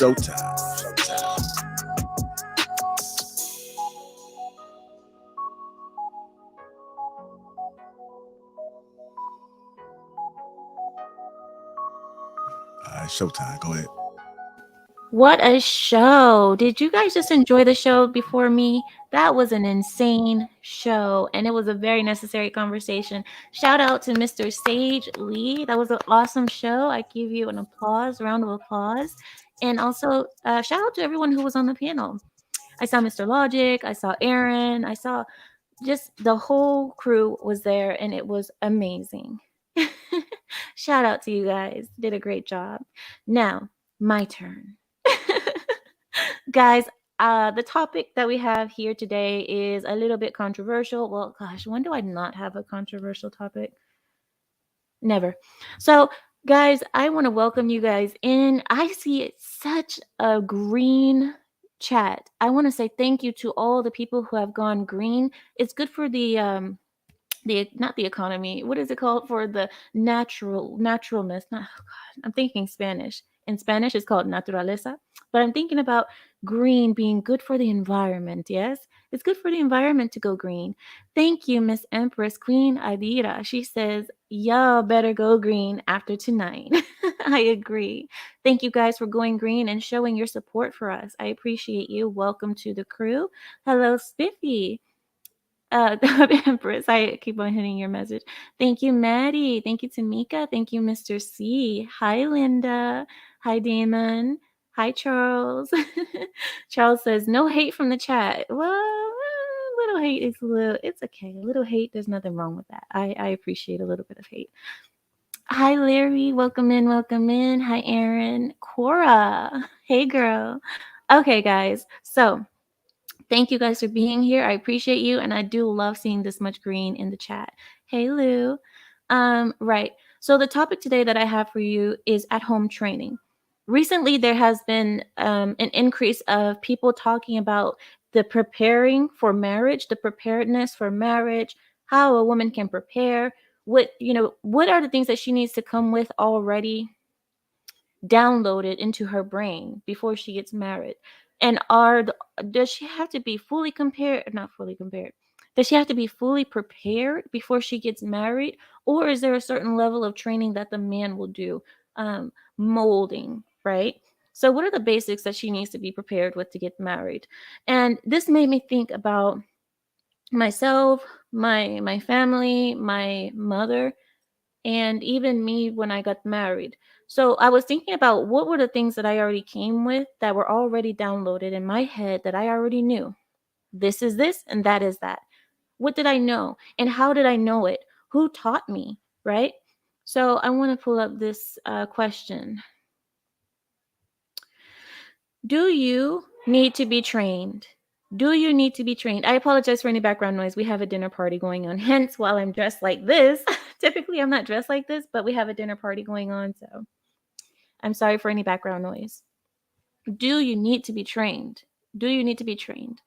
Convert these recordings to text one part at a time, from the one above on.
showtime. Showtime. All right, showtime. Go ahead. What a show. Did you guys just enjoy the show before me? That was an insane show, and it was a very necessary conversation. Shout out to Mr. Sage Lee. That was an awesome show. I give you an applause, round of applause. And also, shout out to everyone who was on the panel. I saw Mr. Logic, I saw Aaron, I saw just the whole crew was there, and it was amazing. Shout out to you guys. Did a great job. Now, my turn. Guys, the topic that we have here today is a little bit controversial. Well, gosh, when do I not have a controversial topic? Never. So, guys, I want to welcome you guys in. I see such a green chat. I want to say thank you to all the people who have gone green. It's good for the not the economy. What is it called, for the naturalness? Not, oh God, I'm thinking Spanish. In Spanish, it's called naturaleza. But I'm thinking about green being good for the environment. Yes, it's good for the environment to go green. Thank you, Miss Empress Queen Adira. She says, y'all better go green after tonight. I agree. Thank you guys for going green and showing your support for us. I appreciate you. Welcome to the crew. Hello, Spiffy. Empress, I keep on hitting your message. Thank you, Maddie. Thank you, Tamika. Thank you, Mr. C. Hi, Linda. Hi, Damon. Hi, Charles. Charles says, no hate from the chat. Well, little hate is a little, it's okay. A little hate, there's nothing wrong with that. I appreciate a little bit of hate. Hi, Larry. Welcome in. Welcome in. Hi, Aaron. Cora. Hey, girl. Okay, guys. So, thank you guys for being here. I appreciate you, and I do love seeing this much green in the chat. Hey, Lou. Right. So the topic today that I have for you is at-home training. Recently, there has been an increase of people talking about the preparing for marriage, the preparedness for marriage, how a woman can prepare. What are the things that she needs to come with already downloaded into her brain before she gets married? And does she have to be fully compared, not fully compared, does she have to be fully prepared before she gets married, or is there a certain level of training that the man will do? Molding, right? So what are the basics that she needs to be prepared with to get married? And this made me think about myself, my family, my mother, and even me when I got married. So I was thinking about what were the things that I already came with that were already downloaded in my head that I already knew. This is this and that is that. What did I know? And how did I know it? Who taught me? Right? So I want to pull up this question. Do you need to be trained? Do you need to be trained? I apologize for any background noise. We have a dinner party going on. Hence, while I'm dressed like this, typically I'm not dressed like this, but we have a dinner party going on. So I'm sorry for any background noise. Do you need to be trained? Do you need to be trained?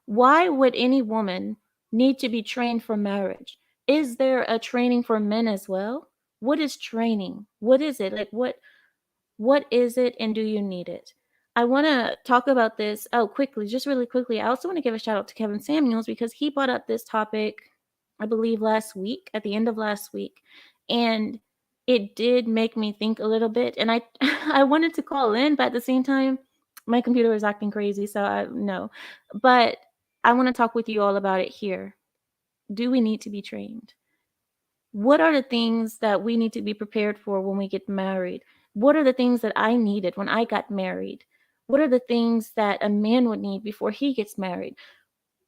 Why would any woman need to be trained for marriage? Is there a training for men as well? What is training? What is it? Like what is it, and do you need it? I want to talk about this. Oh, quickly, just really quickly. I also want to give a shout out to Kevin Samuels because he brought up this topic, I believe, last week, at the end of last week. And it did make me think a little bit. And I I wanted to call in, but at the same time, my computer was acting crazy. So I no. But I want to talk with you all about it here. Do we need to be trained? What are the things that we need to be prepared for when we get married? What are the things that I needed when I got married? What are the things that a man would need before he gets married?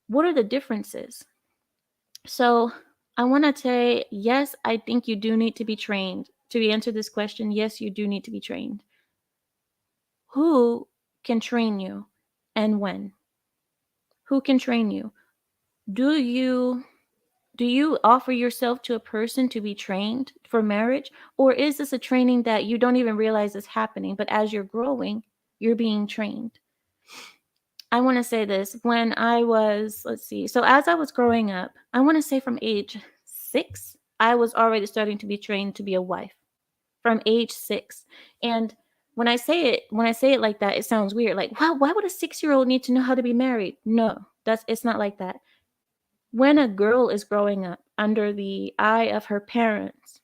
What are the differences? So, I want to say, yes, I think you do need to be trained. To answer this question, yes, you do need to be trained. Who can train you and when? Who can train you? Do you Do you offer yourself to a person to be trained for marriage? Or is this a training that you don't even realize is happening, but as you're growing, you're being trained? I want to say this. When I was, let's see, so as I was growing up, I want to say from age 6, I was already starting to be trained to be a wife from age 6. And when I say it like that, it sounds weird. Like, wow, why would a 6-year-old need to know how to be married? No, it's not like that. When a girl is growing up under the eye of her parents,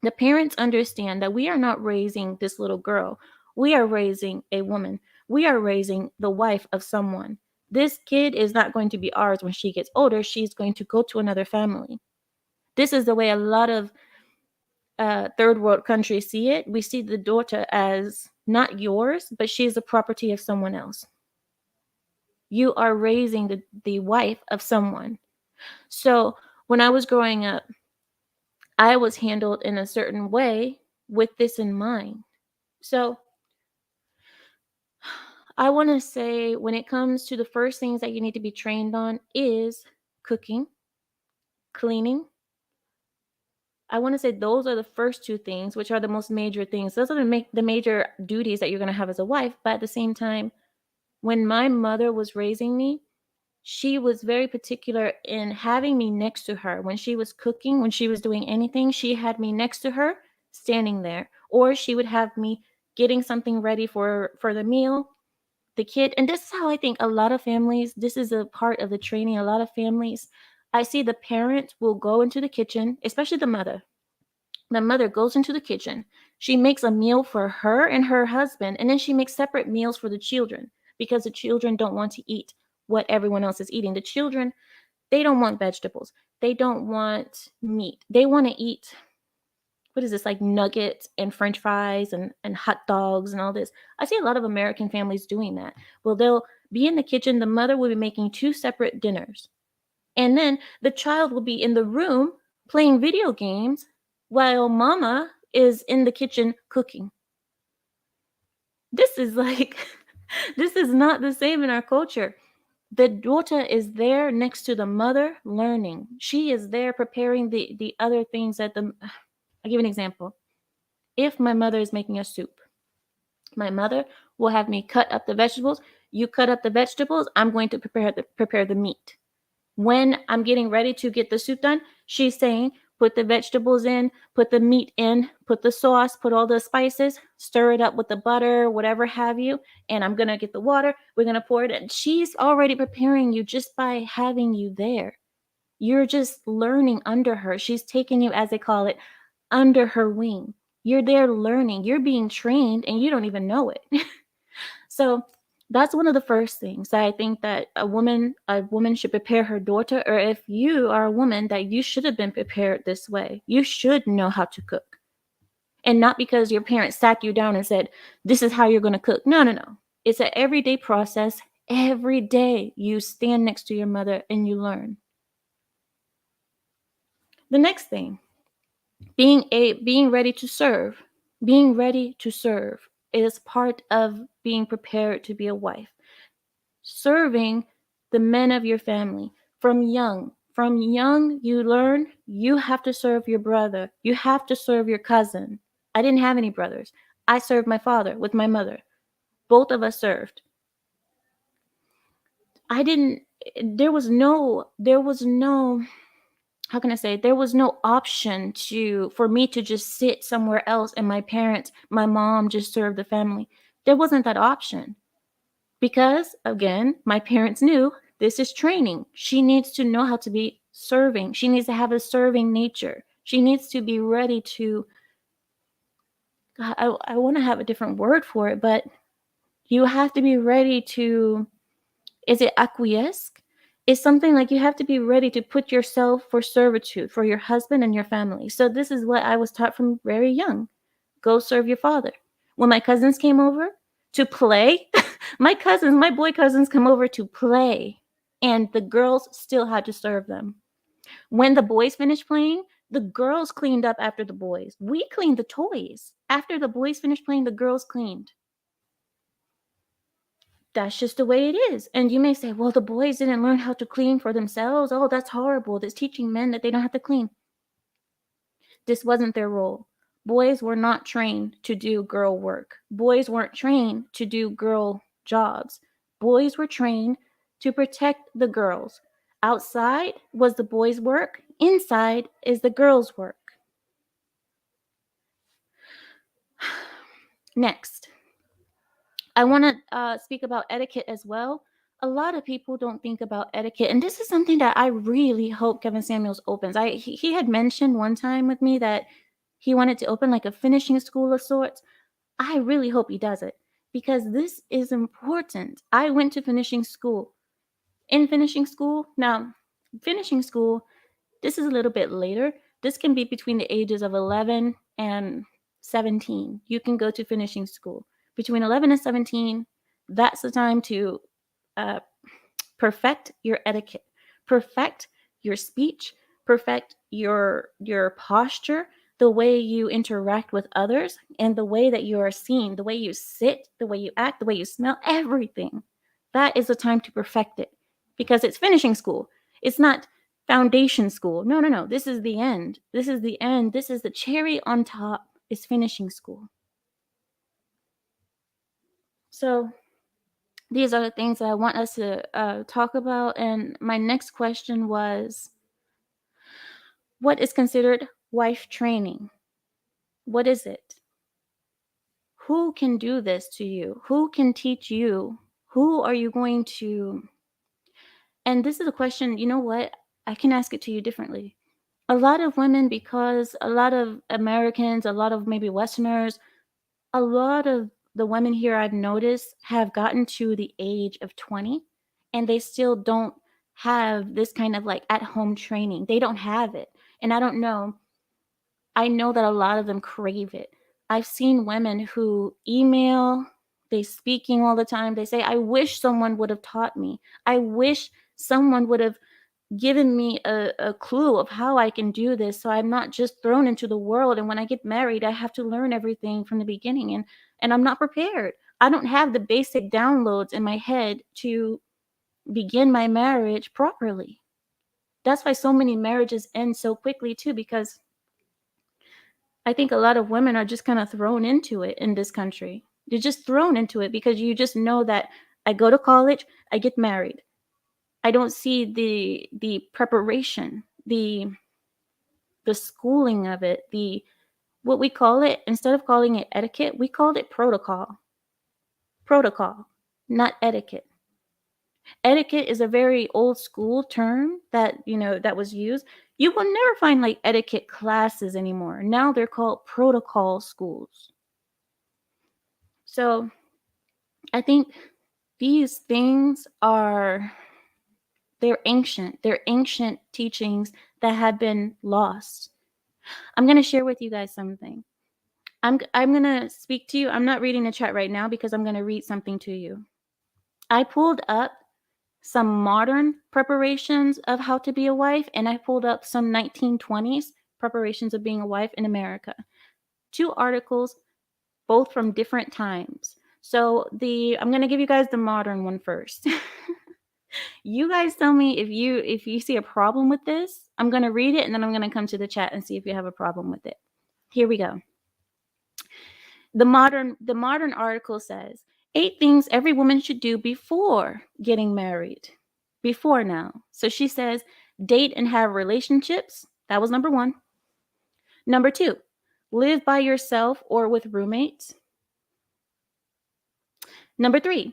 the parents understand that we are not raising this little girl. We are raising a woman. We are raising the wife of someone. This kid is not going to be ours when she gets older. She's going to go to another family. This is the way a lot of third world countries see it. We see the daughter as not yours, but she's the property of someone else. You are raising the wife of someone. So when I was growing up, I was handled in a certain way with this in mind. So I want to say when it comes to the first things that you need to be trained on is cooking, cleaning. I want to say those are the first two things, which are the most major things. Those are the major duties that you're going to have as a wife. But at the same time, when my mother was raising me, she was very particular in having me next to her. When she was cooking, when she was doing anything, she had me next to her, standing there. Or she would have me getting something ready for the meal, the kid. And this is how I think a lot of families, this is a part of the training. A lot of families, I see the parent will go into the kitchen, especially the mother. The mother goes into the kitchen. She makes a meal for her and her husband, and then she makes separate meals for the children because the children don't want to eat what everyone else is eating. The children, they don't want vegetables. They don't want meat. They want to eat, what is this, like nuggets and french fries and hot dogs and all this. I see a lot of American families doing that. Well, they'll be in the kitchen. The mother will be making 2 separate dinners. And then the child will be in the room playing video games while mama is in the kitchen cooking. This is like, this is not the same in our culture. The daughter is there next to the mother learning. She is there preparing the other things that I'll give you an example. If my mother is making a soup, my mother will have me cut up the vegetables. You cut up the vegetables, I'm going to prepare the meat. When I'm getting ready to get the soup done, she's saying, put the vegetables in, put the meat in, put the sauce, put all the spices, stir it up with the butter, whatever have you, and I'm going to get the water. We're going to pour it in. She's already preparing you just by having you there. You're just learning under her. She's taking you, as they call it, under her wing. You're there learning. You're being trained, and you don't even know it. So that's one of the first things that I think that a woman should prepare her daughter, or if you are a woman, that you should have been prepared this way. You should know how to cook. And not because your parents sat you down and said, this is how you're going to cook. No. It's an everyday process. Every day you stand next to your mother and you learn. The next thing, being ready to serve. Being ready to serve is part of being prepared to be a wife. Serving the men of your family from young. From young, you learn you have to serve your brother. You have to serve your cousin. I didn't have any brothers. I served my father with my mother. Both of us served. There was no, how can I say, there was no option for me to just sit somewhere else and my mom just served the family. There wasn't that option. Because, again, my parents knew this is training. She needs to know how to be serving. She needs to have a serving nature. She needs to be ready to, I want to have a different word for it, but you have to be ready to, is it acquiesce? It's something like you have to be ready to put yourself for servitude for your husband and your family. So this is what I was taught from very young. Go serve your father. When my cousins came over to play, my boy cousins come over to play, and the girls still had to serve them. When the boys finished playing, the girls cleaned up after the boys. We cleaned the toys. After the boys finished playing, the girls cleaned. That's just the way it is. And you may say, well, the boys didn't learn how to clean for themselves. Oh, that's horrible. That's teaching men that they don't have to clean. This wasn't their role. Boys were not trained to do girl work. Boys weren't trained to do girl jobs. Boys were trained to protect the girls. Outside was the boys' work. Inside is the girls' work. Next, I want to speak about etiquette as well. A lot of people don't think about etiquette, and this is something that I really hope Kevin Samuels opens. He had mentioned one time with me that he wanted to open like a finishing school of sorts. I really hope he does it because this is important. I went to finishing school. In finishing school, now, finishing school, this is a little bit later. This can be between the ages of 11 and 17. You can go to finishing school. Between 11 and 17, that's the time to uh, perfect your etiquette, perfect your speech, perfect your posture, the way you interact with others, and the way that you are seen, the way you sit, the way you act, the way you smell, everything. That is the time to perfect it because it's finishing school. It's not foundation school. No, no, no. This is the end. This is the end. This is the cherry on top is finishing school. So these are the things that I want us to talk about. And my next question was, what is considered wife training? What is it? Who can do this to you? Who can teach you? Who are you going to? And this is a question, you know what? I can ask it to you differently. A lot of women, because a lot of Americans, a lot of maybe Westerners, a lot of the women here I've noticed have gotten to the age of 20 and they still don't have this kind of like at home training. They don't have it. And I don't know. I know that a lot of them crave it. I've seen women who email, they speaking all the time. They say, I wish someone would have taught me. I wish someone would have given me a clue of how I can do this so I'm not just thrown into the world. And when I get married, I have to learn everything from the beginning. And I'm not prepared. I don't have the basic downloads in my head to begin my marriage properly. That's why so many marriages end so quickly too, because I think a lot of women are just kind of thrown into it in this country. You're just thrown into it because you just know that I go to college, I get married. I don't see the preparation, the schooling of it, the what we call it, instead of calling it etiquette, we called it protocol. Protocol, not etiquette. Etiquette is a very old school term that, that was used. You will never find like etiquette classes anymore. Now they're called protocol schools. So I think these things they're ancient. They're ancient teachings that have been lost. I'm going to share with you guys something. I'm going to speak to you. I'm not reading the chat right now because I'm going to read something to you. I pulled up some modern preparations of how to be a wife, and I pulled up some 1920s preparations of being a wife in America. 2 articles, both from different times. So I'm going to give you guys the modern one first. You guys tell me if you see a problem with this. I'm going to read it and then I'm going to come to the chat and see if you have a problem with it. Here we go. The modern article says 8 things every woman should do before getting married. Before now. So she says date and have relationships. That was number 1. Number 2, live by yourself or with roommates. Number 3,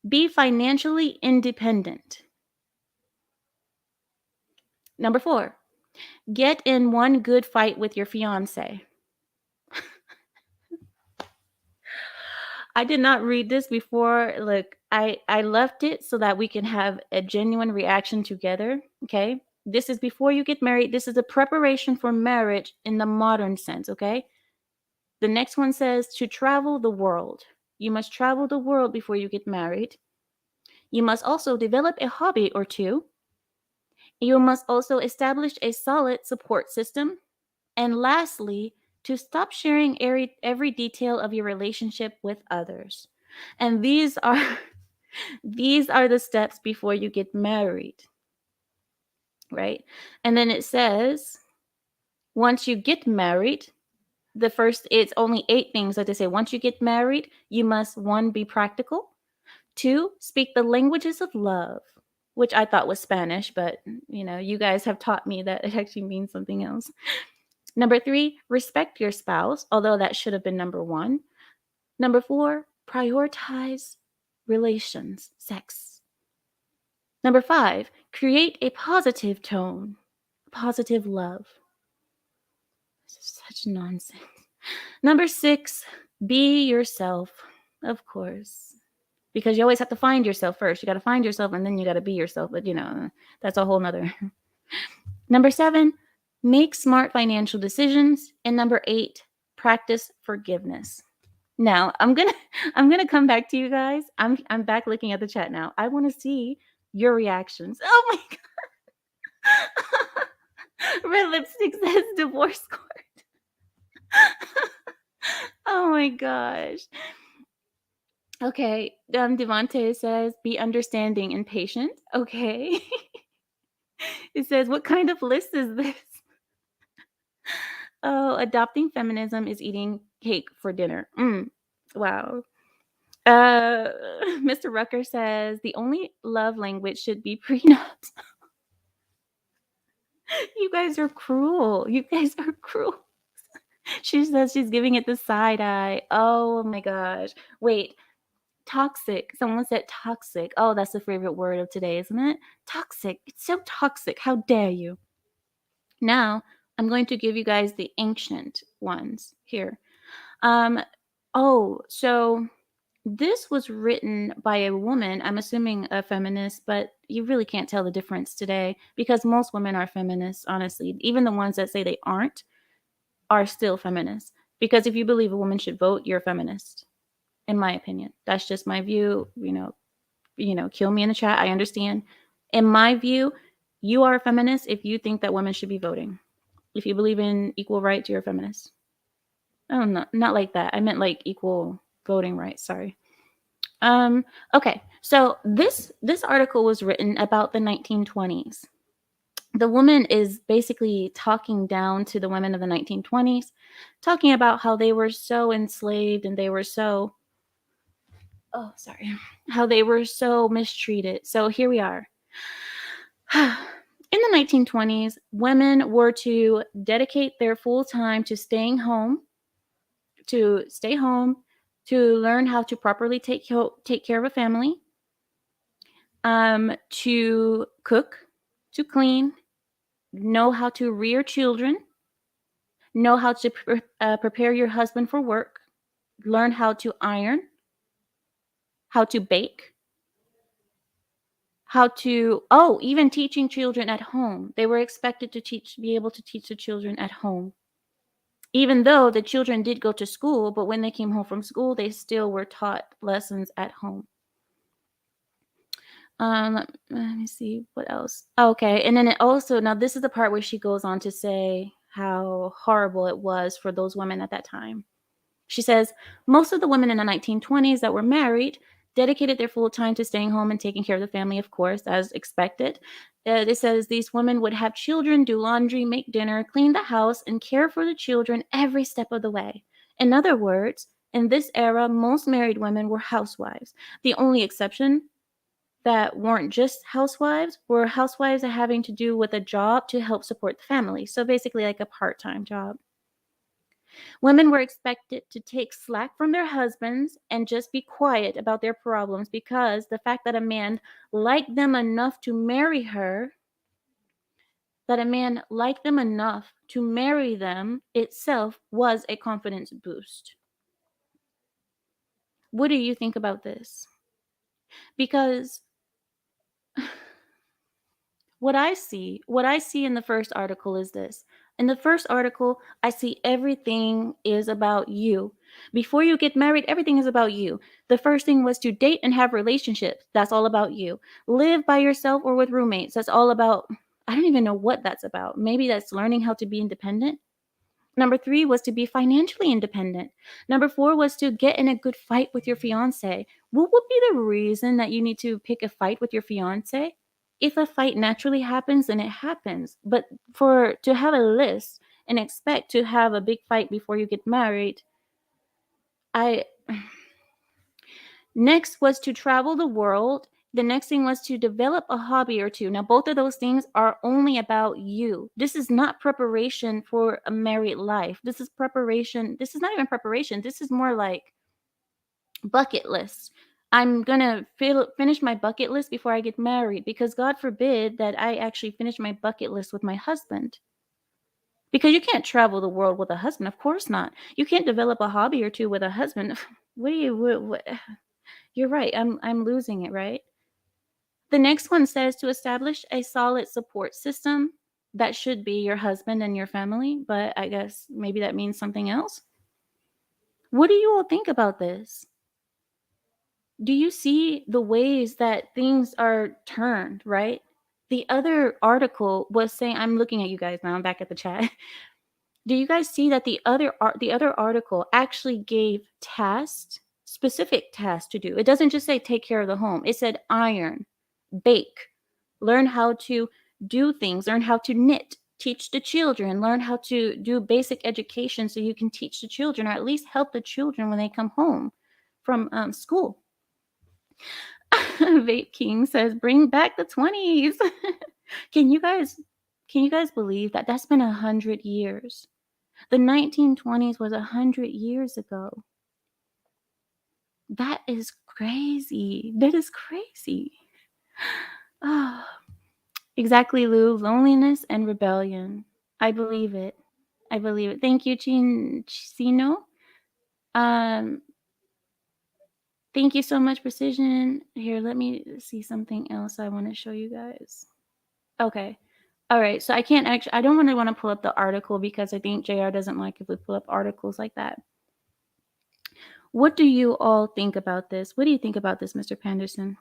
be financially independent. Number 4, get in one good fight with your fiance. I did not read this before. Look, I left it so that we can have a genuine reaction together. Okay. This is before you get married. This is a preparation for marriage in the modern sense. Okay. The next one says to travel the world. You must travel the world before you get married. You must also develop a hobby or 2. You must also establish a solid support system. And lastly, to stop sharing every detail of your relationship with others. And these are the steps before you get married. Right? And then it says, once you get married, it's only 8 things that they say. Once you get married, you must 1, be practical. 2, speak the languages of love, which I thought was Spanish, but you guys have taught me that it actually means something else. Number 3, respect your spouse, although that should have been number 1. Number 4, prioritize relations, sex. Number 5, create a positive tone, positive love. This is such nonsense. Number 6, be yourself, of course. Because you always have to find yourself first. You got to find yourself and then you got to be yourself. But, that's a whole nother. Number 7, make smart financial decisions. And number 8, practice forgiveness. Now, I'm gonna come back to you guys. I'm back looking at the chat now. I want to see your reactions. Oh my god. Red Lipstick says divorce court. Oh my gosh. Okay. Devante says be understanding and patient. Okay. It says, what kind of list is this? Oh, adopting feminism is eating cake for dinner. Wow. Mr. Rucker says the only love language should be prenups. You guys are cruel. You guys are cruel. She says she's giving it the side eye. Oh my gosh. Wait. Toxic. Someone said toxic. Oh, that's the favorite word of today, isn't it? Toxic. It's so toxic. How dare you? Now, I'm going to give you guys the ancient ones here. So this was written by a woman, I'm assuming a feminist, but you really can't tell the difference today because most women are feminists, honestly. Even the ones that say they aren't are still feminists. Because if you believe a woman should vote, you're a feminist, in my opinion. That's just my view. Kill me in the chat. I understand. In my view, you are a feminist if you think that women should be voting. If you believe in equal rights, you're a feminist. Oh, no, not like that. I meant like equal voting rights. Sorry. Okay. So this article was written about the 1920s. The woman is basically talking down to the women of the 1920s, talking about how they were so enslaved and they were so how they were so mistreated. So here we are. In the 1920s, women were to dedicate their full time to staying home, to stay home, to learn how to properly take care of a family, to cook, to clean, know how to rear children, know how to prepare your husband for work, learn how to iron, how to bake, even teaching children at home. They were expected to be able to teach the children at home. Even though the children did go to school, but when they came home from school, they still were taught lessons at home. Let me see what else. Okay, and then now this is the part where she goes on to say how horrible it was for those women at that time. She says, most of the women in the 1920s that were married dedicated their full time to staying home and taking care of the family, of course, as expected. It says these women would have children, do laundry, make dinner, clean the house, and care for the children every step of the way. In other words, in this era, most married women were housewives. The only exception that weren't just housewives were housewives having to do with a job to help support the family. So basically like a part-time job. Women were expected to take slack from their husbands and just be quiet about their problems because the fact that a man liked them enough to marry them itself was a confidence boost. What do you think about this? Because what I see in the first article is this. In the first article, I see everything is about you. Before you get married, everything is about you. The first thing was to date and have relationships. That's all about you. Live by yourself or with roommates. That's all about, I don't even know what that's about. Maybe that's learning how to be independent. Number 3 was to be financially independent. Number 4 was to get in a good fight with your fiance. What would be the reason that you need to pick a fight with your fiance? If a fight naturally happens, then it happens. But to have a list and expect to have a big fight before you get married, Next was to travel the world. The next thing was to develop a hobby or two. Now, both of those things are only about you. This is not preparation for a married life. This is preparation. This is not even preparation. This is more like Bucket list. I'm gonna finish my bucket list before I get married, because God forbid that I actually finish my bucket list with my husband. Because you can't travel the world with a husband, of course not. You can't develop a hobby or two with a husband. What do you? What? You're right. I'm losing it, right? The next one says to establish a solid support system. That should be your husband and your family, but I guess maybe that means something else. What do you all think about this? Do you see the ways that things are turned, right? The other article was saying, I'm looking at you guys now, I'm back at the chat. Do you guys see that the other article actually gave tasks, specific tasks to do? It doesn't just say take care of the home. It said iron, bake, learn how to do things, learn how to knit, teach the children, learn how to do basic education so you can teach the children, or at least help the children when they come home from school. Vape King says, "Bring back the 20s." Can you guys believe that that's been 100 years? The 1920s was 100 years ago. That is crazy. That is crazy. Oh, exactly, Lou. Loneliness and rebellion. I believe it. I believe it. Thank you, Chino. Thank you so much, Precision. Here, let me see something else I want to show you guys. Okay. All right. So I can't actually, I don't want to pull up the article because I think JR doesn't like if we pull up articles like that. What do you all think about this? What do you think about this, Mr. Panderson?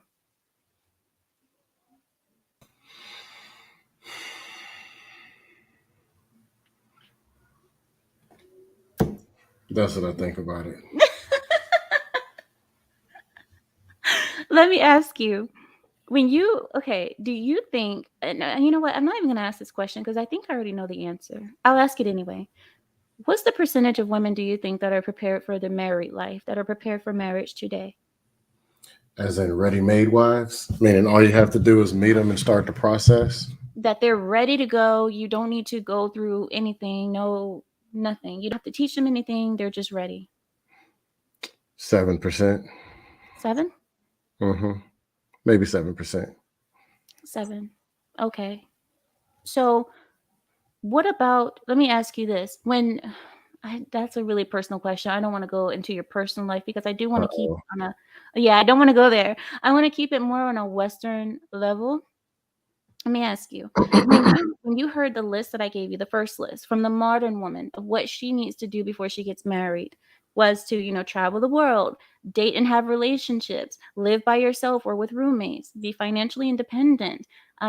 That's what I think about it. Let me ask you, do you think, and you know what, I'm not even going to ask this question because I think I already know the answer. I'll ask it anyway. What's the percentage of women do you think that are prepared for the married life, that are prepared for marriage today? As in ready-made wives, meaning all you have to do is meet them and start the process. That they're ready to go. You don't need to go through anything. No, nothing. You don't have to teach them anything. They're just ready. 7%. 7? Maybe 7%. 7. Okay. So what about, let me ask you this. That's a really personal question. I don't want to go into your personal life because I do want to keep it on I don't want to go there. I want to keep it more on a Western level. Let me ask you, when you heard the list that I gave you, the first list from the modern woman of what she needs to do before she gets married was to, travel the world, date and have relationships, live by yourself or with roommates, be financially independent,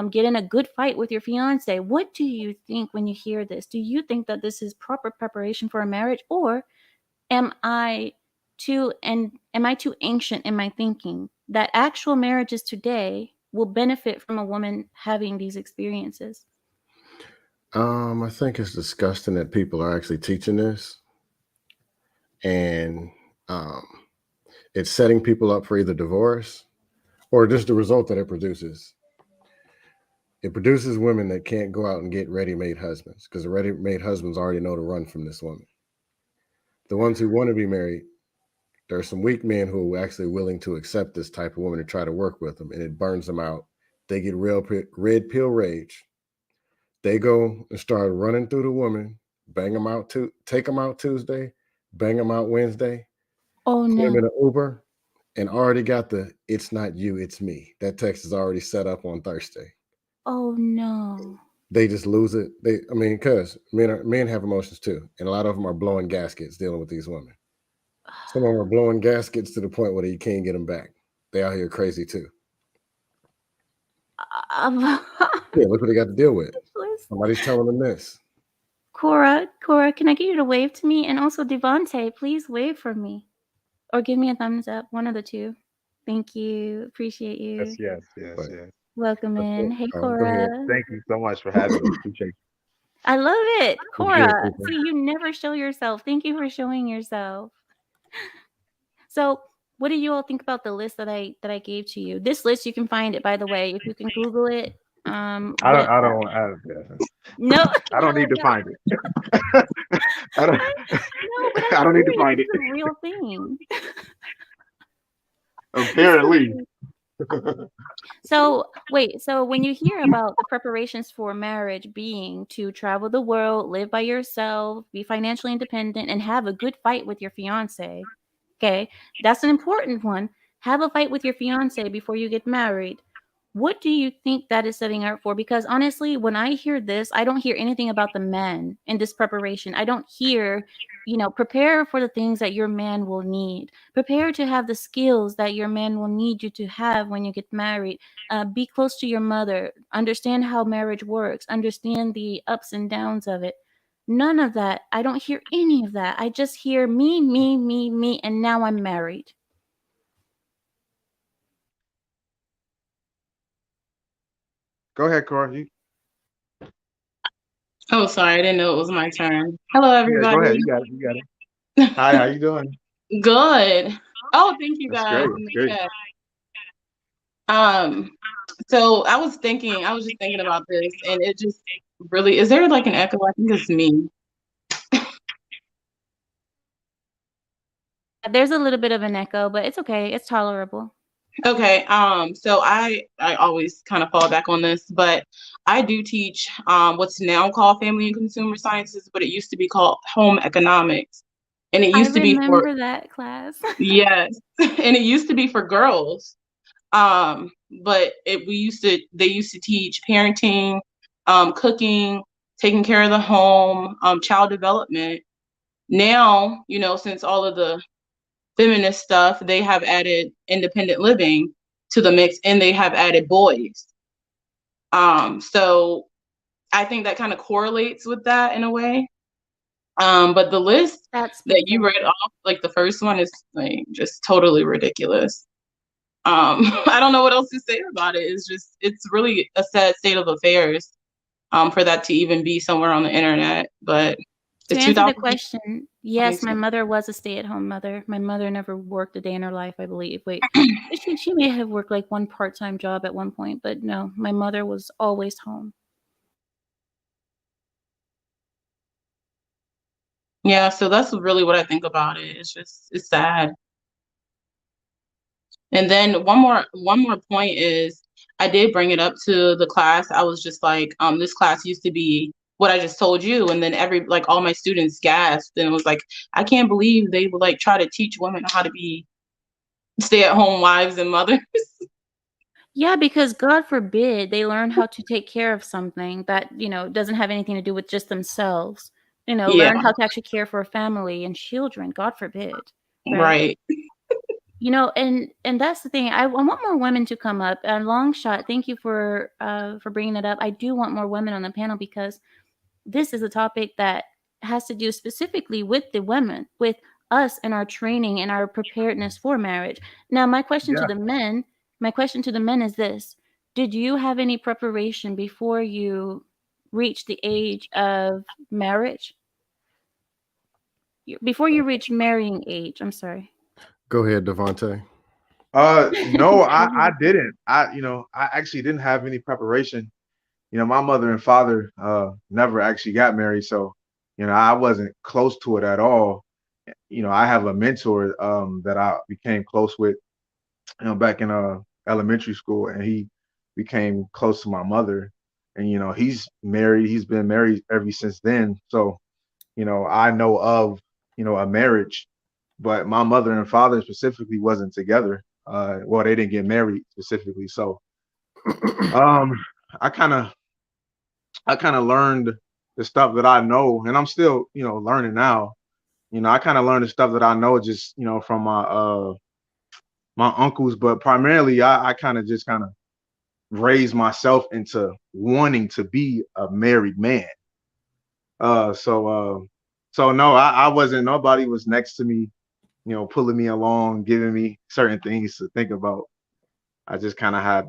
get in a good fight with your fiance. What do you think when you hear this? Do you think that this is proper preparation for a marriage, or am I too ancient in my thinking that actual marriages today will benefit from a woman having these experiences? I think it's disgusting that people are actually teaching this, and it's setting people up for either divorce or just the result that it produces. It produces women that can't go out and get ready-made husbands because the ready-made husbands already know to run from this woman. The ones who want to be married, there are some weak men who are actually willing to accept this type of woman and try to work with them, and it burns them out. They get real red pill rage. They go and start running through the woman, bang them out, take them out Tuesday, bang them out Wednesday, Oh put them no. in an Uber, and already got the "it's not you, it's me." That text is already set up on Thursday. Oh no. They just lose it. Because men have emotions too, and a lot of them are blowing gaskets dealing with these women. Some of them are blowing gaskets to the point where you can't get them back. They out here crazy too. Yeah, look what they got to deal with. Somebody's telling them this. Cora, can I get you to wave to me? And also Devante, please wave for me. Or give me a thumbs up, one of the two. Thank you. Appreciate you. Yes. Welcome in. Hey, Go Cora. ahead. Thank you so much for having me. Appreciate I love it. it. Cora, Beautiful. see, you never show yourself. Thank you for showing yourself. So, what do you all think about the list that I gave to you? This list, you can find it, by the way, if you can Google it. I don't No, I don't need to find it. I don't no, but I I'm don't need to serious. find it. It's a real thing. Apparently. So wait, so when you hear about the preparations for marriage being to travel the world, live by yourself, be financially independent, and have a good fight with your fiance, okay, that's an important one. Have a fight with your fiance before you get married. What do you think that is setting up for? Because honestly, when I hear this, I don't hear anything about the men in this preparation. I don't hear, prepare for the things that your man will need. Prepare to have the skills that your man will need you to have when you get married. Be close to your mother. Understand how marriage works. Understand the ups and downs of it. None of that. I don't hear any of that. I just hear me, me, me, me, and now I'm married. Go ahead, Corey. Oh, sorry, I didn't know it was my turn. Hello, Yeah, go ahead. everybody. You got it. You got it. Hi, how you doing? Good. Oh, thank you That's guys great. in That's the great. chat. So I was just thinking about this, and it just really, is there like an echo? I think it's me. There's a little bit of an echo, but it's okay. It's tolerable. Okay, so I always kind of fall back on this, but I do teach what's now called family and consumer sciences, but it used to be called home economics. And it used to be for, remember that class. yes, and it used to be for girls. But they used to teach parenting, cooking, taking care of the home, child development. Now, since all of the feminist stuff, they have added independent living to the mix, and they have added boys. So I think that kind of correlates with that in a way. But the list That's that you read off, like the first one, is like just totally ridiculous. I don't know what else to say about it. It's really a sad state of affairs, for that to even be somewhere on the internet. But to answer the question, yes, my mother was a stay-at-home mother. My mother never worked a day in her life, I believe. Wait, she may have worked like one part-time job at one point, but no, my mother was always home. Yeah, so that's really what I think about it. It's sad. And then one more point is, I did bring it up to the class. I was just like, this class used to be what I just told you, and then all my students gasped and was like, I can't believe they would like try to teach women how to be stay-at-home wives and mothers. Yeah, because God forbid they learn how to take care of something that, doesn't have anything to do with just themselves. Learn how to actually care for a family and children. God forbid. Right. And that's the thing. I want more women to come up. And Long Shot, thank you for bringing it up. I do want more women on the panel because this is a topic that has to do specifically with the women, with us and our training and our preparedness for marriage. Now, my question to the men is this: did you have any preparation before you reached the age of marriage? Before you reach marrying age, I'm sorry. Go ahead, Devontae. No, I didn't. I actually didn't have any preparation. My mother and father never actually got married, so I wasn't close to it at all. I have a mentor that I became close with, back in elementary school, and he became close to my mother, and he's married. He's been married ever since then. So I know of a marriage, but my mother and father specifically wasn't together. Well, they didn't get married specifically. So I kind of learned the stuff that I know, and I'm still learning now. I kind of learned the stuff that I know just from my uncles, but primarily I kind of raised myself into wanting to be a married man. So no, I wasn't. Nobody was next to me, pulling me along, giving me certain things to think about. I just kind of had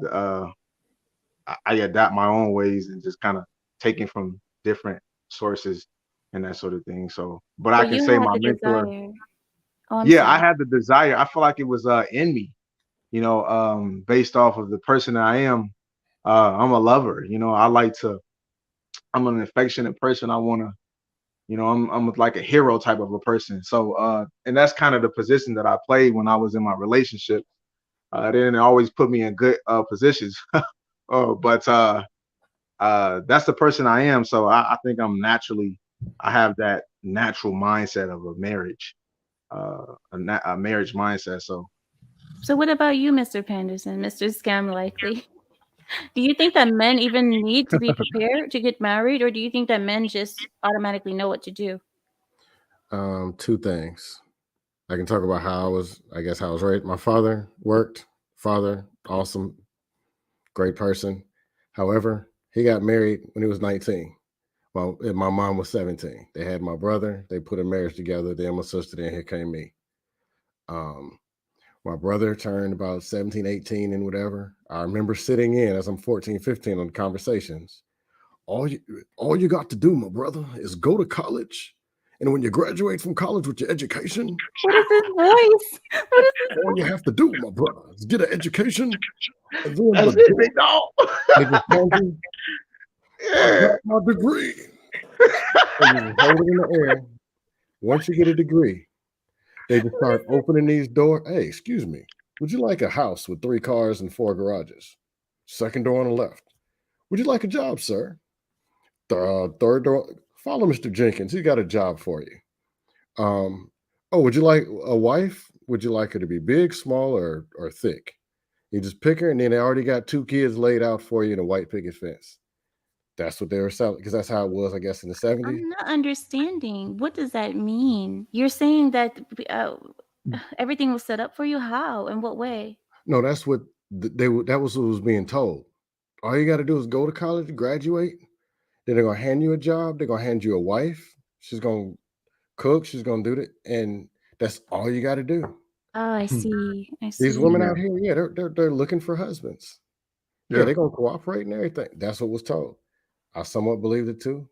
I adapt my own ways and just kind of taking from different sources and that sort of thing. So, but I can say my mentor. Yeah, I had the desire. I feel like it was in me, based off of the person that I am. I'm a lover. I'm an affectionate person. I want to, I'm like a hero type of a person. So, and that's kind of the position that I played when I was in my relationship. They didn't always put me in good positions. But that's the person I am. So I think I have that natural mindset of a marriage, a marriage mindset. So what about you, Mr. Panderson, Mr. Scam Likely? Do you think that men even need to be prepared to get married, or do you think that men just automatically know what to do? Two things. I can talk about how I was raised. My father worked. Father, awesome, great person. However, he got married when he was 19. Well, my mom was 17. They had my brother. They put a marriage together. Then my sister. Then here came me. My brother turned about 17, 18 and whatever. I remember sitting in as I'm 14, 15 on the conversations. All you got to do, my brother, is go to college. And when you graduate from college with your education, What is this voice? What is this? all you have to do, my brother, is get an education. And then That's it, big dog. they just told you, I got my degree. And you just hold it in the air. Once you get a degree, they just start opening these doors. Hey, excuse me. Would you like a house with 3 cars and 4 garages? Second door on the left. Would you like a job, sir? Third door. Follow Mr. Jenkins. He got a job for you. Oh, would you like a wife? Would you like her to be big, small, or thick? You just pick her, and then they already got 2 kids laid out for you in a white picket fence. That's what they were selling, because that's how it was, I guess, in the 70s. I'm not understanding. What does that mean? You're saying that everything was set up for you? How? In what way? No, that's what that was what was being told. All you got to do is go to college, graduate. Then they're gonna hand you a job. They're gonna hand you a wife. She's gonna cook. She's gonna do it, and that's all you got to do. Oh, I see. I see. These women out here, yeah, they're looking for husbands. Yeah, they're gonna cooperate and everything. That's what was told. I somewhat believed it too.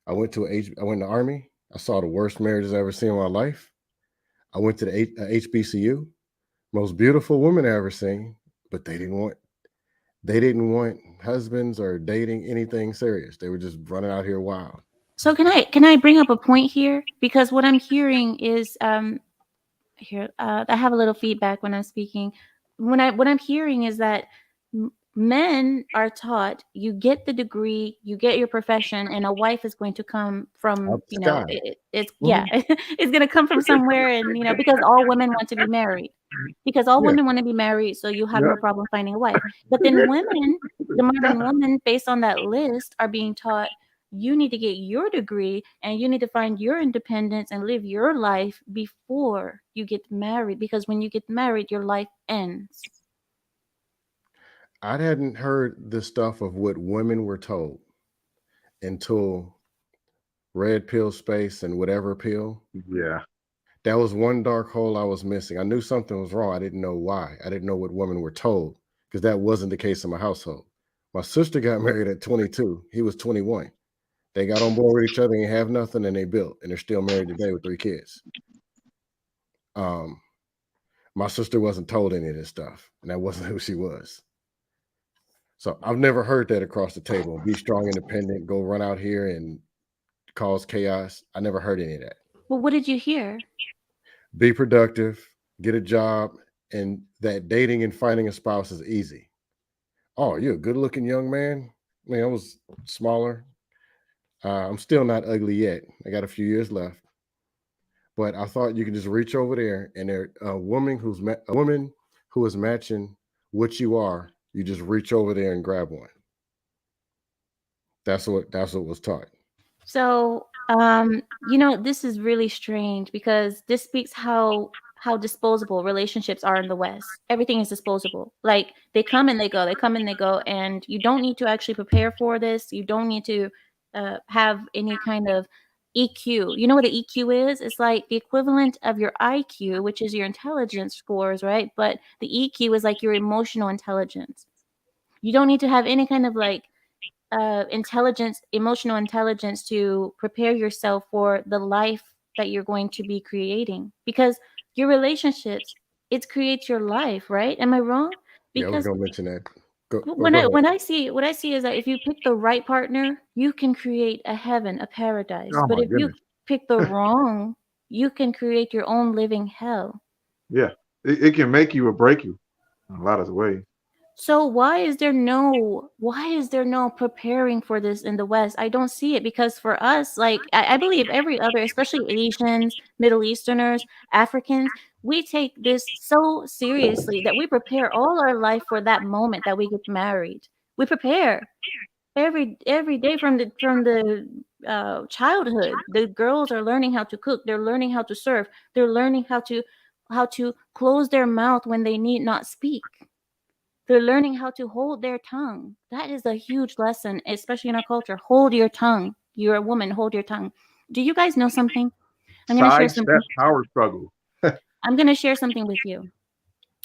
I went to the Army. I saw the worst marriages I ever seen in my life. I went to the HBCU, most beautiful women I ever seen, but they didn't want husbands or dating anything serious. They were just running out here wild. So can I bring up a point here? Because what I'm hearing is here I have a little feedback when I'm speaking. What I'm hearing is that men are taught you get the degree, you get your profession, and a wife is going to come from it's it's going to come from somewhere, and because all women want to be married. Because all women want to be married, so you have no problem finding a wife. But then women, the modern women, based on that list, are being taught you need to get your degree and you need to find your independence and live your life before you get married. Because when you get married, your life ends. I hadn't heard the stuff of what women were told until Red Pill Space and whatever pill. Yeah. That was one dark hole I was missing. I knew something was wrong. I didn't know why. I didn't know what women were told, because that wasn't the case in my household. My sister got married at 22. He was 21. They got on board with each other, ain't have nothing, and they built, and they're still married today with 3 kids. My sister wasn't told any of this stuff, and that wasn't who she was. So I've never heard that across the table. Be strong, independent, go run out here and cause chaos. I never heard any of that. Well, what did you hear? Be productive, get a job, and that dating and finding a spouse is easy. Oh, you're a good-looking young man? I mean, I was smaller. I'm still not ugly yet. I got a few years left. But I thought you could just reach over there, and there a woman who is matching what you are. You just reach over there and grab one. That's what was taught. So, this is really strange, because this speaks how disposable relationships are in the West. Everything is disposable. Like, they come and they go, they come and they go, and you don't need to actually prepare for this. You don't need to have any kind of EQ. You know what an EQ is? It's like the equivalent of your IQ, which is your intelligence scores, right? But the EQ is like your emotional intelligence. You don't need to have any kind of like emotional intelligence to prepare yourself for the life that you're going to be creating, because your relationships, it creates your life, right? Am I wrong? Yeah, I was Because gonna mention that. what I see is that if you pick the right partner, you can create a heaven, a paradise. Oh, But my if you goodness. pick the wrong, you can create your own living hell. Yeah. It can make you or break you. A lot of ways. So why is there no preparing for this in the West? I don't see it, because for us, like I believe every other, especially Asians, Middle Easterners, Africans, we take this so seriously that we prepare all our life for that moment that we get married. We prepare every day from the childhood. The girls are learning how to cook. They're learning how to serve. They're learning how to close their mouth when they need not speak. They're learning how to hold their tongue. That is a huge lesson, especially in our culture. Hold your tongue. You're a woman, hold your tongue. Do you guys know something? I'm going to share Sidestep something. power struggle. I'm going to share something with you.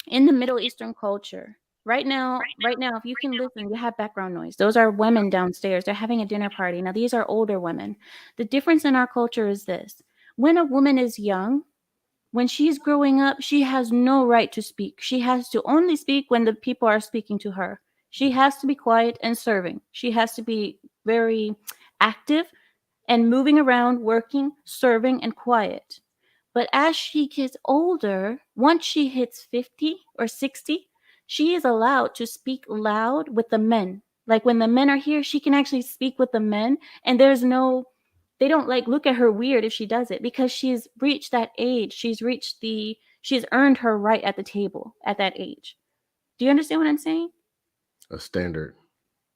In the Middle Eastern culture, right now, if you can listen, you have background noise. Those are women downstairs. They're having a dinner party. Now, these are older women. The difference in our culture is this. When a woman is young, when she's growing up, she has no right to speak. She has to only speak when the people are speaking to her. She has to be quiet and serving. She has to be very active and moving around, working, serving, and quiet. But as she gets older, once she hits 50 or 60, she is allowed to speak loud with the men. Like when the men are here, she can actually speak with the men, and they don't like look at her weird if she does it, because she's reached that age. She's earned her right at the table at that age. Do you understand what I'm saying? A standard.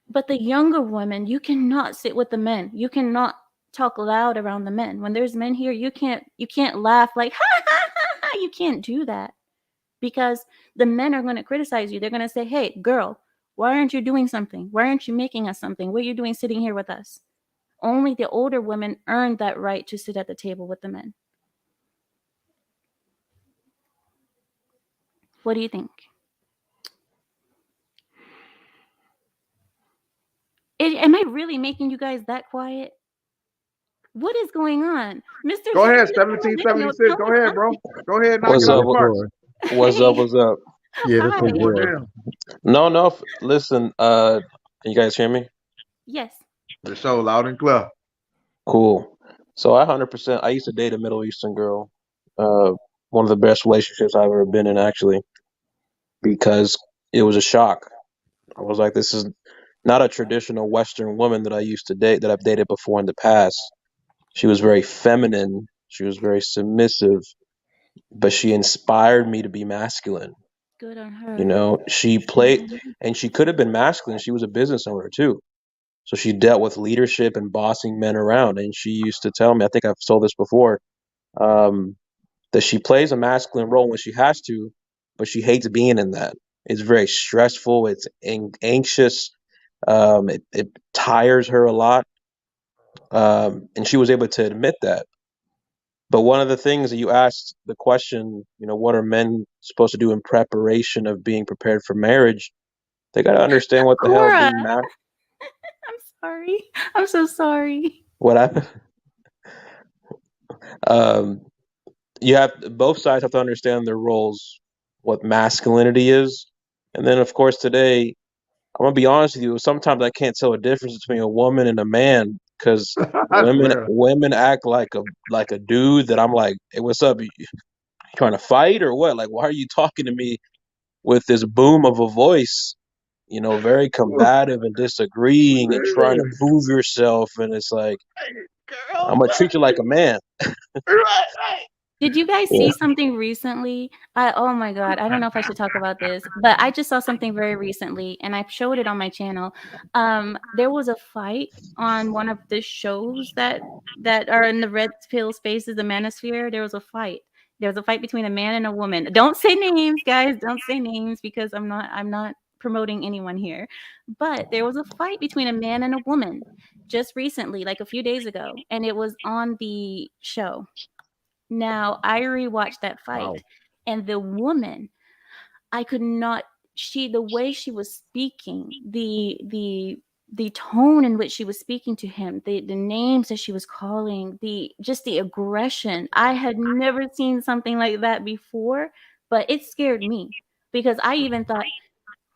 But the younger women, you cannot sit with the men. You cannot talk loud around the men. When there's men here, you can't laugh like ha ha ha ha. You can't do that, because the men are going to criticize you. They're going to say, "Hey, girl, why aren't you doing something? Why aren't you making us something? What are you doing sitting here with us?" Only the older women earned that right to sit at the table with the men. What do you think? Am I really making you guys that quiet? What is going on? Mr. Go ahead, Video, 1776. tell Go me ahead, bro. something. Go ahead, knock What's it out up? the park. What's Hey. up? What's up? Yeah, this Hi. is Well, good. damn. No, listen, can you guys hear me? Yes. The show loud and clear. Cool. So I 100%, I used to date a Middle Eastern girl. Uh, one of the best relationships I've ever been in, actually, because it was a shock. I was like, this is not a traditional Western woman that I used to date, that I've dated before in the past. She was very feminine. She was very submissive, but she inspired me to be masculine. Good on her. You know, she played, and she could have been masculine. She was a business owner too. So she dealt with leadership and bossing men around. And she used to tell me, I think I've told this before, um, that she plays a masculine role when she has to, but she hates being in that. It's very stressful. It's anxious. It tires her a lot. And she was able to admit that. But one of the things that you asked the question, what are men supposed to do in preparation of being prepared for marriage? They got to understand what the hell Cora. being married. I'm sorry. I'm so sorry. What happened? Um, you have both sides have to understand their roles, what masculinity is, and then of course today, I'm gonna be honest with you. Sometimes I can't tell a difference between a woman and a man because I women swear. women act like a dude that I'm like, hey, what's up? You trying to fight or what? Like, why are you talking to me with this boom of a voice? Very combative and disagreeing and trying to prove yourself, and it's like Girl, I'm gonna treat you like a man. right. Did you guys Yeah. see something recently? Oh my God, I don't know if I should talk about this, but I just saw something very recently and I showed it on my channel. There was a fight on one of the shows that are in the red pill spaces, the manosphere. There was a fight. There was a fight between a man and a woman. Don't say names, guys. Don't say names, because I'm not promoting anyone here. But there was a fight between a man and a woman just recently, like a few days ago, and it was on the show. Now, I rewatched that Wow. fight, and the woman, I could not. The way she was speaking, the tone in which she was speaking to him, the names that she was calling, the aggression. I had never seen something like that before, but it scared me, because I even thought,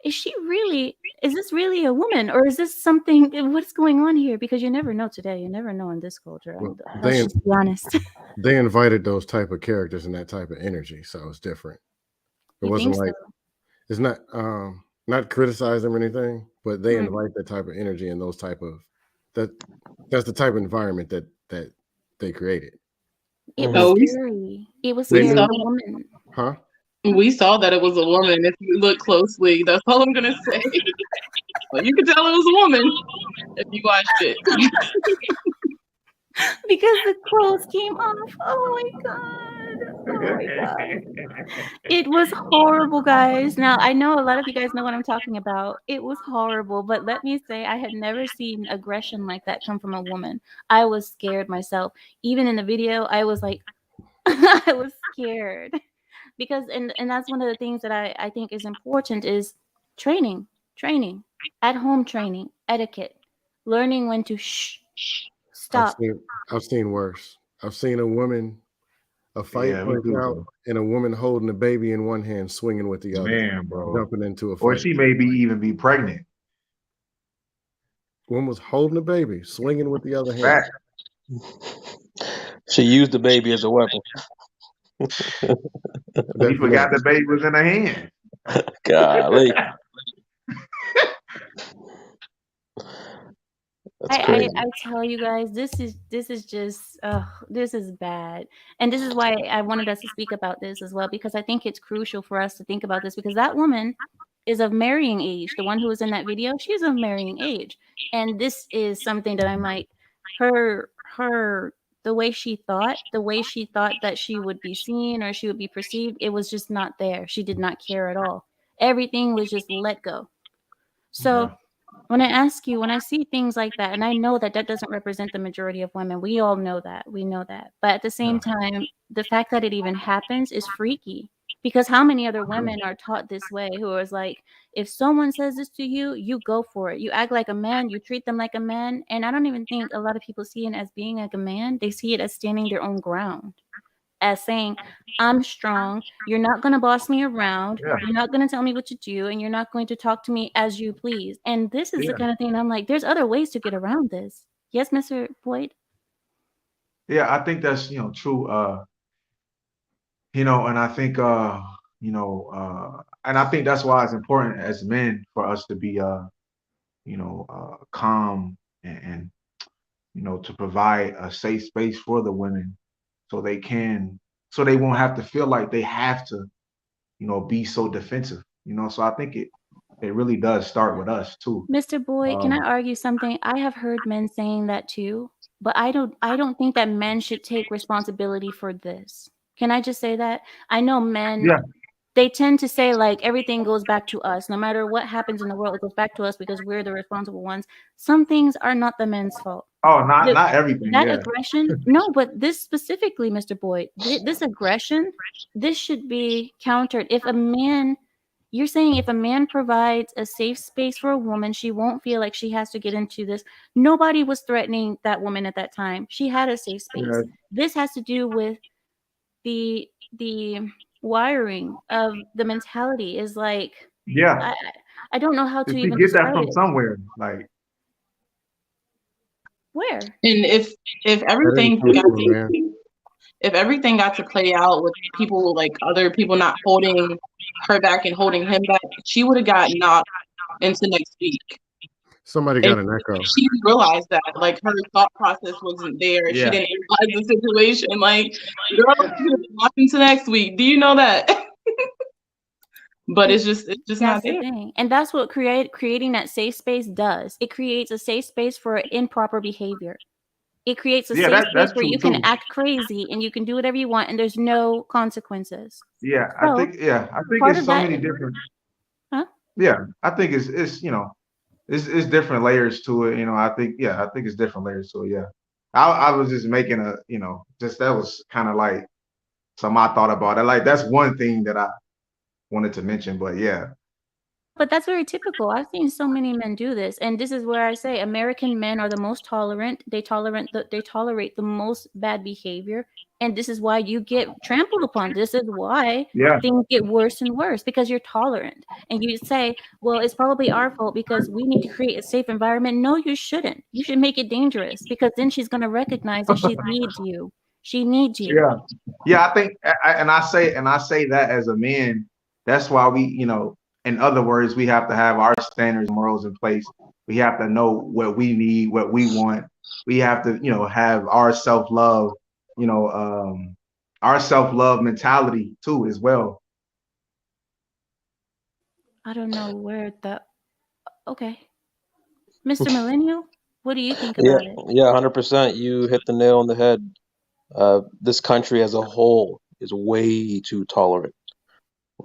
is this really a woman, or is this something? What's going on here? Because you never know today. You never know in this culture. Well, Let's just be honest. they invited those type of characters and that type of energy, so it's different. It You wasn't think like so? it's not criticize them or anything, but they invite that type of energy and those type of that's the type of environment that they created. It Oh, was scary. It was They scary. knew, The woman. huh? we saw that it was a woman. If you look closely, that's all I'm gonna say. Well, you could tell it was a woman if you watched it. Because the clothes came off. Oh my god. Oh my god. It was horrible, guys. Now, I know a lot of you guys know what I'm talking about. It was horrible, but let me say I had never seen aggression like that come from a woman. I was scared myself. Even in the video, I was like I was scared. Because and that's one of the things that I think is important is training, at home training, etiquette, learning when to stop. I've seen worse. I've seen a fight Yeah, me break too, out, bro. and a woman holding a baby in one hand, swinging with the other, Man, bro. jumping into a Or fight. she may even be pregnant. One was holding a baby, swinging with the other hand. Fact. She used the baby as a weapon. He forgot the baby was in her hand. Golly. That's crazy. I tell you guys, this is just this is bad. And this is why I wanted us to speak about this as well, because I think it's crucial for us to think about this, because that woman is of marrying age. The one who was in that video, she's of marrying age. And this is something that I'm like, her the way she thought that she would be seen or she would be perceived, it was just not there. She did not care at all. Everything was just let go. So when I ask you, when I see things like that, and I know that doesn't represent the majority of women, we all know that. We know that. But at the same time, the fact that it even happens is freaky, because how many other women are taught this way, who is like, if someone says this to you, you go for it. You act like a man, you treat them like a man. And I don't even think a lot of people see it as being like a man. They see it as standing their own ground, as saying, I'm strong. You're not going to boss me around. Yeah. You're not going to tell me what to do. And you're not going to talk to me as you please. And this is the kind of thing I'm like, there's other ways to get around this. Yes, Mr. Boyd? Yeah, I think that's, true. And I think, and I think that's why it's important as men for us to be, calm and to provide a safe space for the women so they won't have to feel like they have to, be so defensive, so I think it really does start with us too. Mr. Boyd, can I argue something? I have heard men saying that too, but I don't think that men should take responsibility for this. Can I just say that? I know men, they tend to say like everything goes back to us. No matter what happens in the world, it goes back to us because we're the responsible ones. Some things are not the men's fault. Oh, not everything. That aggression, no, but this specifically, Mr. Boyd, this aggression, this should be countered. If a man, you're saying if a man provides a safe space for a woman, she won't feel like she has to get into this. Nobody was threatening that woman at that time. She had a safe space. Yeah. This has to do with the wiring of the mentality is like, I don't know how to even get that describe from it. somewhere, like Where? And if everything got to play out with people, like other people not holding her back and holding him back, she would have got knocked into next week. Somebody got an echo. She didn't realize that, like her thought process wasn't there. She didn't realize the situation. Like, girl, she would have knocked into next week. Do you know that? But it's just not there. Thing. And that's what creating that safe space does. It creates a safe space for improper behavior. It creates a safe space where you can act crazy and you can do whatever you want and there's no consequences. Yeah, so, I think it's so many different. Huh? Yeah, I think it's it's different layers to it. I think it's different layers to it. Yeah, I was just making a that was kind of like something I thought about it. Like that's one thing that I wanted to mention, but yeah. But that's very typical. I've seen so many men do this, and this is where I say American men are the most tolerant. They tolerate the most bad behavior, and this is why you get trampled upon. This is why things get worse and worse, because you're tolerant, and you say, "Well, it's probably our fault because we need to create a safe environment." No, you shouldn't. You should make it dangerous, because then she's going to recognize that she needs you. She needs you. Yeah. I think, and I say that as a man. That's why we, in other words, we have to have our standards and morals in place. We have to know what we need, what we want. We have to, have our self-love, you know, our self-love mentality too, as well. I don't know where the. Okay, Mr. Millennial, what do you think Yeah, about it? yeah, 100%. You hit the nail on the head. This country as a whole is way too tolerant.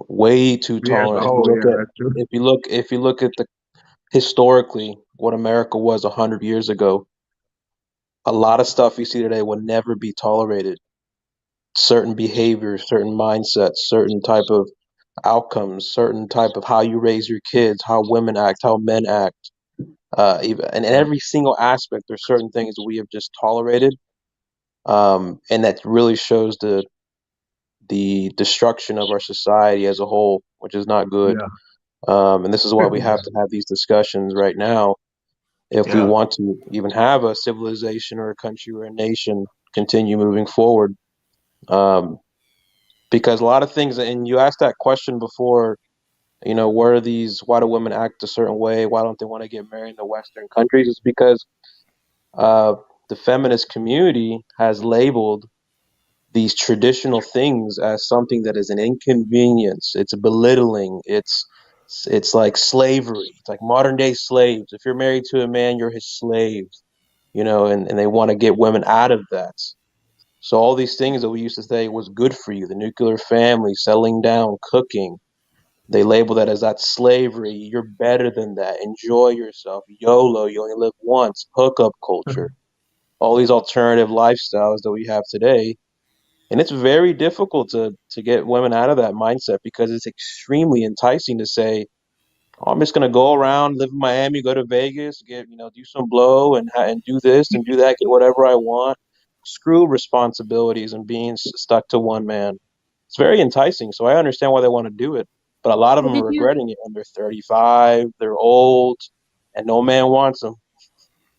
Way too Yeah, as a tolerant. If you whole, look yeah, at that's true. if you look at the historically what America was 100 years ago, a lot of stuff you see today will never be tolerated. Certain behaviors, certain mindsets, certain type of outcomes, certain type of how you raise your kids, how women act, how men act, even and in Yeah, every single aspect, there's certain things that we have just tolerated, and that really shows the destruction of our society as a whole, which is not good. yeah, And this is why we have to have these discussions right now if we yeah. want to even have a civilization or a country or a nation continue moving forward. Um, because a lot of things, and you asked that question before, why do women act a certain way? Why don't they want to get married in the Western countries? It's because uh, the feminist community has labeled these traditional things as something that is an inconvenience. It's belittling. It's like slavery. It's like modern day slaves. If you're married to a man, you're his slave. And they want to get women out of that. So all these things that we used to say was good for you, the nuclear family, settling down, cooking, they label that as that slavery. You're better than that. Enjoy yourself. YOLO, you only live once. Hookup culture. All these alternative lifestyles that we have today. And it's very difficult to get women out of that mindset because it's extremely enticing to say, oh, I'm just gonna go around, live in Miami, go to Vegas, do some blow and do this and do that, get whatever I want. Screw responsibilities and being stuck to one man. It's very enticing, so I understand why they want to do it. But a lot of Well, them are did you, regretting it when they're 35, they're old, and no man wants them.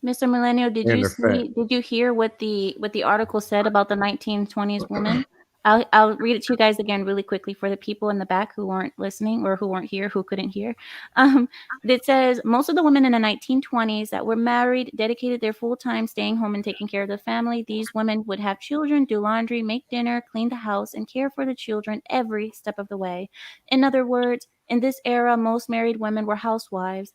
Mr. Millennial, did And you they're fat. see? Did you hear what the article said about the 1920s woman? I'll read it to you guys again really quickly for the people in the back who weren't listening or who weren't here, who couldn't hear. It says most of the women in the 1920s that were married dedicated their full time staying home and taking care of the family. These women would have children, do laundry, make dinner, clean the house, and care for the children every step of the way. In other words, in this era, most married women were housewives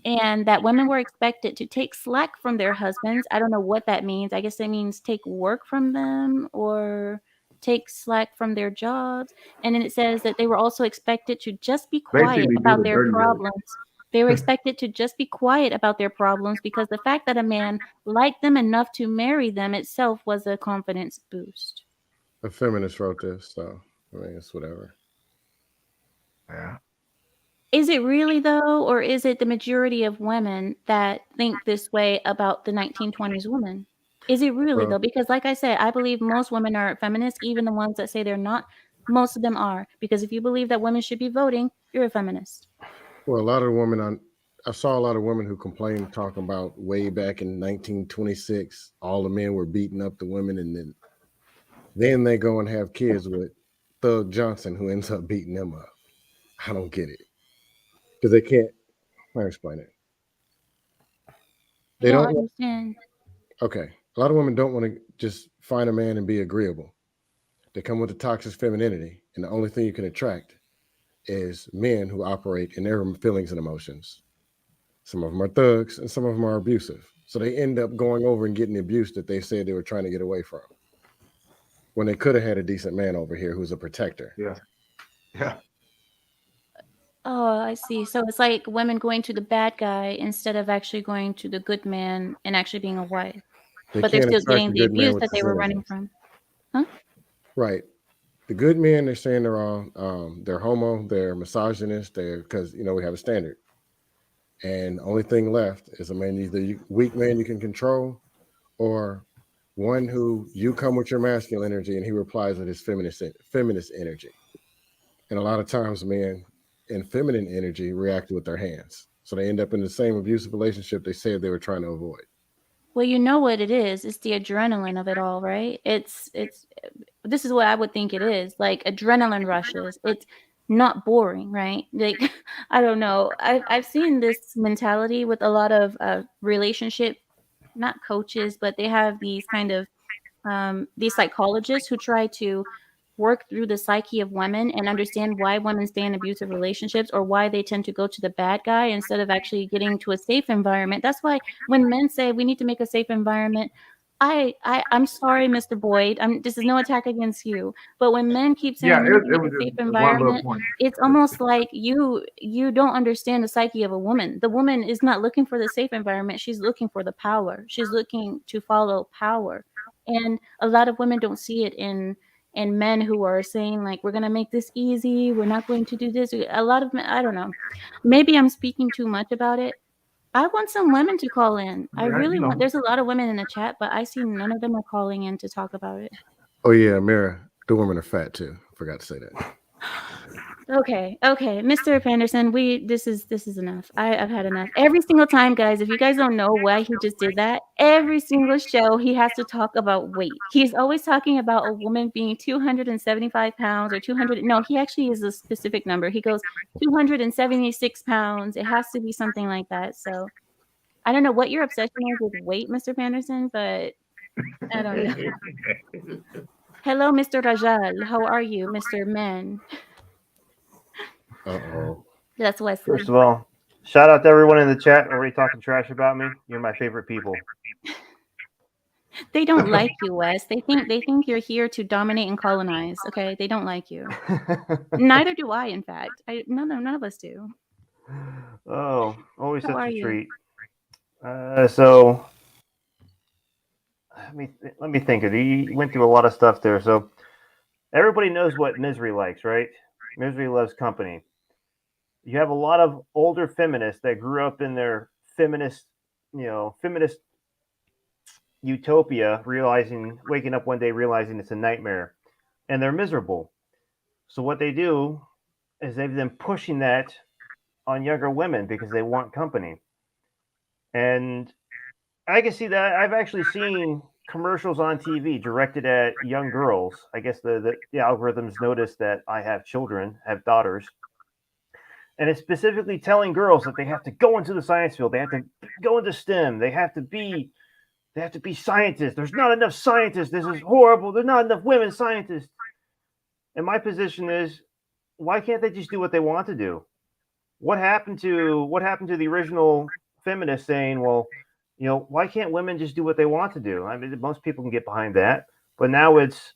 and that women were expected to take slack from their husbands. I don't know what that means. I guess it means take work from them or take slack from their jobs. And then it says that they were also expected to just be quiet Basically, do about the their dirty work. problems. They were expected to just be quiet about their problems because the fact that a man liked them enough to marry them itself was a confidence boost. A feminist wrote this, so I mean it's whatever. Yeah. Is it really though, or is it the majority of women that think this way about the 1920s woman? Is it really Well, though? Because like I said, I believe most women are feminists, even the ones that say they're not. Most of them are. Because if you believe that women should be voting, you're a feminist. a lot of the women I saw a lot of women who complained talking about way back in 1926, all the men were beating up the women, and then they go and have kids with Thug Johnson, who ends up beating them up. I don't get it because they can't. Let me explain it. I They don't don't. understand. Okay, a lot of women don't want to just find a man and be agreeable. They come with a toxic femininity, and the only thing you can attract is men who operate in their feelings and emotions. Some of them are thugs, and some of them are abusive. So they end up going over and getting the abuse that they said they were trying to get away from, when they could have had a decent man over here who's a protector. Yeah. Yeah. Oh, I see. So it's like women going to the bad guy instead of actually going to the good man and actually being a wife. They But they're can't still attract getting a the good man abuse with that they this were energy. running from. Huh? Right. The good men, they're saying they're homo, they're misogynist, they're because we have a standard. And the only thing left is a man, either weak man you can control, or one who you come with your masculine energy and he replies with his feminist energy. And a lot of times men in feminine energy react with their hands. So they end up in the same abusive relationship they said they were trying to avoid. Well, you know what it is. It's the adrenaline of it all, right? It's this is what I would think it is. Like adrenaline rushes. It's not boring, right? Like, I don't know. I've seen this mentality with a lot of relationship, not coaches, but they have these kind of these psychologists who try to work through the psyche of women and understand why women stay in abusive relationships or why they tend to go to the bad guy instead of actually getting to a safe environment. That's why when men say we need to make a safe environment, I'm sorry, Mr. Boyd. This is no attack against you, but when men keep Yeah, saying we need to it make was a safe just one little environment, point. it's almost like you don't understand the psyche of a woman. The woman is not looking for the safe environment. She's looking for the power. She's looking to follow power. And a lot of women don't see it in men who are saying like we're going to make this easy, we're not going to do this. A lot of men, I don't know, maybe I'm speaking too much about it. I want some women to call in. I Yeah, really you want. know. There's a lot of women in the chat, but I see none of them are calling in to talk about it. Oh yeah, Ameera, the women are fat too. Forgot to say that. Okay, Mr. Panderson, this is enough. I've had enough. Every single time, guys, if you guys don't know why he just did that, every single show he has to talk about weight. He's always talking about a woman being 275 pounds or 200. No, he actually is a specific number. He goes 276 pounds. It has to be something like that. So I don't know what your obsession is with weight, Mr. Panderson, but I don't know. Hello, Mr. Rajal. How are you, Mr. Man? Uh-oh. That's Wesley. First of all, shout out to everyone in the chat already talking trash about me. You're my favorite people. They don't like you, Wes. They think you're here to dominate and colonize. Okay, they don't like you. Neither do I, in fact. None of us do. Oh, always How such are a you? treat. So let me think. You went through a lot of stuff there. So everybody knows what misery likes, right? Misery loves company. You have a lot of older feminists that grew up in their feminist utopia, waking up one day realizing it's a nightmare, and they're miserable. So what they do is they've been pushing that on younger women because they want company. And I can see that. I've actually seen commercials on TV directed at young girls. I guess the algorithms notice that I have children, have daughters, and it's specifically telling girls that they have to go into the science field, they have to go into STEM, they have to be scientists. There's not enough scientists. This is horrible. There's not enough women scientists. And my position is, why can't they just do what they want to do? What happened to the original feminists saying, well, why can't women just do what they want to do? I mean, most people can get behind that, but now it's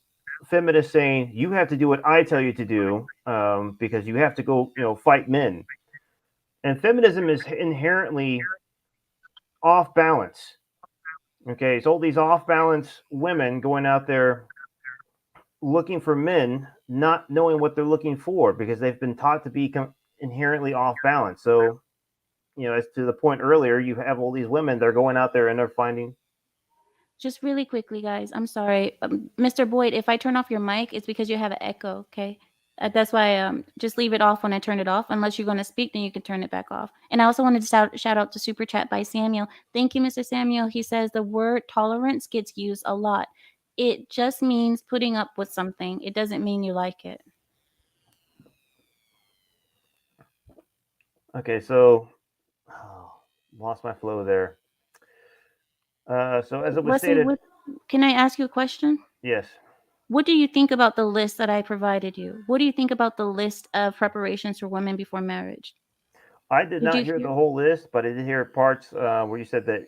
feminists saying you have to do what I tell you to do because you have to go, fight men. And feminism is inherently off balance. Okay, it's all these off balance women going out there looking for men, not knowing what they're looking for because they've been taught to be inherently off balance. So, as to the point earlier, you have all these women, they're going out there and they're finding. Just really quickly, guys. I'm sorry, Mr. Boyd. If I turn off your mic, it's because you have an echo. Okay, that's why. Just leave it off when I turn it off. Unless you're going to speak, then you can turn it back off. And I also wanted to shout out to Super Chat by Samuel. Thank you, Mr. Samuel. He says the word tolerance gets used a lot. It just means putting up with something. It doesn't mean you like it. Okay, so lost my flow there. So as it was Wesley, stated, can I ask you a question? yes. What do you think about the list that I provided you? What do you think about the list of preparations for women before marriage? I did not hear the whole list, but I did hear parts where you said that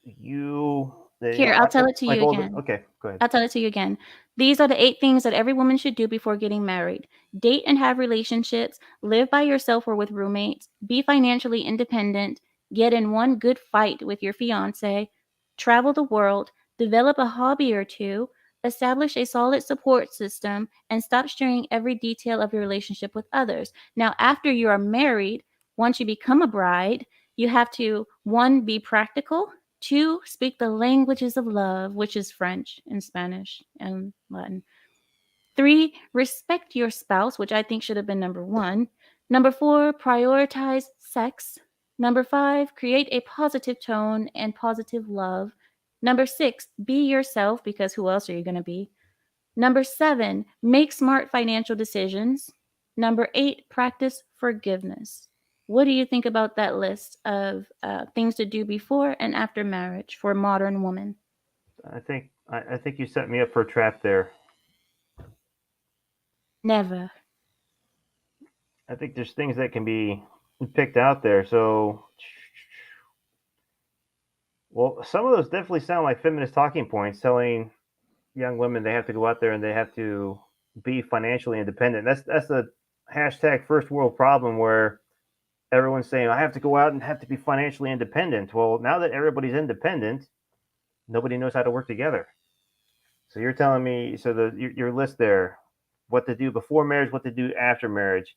Here, I'll tell it to you again. Okay, go ahead. I'll tell it to you again. These are the 8 things that every woman should do before getting married. Date and have relationships, live by yourself or with roommates, be financially independent, get in one good fight with your fiance, travel the world, develop a hobby or two, establish a solid support system, and stop sharing every detail of your relationship with others. Now, after you are married, once you become a bride, you have to, 1, be practical, 2, speak the languages of love, which is French and Spanish and Latin. 3, respect your spouse, which I think should have been number 1. Number 4, prioritize sex. Number 5, create a positive tone and positive love. Number 6, be yourself, because who else are you going to be? Number 7, make smart financial decisions. Number 8, practice forgiveness. What do you think about that list of things to do before and after marriage for a modern woman? I think you set me up for a trap there. Never. I think there's things that can be picked out there. So, well, some of those definitely sound like feminist talking points, telling young women they have to go out there and they have to be financially independent. That's the hashtag first world problem, where everyone's saying I have to go out and have to be financially independent. Well, now that everybody's independent, nobody knows how to work together. So you're telling me, so your list there, what to do before marriage, what to do after marriage.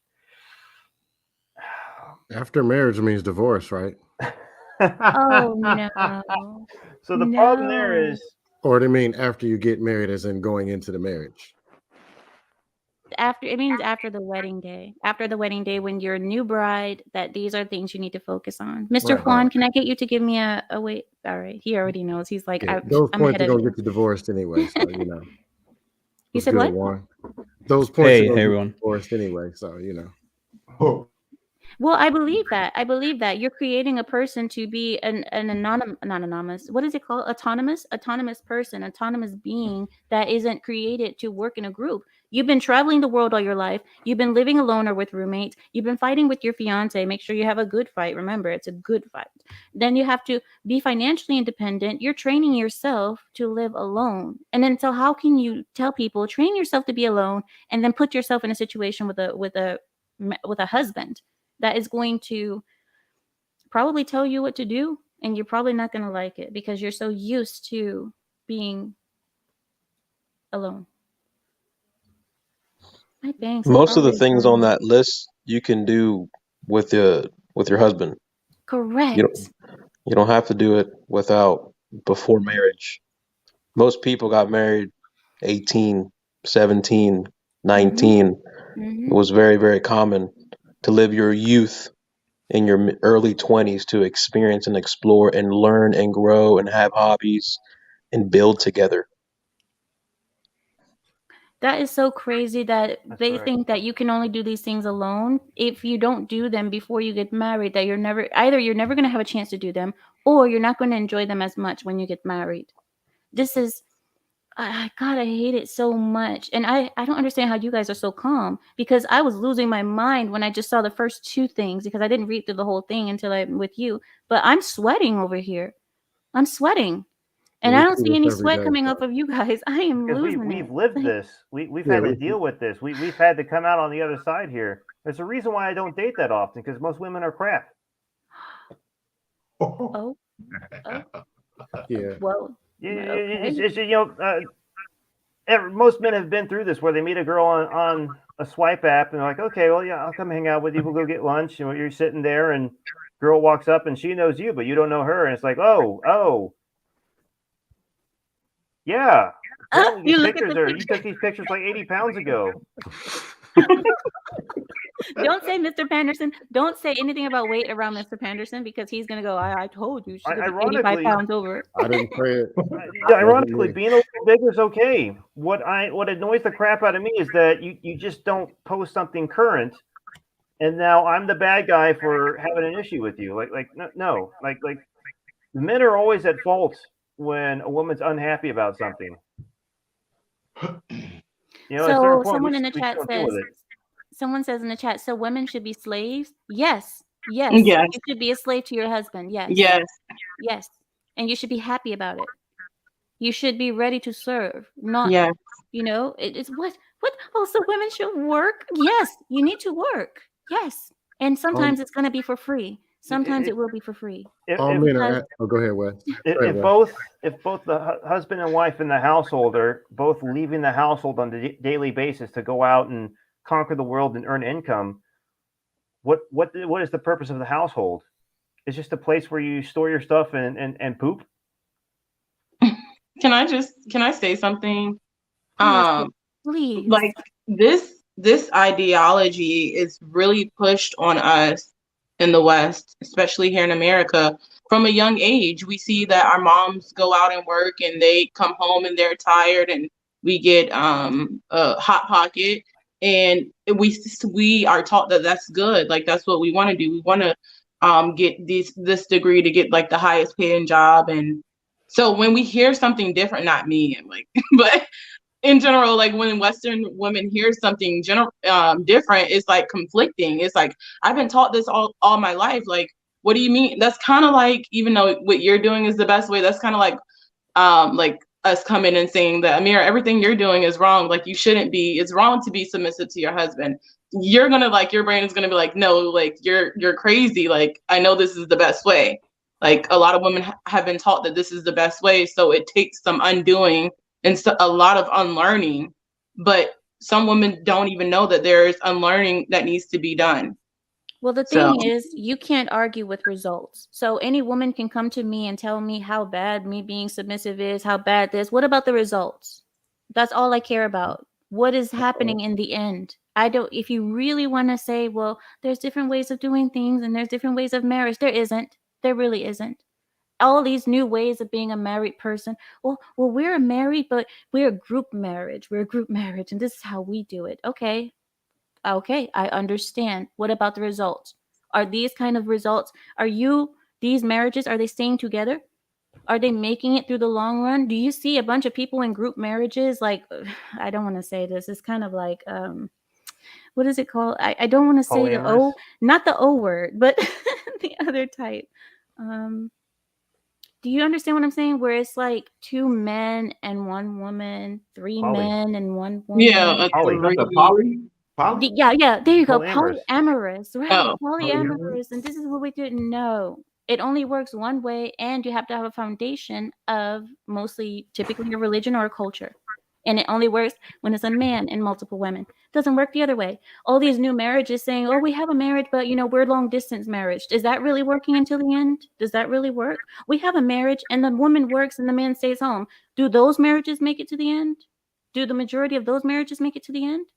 After marriage means divorce, right? Oh no. So the problem there is, Or do you mean after you get married, as in going into the marriage? It means after the wedding day. After the wedding day, when you're a new bride, that these are things you need to focus on. Mr. Right. Juan, can I get you to give me a wait? All right, he already knows. He's like, Yeah, those I'm points ahead are of gonna you. get you divorced anyway, so you know. You What's said good, what? Warren? Those points Hey, are gonna get you everyone. divorced anyway, so you know. Oh, Well, I believe that you're creating a person to be an not anonymous. What is it called? Autonomous person, autonomous being that isn't created to work in a group. You've been traveling the world all your life. You've been living alone or with roommates. You've been fighting with your fiance. Make sure you have a good fight. Remember, it's a good fight. Then you have to be financially independent. You're training yourself to live alone. And then so how can you tell people train yourself to be alone and then put yourself in a situation with a husband that is going to probably tell you what to do, and you're probably not going to like it because you're so used to being alone. My bangs. Most of the things on that list you can do with your husband. Correct. You don't have to do it before marriage. Most people got married 18, 17, 19. Mhm. It was very, very common to live your youth in your early 20s to experience and explore and learn and grow and have hobbies and build together. That is so crazy that they right. think that you can only do these things alone. If you don't do them before you get married, that you're never going to have a chance to do them, or you're not going to enjoy them as much when you get married. This is God, I hate it so much. And I don't understand how you guys are so calm, because I was losing my mind when I just saw the first 2 things, because I didn't read through the whole thing until I'm with you. But I'm sweating over here. I'm sweating. And We I don't do see this any every sweat day, coming so. off of you guys. I am because losing we've it. lived Like, this. We've Yeah, had to we- deal with this. We've had to come out on the other side here. There's a reason why I don't date that often, because most women are crap. oh, Yeah. well, okay. Most men have been through this, where they meet a girl on a swipe app and they're like, okay, well, yeah, I'll come hang out with you. We'll go get lunch. And you're sitting there, and girl walks up and she knows you, but you don't know her. And it's like, oh, yeah. Apparently You these look at pictures the you took these pictures like 80 pounds ago. Don't say Mr. Panderson. Don't say anything about weight around Mr. Panderson, because he's gonna go, I told you, she's gonna be 85 Ironically, pounds over. I didn't say it. Ironically, being a little bigger is okay. What annoys the crap out of me is that you just don't post something current, and now I'm the bad guy for having an issue with you. No, the men are always at fault when a woman's unhappy about something. You know, at a certain So point, someone we in the just chat don't deal says, with it. someone says in the chat, so women should be slaves? Yes. Yes. You should be a slave to your husband. Yes. Yes. And you should be happy about it. You should be ready to serve. Not, Yes. it's what? Oh, so women should work? Yes, you need to work. Yes. And sometimes it's going to be for free. Sometimes it will be for free. All men are go ahead, Wes. If both the husband and wife in the household are both leaving the household on a daily basis to go out and conquer the world and earn income, what is the purpose of the household? It's just a place where you store your stuff and poop. Can I say something? Please. Like this ideology is really pushed on us in the West, especially here in America. From a young age, we see that our moms go out and work and they come home and they're tired, and we get a hot pocket and we are taught that that's good. Like that's what we want to do. We want to get this degree to get like the highest paying job. And so when we hear something different, not me, like, but in general, like when Western women hear something different, it's like conflicting. It's like, I've been taught this all my life. Like, what do you mean? That's kind of like, even though what you're doing is the best way, that's kind of like us coming and saying that, Ameera, everything you're doing is wrong. Like, you shouldn't be. It's wrong to be submissive to your husband. You're gonna like, your brain is gonna be like, no, like you're crazy. Like, I know this is the best way. Like, a lot of women have been taught that this is the best way, so it takes some undoing and a lot of unlearning. But some women don't even know that there's unlearning that needs to be done. Well, the thing is, you can't argue with results. So any woman can come to me and tell me how bad me being submissive is, how bad this. What about the results? That's all I care about. What is happening in the end? I don't, if you really want to say, well, there's different ways of doing things and there's different ways of marriage, there isn't. There really isn't. All these new ways of being a married person. Well, we're married, but we're a group marriage. We're a group marriage, and this is how we do it. Okay, I understand. What about the results? Are these kind of results? These marriages, are they staying together? Are they making it through the long run? Do you see a bunch of people in group marriages? Like, I don't want to say this. It's kind of like, what is it called? I don't want to say the O, not the O word, but the other type. Do you understand what I'm saying? Where it's like 2 men and 1 woman, 3 men and 1 woman. Yeah, poly. Yeah, there you go. Polyamorous. Polyamorous, right? Oh, Polyamorous, and this is what we didn't know. It only works one way, and you have to have a foundation of typically a religion or a culture. And it only works when it's a man and multiple women. Doesn't work the other way. All these new marriages saying, oh, we have a marriage, but we're long distance marriage. Is that really working until the end? Does that really work? We have a marriage and the woman works and the man stays home. Do those marriages make it to the end? Do the majority of those marriages make it to the end?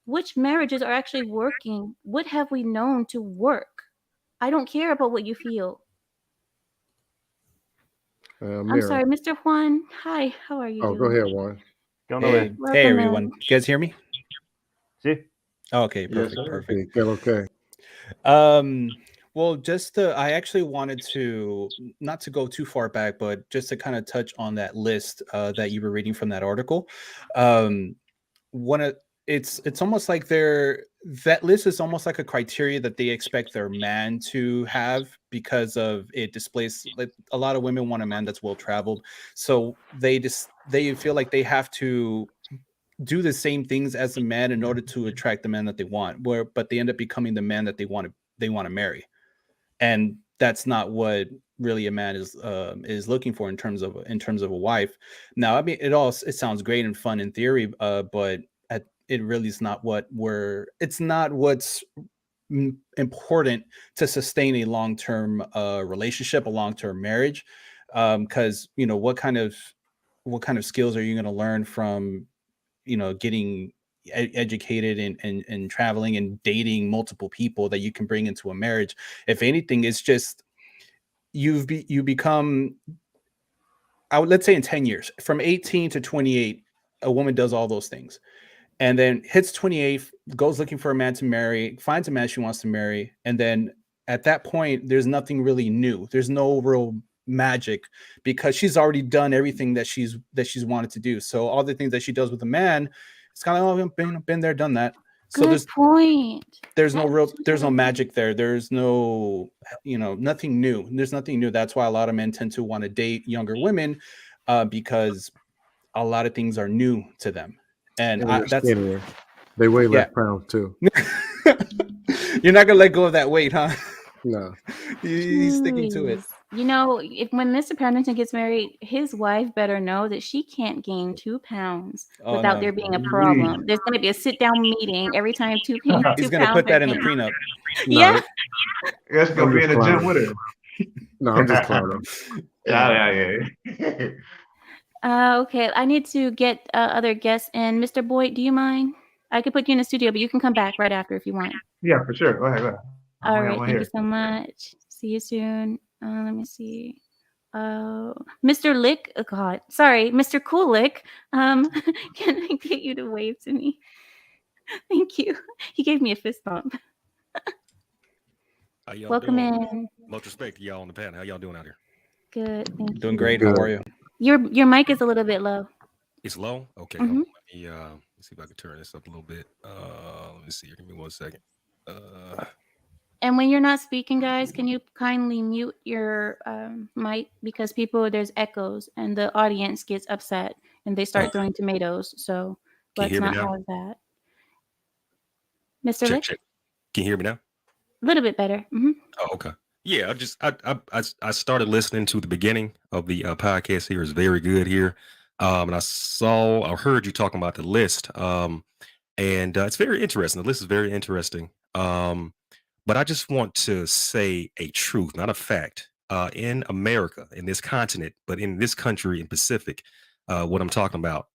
Which marriages are actually working? What have we known to work? I don't care about what you feel. I'm sorry, Mr. Juan. Hi, how are you doing? Go ahead, Juan. Hey, everyone. You guys hear me? See? Okay, perfect. Okay. Well, I actually wanted to, not to go too far back, but just to kind of touch on that list that you were reading from that article. It's almost like that list is almost like a criteria that they expect their man to have, because of it displays, like, a lot of women want a man that's well traveled, so they feel like they have to do the same things as a man in order to attract the man that they want, but they end up becoming the man that they want to marry, and that's not what really a man is looking for in terms of a wife. Now, I mean, it sounds great and fun in theory, but it really is not it's not what's important to sustain a long-term relationship, a long-term marriage, because what kind of skills are you going to learn from getting educated and traveling and dating multiple people that you can bring into a marriage? If anything, it's just you become, let's say in 10 years, from 18 to 28, a woman does all those things, and then hits 28, goes looking for a man to marry, finds a man she wants to marry, and then at that point, there's nothing really new. There's no real magic, because she's already done everything that she's wanted to do. So all the things that she does with a man, it's kind of, oh, been there, done that. So Good point. There's no magic there. There's no, nothing new. There's nothing new. That's why a lot of men tend to want to date younger women, because a lot of things are new to them. And they weigh less pounds too. You're not gonna let go of that weight, huh? No. He's sticking to it. When Mr. Pennington gets married, his wife better know that she can't gain 2 pounds without there being a problem. There's going to be a sit-down meeting every time 2 pounds. He's going to put that in the prenup. Yeah. Let's go be in the gym with her. No, I'm just clowning. Yeah. Okay, I need to get other guests in. Mr. Boyd, do you mind? I could put you in the studio, but you can come back right after if you want. Yeah, for sure. Go ahead. All right, thank you so much. See you soon. Let me see. Mr. Lick, Mr. Cool Lick. Can I get you to wave to me? Thank you. He gave me a fist bump. How y'all Welcome doing? in. Much respect to y'all on the panel. How y'all doing out here? Good. Thank Doing you. great. Good. How are you? Your mic is a little bit low. It's low? Okay, hold Mhm. on. Let's see if I can turn this up a little bit. Let me see here. Give me 1 second. And when you're not speaking, guys, can you kindly mute your mic, because there's echoes and the audience gets upset and they start throwing tomatoes. So Can you let's hear me not now? have that. Mr. Check, Lick, check. Can you hear me now? a little bit better. Oh, okay. Yeah, I started listening to the beginning of the podcast here. It's very good here. And I heard you talking about the list. And it's very interesting. The list is very interesting. But I just want to say a truth, not a fact. In America, in this continent, but in this country in Pacific, what I'm talking about,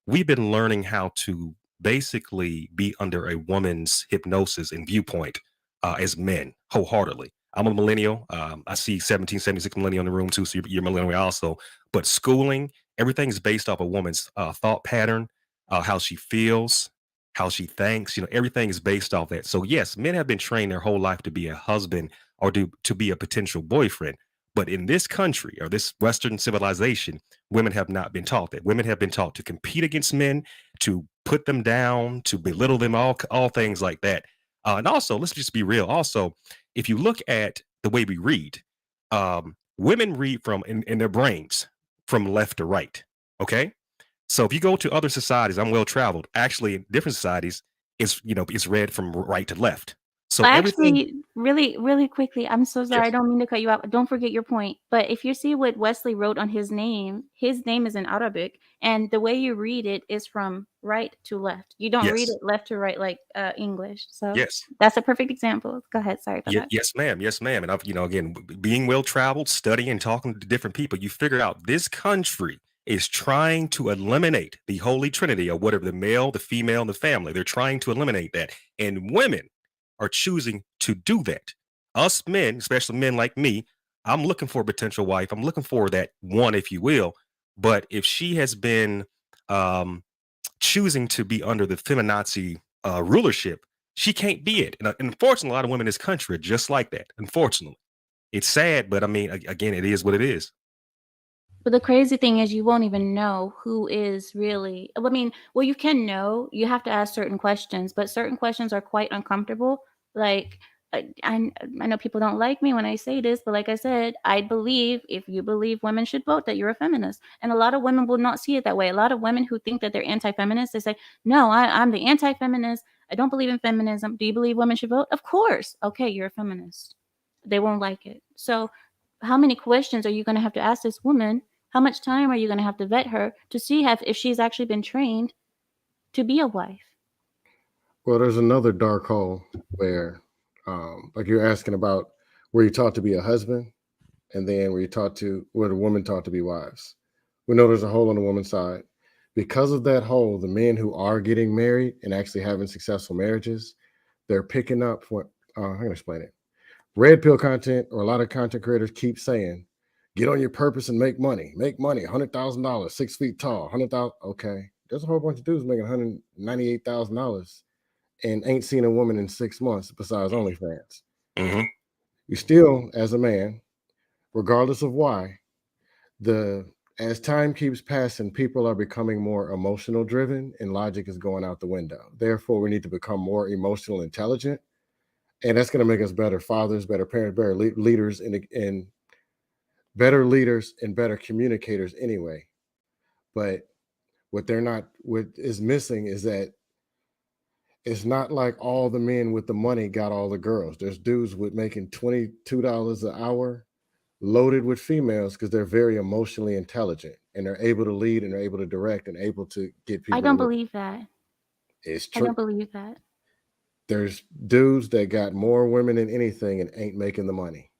we've been learning how to basically be under a woman's hypnosis and viewpoint as men wholeheartedly. I'm a millennial. I see 1776 millennial in the room too, so you're millennial also. But schooling, everything is based off a woman's thought pattern, how she feels, how she thinks. Everything is based off that. So yes, men have been trained their whole life to be a husband or to be a potential boyfriend. But in this country or this Western civilization, women have not been taught that. Women have been taught to compete against men, to put them down, to belittle them, all things like that. And also, let's just be real. Also, if you look at the way we read, women read from in their brains from left to right. Okay. So if you go to other societies, I'm well traveled. Actually, in different societies, it's read from right to left. So everything. Actually, really, really quickly, I'm so sorry. I Yes. don't mean to cut you off. Don't forget your point. But if you see what Wesley wrote on his name is in Arabic, and the way you read it is from right to left. You don't read Yes. it left to right like English. So Yes. that's a perfect example. Go ahead. Sorry about that. Yes, ma'am. Yes, ma'am. And I've, again, being well traveled, studying and talking to different people, you figure out this country is trying to eliminate the holy trinity of whatever the male, the female, and the family. They're trying to eliminate that. And women are choosing to do that. Us men, especially men like me, I'm looking for a potential wife. I'm looking for that one, if you will. But if she has been choosing to be under the feminazi rulership, she can't be it. And unfortunately, a lot of women in this country are just like that. Unfortunately, it's sad, but I mean, again, it is what it is. But the crazy thing is you won't even know who is really, I mean, well, you can know, you have to ask certain questions, but certain questions are quite uncomfortable. Like, I know people don't like me when I say this, but like I said, I believe if you believe women should vote, that you're a feminist. And a lot of women will not see it that way. A lot of women who think that they're anti-feminist, they say, no, I'm the anti-feminist. I don't believe in feminism. Do you believe women should vote? Of course. Okay, you're a feminist. They won't like it. So how many questions are you going to have to ask this woman? How much time are you going to have to vet her to see if she's actually been trained to be a wife? Well, there's another dark hole where, like you're asking about, where you're taught to be a husband, and then where the woman taught to be wives. We know there's a hole on the woman's side. Because of that hole, the men who are getting married and actually having successful marriages, they're picking up what I'm going to explain it. Red pill content, or a lot of content creators keep saying, get on your purpose and make money, $100,000, 6 feet tall, 100,000. Okay. There's a whole bunch of dudes making $198,000 and ain't seen a woman in 6 months besides OnlyFans. Mm-hmm. You still, as a man, regardless of why, as time keeps passing, people are becoming more emotional driven and logic is going out the window. Therefore, we need to become more emotional intelligent. And that's going to make us better fathers, better parents, better leaders, and better leaders and better communicators anyway. But what is missing is that it's not like all the men with the money got all the girls. There's dudes with making $22 an hour loaded with females because they're very emotionally intelligent and they're able to lead and they're able to direct and able to get people. I don't believe that. It's I true. don't believe that. There's dudes that got more women than anything and ain't making the money.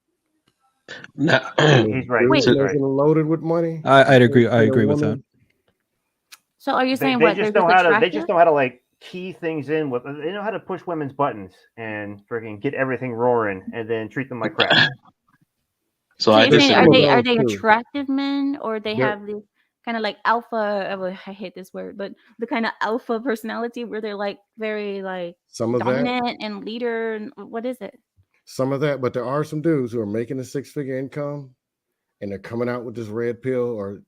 Now, He's right. Wait. He's right. Making loaded with money. I'd agree. I agree with that. So are you saying They what? just They're know just how to. They attractive? just know how to like key things in with. They know how to push women's buttons and freaking get everything roaring, and then treat them like crap. so So I you're saying disagree. are they too. attractive men, or they They're- have the kind of like alpha. Oh, I hate this word, but the kind of alpha personality where they're like very like Some of that, dominant and leader. And what is it? but there are some dudes who are making a 6-figure income and they're coming out with this red pill or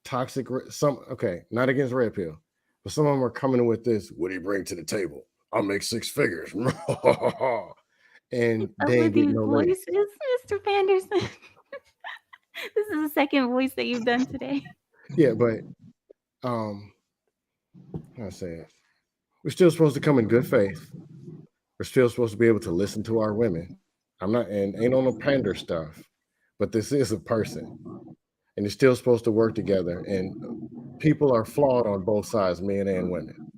toxic. Okay, not against red pill, but some of them are coming in with this. What do you bring to the table? I'll make 6 figures. And they ain't getting these no money. voices, Mr. Panderson. This is the second voice that you've done today. Yeah, but how I say it? We're still supposed to come in good faith. We're still supposed to be able to listen to our women. I'm not, and ain't on the pander stuff, but this is a person, and it's still supposed to work together. And people are flawed on both sides, men and women.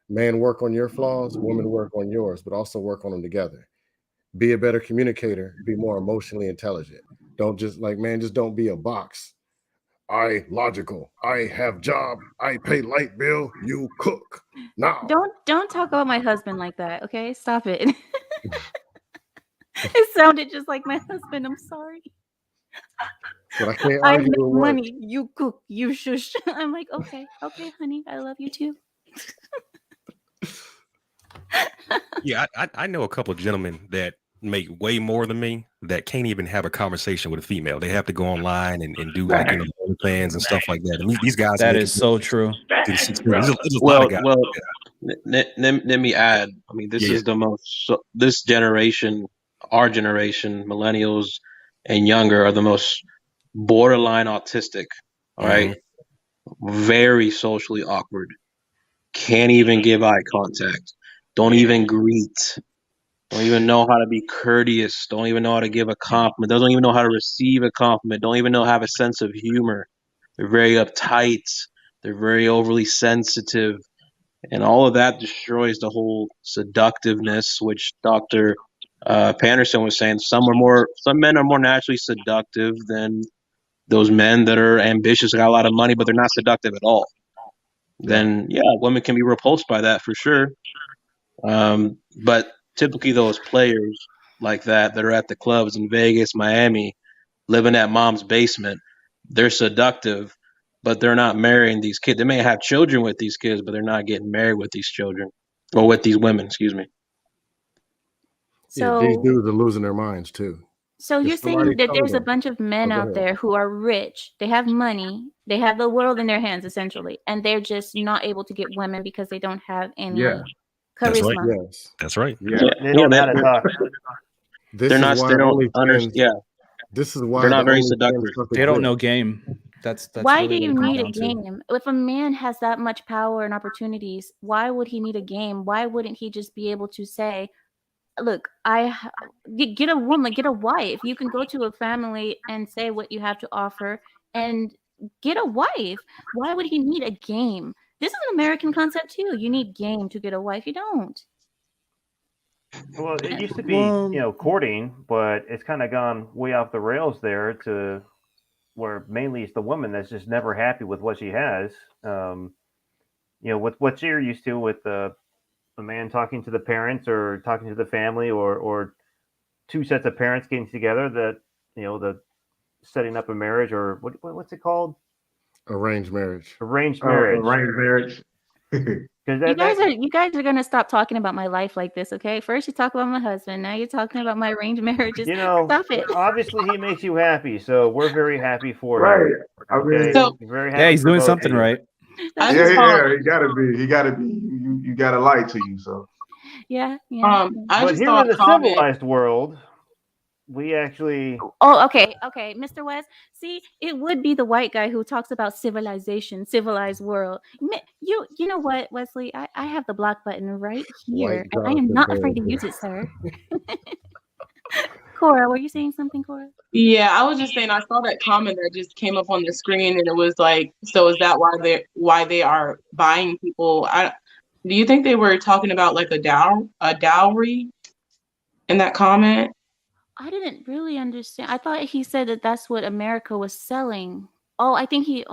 Man, work on your flaws, women work on yours, but also work on them together. Be a better communicator, be more emotionally intelligent. Don't just just don't be a box. I logical. I have job. I pay light bill. You cook. Now. Don't talk about my husband like that, okay? Stop it. It sounded just like my husband. I'm sorry. But I can't I argue make with work. money. You cook. You shush. I'm like, okay, honey. I love you too. Yeah, I know a couple of gentlemen that make way more than me that can't even have a conversation with a female. They have to go online and do like fans and stuff like that. And these guys, That is so true. Well, let me add. I mean, this is the most. This generation, our generation, millennials and younger, are the most borderline autistic. All right, very socially awkward. Can't even give eye contact. Don't even greet. Don't even know how to be courteous. Don't even know how to give a compliment. Doesn't even know how to receive a compliment. Don't even know how to have a sense of humor. They're very uptight. They're very overly sensitive. And all of that destroys the whole seductiveness, which Dr. Panderson was saying. Some men are more naturally seductive than those men that are ambitious, got a lot of money, but they're not seductive at all. Then, women can be repulsed by that for sure. But typically those players like that are at the clubs in Vegas, Miami, living at mom's basement, they're seductive, but they're not marrying these kids. They may have children with these kids, but they're not getting married with these children or with these women, excuse me. So these dudes are losing their minds too. So you're saying that there's a bunch of men out there who are rich, they have money, they have the world in their hands essentially, and they're just not able to get women because they don't have any charisma. That's right. Yes. That's right. Yeah. They don't know how to talk. This is why they're not very seductive. They don't know game. That's why really do you what it need a comes down to. game? If a man has that much power and opportunities, why would he need a game? Why wouldn't he just be able to say, look, get a woman, get a wife. You can go to a family and say what you have to offer and get a wife. Why would he need a game? This is an American concept too. You need game to get a wife. You don't. Well, it used to be, courting, but it's kind of gone way off the rails there to where mainly it's the woman that's just never happy with what she has. With what you're used to with a man talking to the parents or talking to the family or two sets of parents getting together that, the setting up a marriage or what's it called? Arranged marriage. Arranged marriage. Arranged marriage. You guys are gonna stop talking about my life like this, okay? First you talk about my husband, now you're talking about my arranged marriages. Stop it. Obviously he makes you happy, so we're very happy for him. Okay? So, very happy He's doing something right. He gotta be. You got a light to you, so. Yeah. But here in the civilized world, we actually. Oh, okay, Mr. West. See, it would be the white guy who talks about civilization, civilized world. You know what, Wesley? I have the block button right here, and I am not afraid to use it, sir. Cora, were you saying something, Cora? Yeah, I was just saying I saw that comment that just came up on the screen, and it was like, so is that why they are buying people? Do you think they were talking about like a dowry in that comment? I didn't really understand. I thought he said that that's what America was selling. Oh, I think he's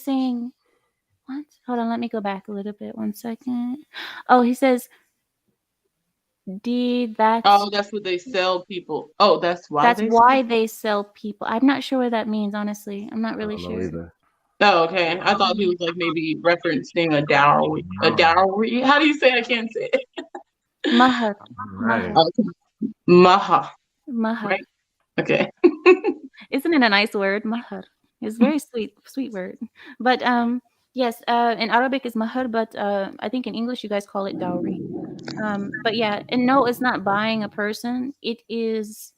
saying what? Hold on, let me go back a little bit. 1 second. Oh, he says that's what they sell people. Oh, that's why. That's why they sell people. I'm not sure what that means, honestly. I'm not really sure. Oh, okay. I thought he was like maybe referencing a dowry. A dowry. How do you say? I can't say it. Mahar. Right. Mahar. Okay. Maha. Mahar. Right. Okay. Isn't it a nice word? Mahar. It's very sweet word. But yes, in Arabic is mahar, but I think in English you guys call it dowry. But yeah, and no, it's not buying a person. It is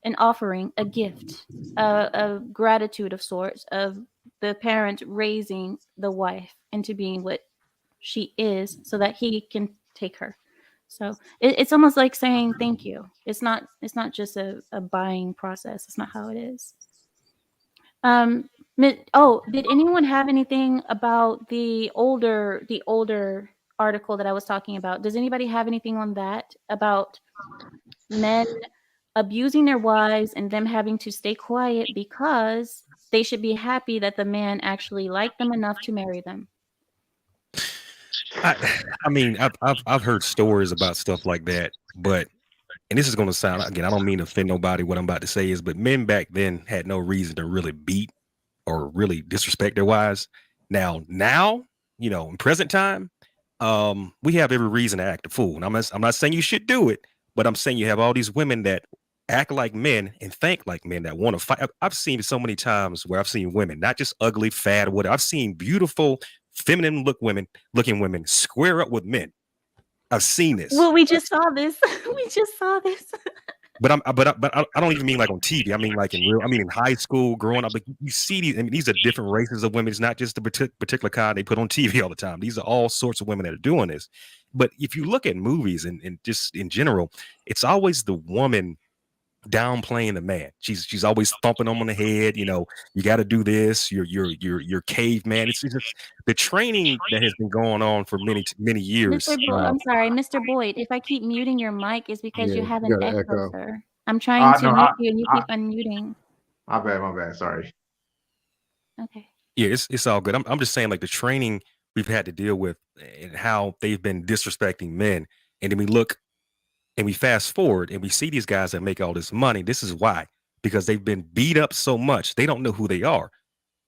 an offering, a gift, a gratitude of sorts of the parent raising the wife into being what she is, so that he can take her. So it's almost like saying thank you. It's not just a buying process. It's not how it is. Oh, did anyone have anything about the older article that I was talking about? Does anybody have anything on that about men abusing their wives and them having to stay quiet because they should be happy that the man actually liked them enough to marry them? I mean, I've heard stories about stuff like that, but and this is going to sound, again, I don't mean to offend nobody. What I'm about to say is, but men back then had no reason to really beat or really disrespect their wives. Now, in present time, we have every reason to act a fool. And I'm not saying you should do it, but I'm saying you have all these women that act like men and think like men that want to fight. I've seen so many times where I've seen women, not just ugly, fat, or whatever. I've seen beautiful, feminine looking women square up with men. I've seen this. Well, we just saw this. We just saw this. But I don't even mean like on TV. I mean like in real. I mean in high school, growing up. Like you see these. I mean these are different races of women. It's not just the particular kind they put on TV all the time. These are all sorts of women that are doing this. But if you look at movies and just in general, it's always the woman downplaying the man. She's always thumping him on the head. You got to do this. You're caveman. It's just the training that has been going on for many years. I'm sorry, Mr. Boyd. If I keep muting your mic, it's because you Yeah, have you an got an echo, echo. sir. I'm trying to No, mute you, and you keep unmuting. My bad. Sorry. Okay. Yeah, it's all good. I'm just saying, like the training we've had to deal with and how they've been disrespecting men, and then we look and we fast forward and we see these guys that make all this money. This is why, because they've been beat up so much they don't know who they are.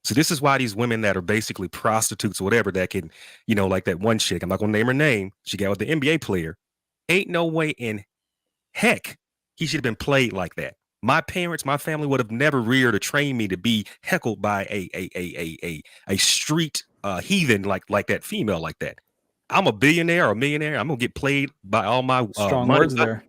So this is why these women that are basically prostitutes or whatever that can, like that one chick, I'm not gonna name her name. She got with the NBA player. Ain't no way in heck he should have been played like that. My parents, my family would have never reared or trained me to be heckled by a street heathen like that female like that. I'm a billionaire or a millionaire. I'm gonna get played by all my Strong money. words there.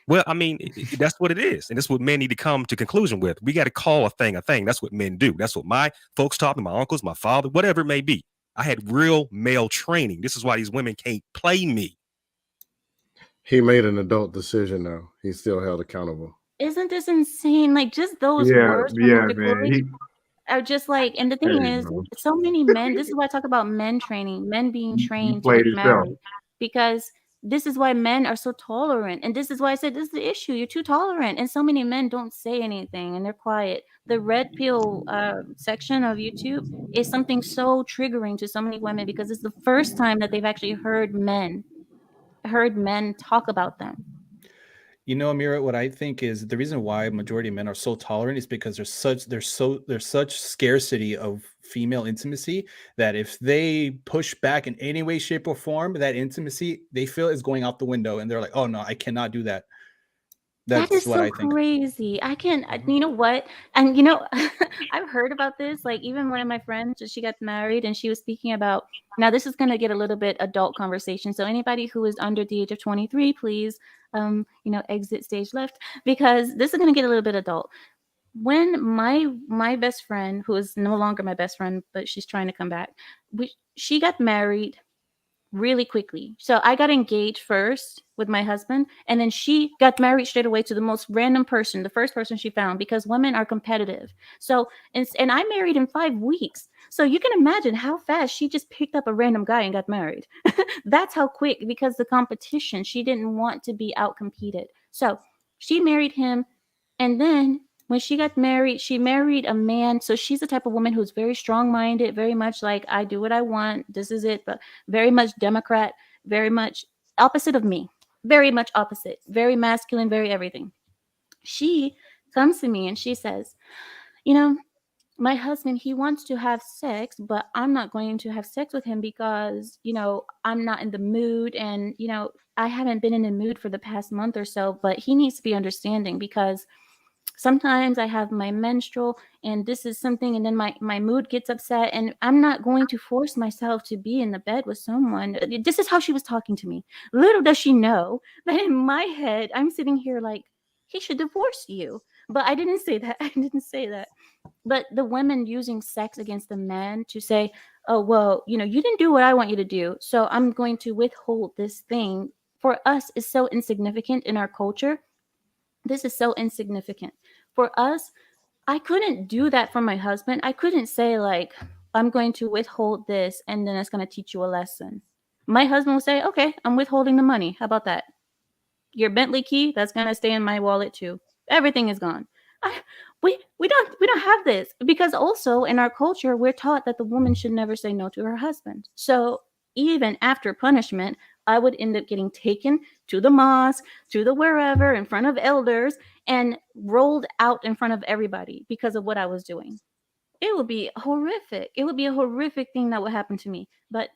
Well, I mean, that's what it is. And that's what men need to come to conclusion with. We got to call a thing a thing. That's what men do. That's what my folks taught me, my uncles, my father, whatever it may be. I had real male training. This is why these women can't play me. He made an adult decision though. He's still held accountable. Isn't this insane? Like, just those Yeah, words from yeah, Mr. man. Boyd are just like, and the thing Hey, is, man. so many men, this is why I talk about men training, men being You trained to played get yourself. married, because this is why men are so tolerant. And this is why I said this is the issue. You're too tolerant. And so many men don't say anything and they're quiet. The red pill section of YouTube is something so triggering to so many women because it's the first time that they've actually heard men talk about them. Ameera, what I think is the reason why majority of men are so tolerant is because there's such scarcity of female intimacy that if they push back in any way, shape, or form, that intimacy they feel is going out the window, and they're like, "Oh no, I cannot do that." That is That's what so I think. crazy. I can, you know what? And I've heard about this. Like even one of my friends, she got married, and she was speaking about. Now this is going to get a little bit adult conversation. So anybody who is under the age of 23, please, exit stage left, because this is going to get a little bit adult. When my best friend, who is no longer my best friend, but she's trying to come back, she got married really quickly. So I got engaged first with my husband, and then she got married straight away to the most random person, the first person she found, because women are competitive. So, and I married in 5 weeks. So you can imagine how fast she just picked up a random guy and got married. That's how quick, because the competition, she didn't want to be outcompeted. So she married him, and then when she got married, she married a man. So she's the type of woman who's very strong-minded, very much like, I do what I want. This is it. But very much Democrat, very much opposite of me. Very much opposite. Very masculine, very everything. She comes to me and she says, my husband, he wants to have sex, but I'm not going to have sex with him because, I'm not in the mood, and, I haven't been in the mood for the past month or so, but he needs to be understanding because sometimes I have my menstrual and this is something, and then my mood gets upset, and I'm not going to force myself to be in the bed with someone. This is how she was talking to me. Little does she know that in my head, I'm sitting here like, he should divorce you. But I didn't say that. I didn't say that. But the women using sex against the men to say, oh, well, you didn't do what I want you to do, so I'm going to withhold this thing, for us is so insignificant in our culture. This is so insignificant. For us, I couldn't do that for my husband. I couldn't say, like, I'm going to withhold this and then it's going to teach you a lesson. My husband will say, okay, I'm withholding the money. How about that? Your Bentley key, that's going to stay in my wallet too. Everything is gone. We don't have this, because also in our culture we're taught that the woman should never say no to her husband. So even after punishment, I would end up getting taken to the mosque, to the wherever, in front of elders, and rolled out in front of everybody because of what I was doing. It would be horrific. It would be a horrific thing that would happen to me. But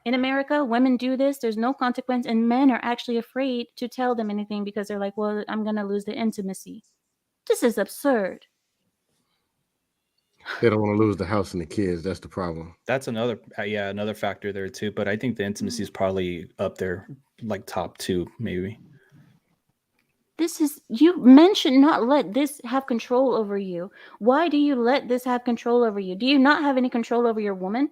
in America, women do this, there's no consequence, and men are actually afraid to tell them anything because they're like, well, I'm going to lose the intimacy. This is absurd. They don't want to lose the house and the kids. That's the problem. That's another factor there too. But I think the intimacy is probably up there, like top 2, maybe. Men should not let this have control over you. Why do you let this have control over you? Do you not have any control over your woman?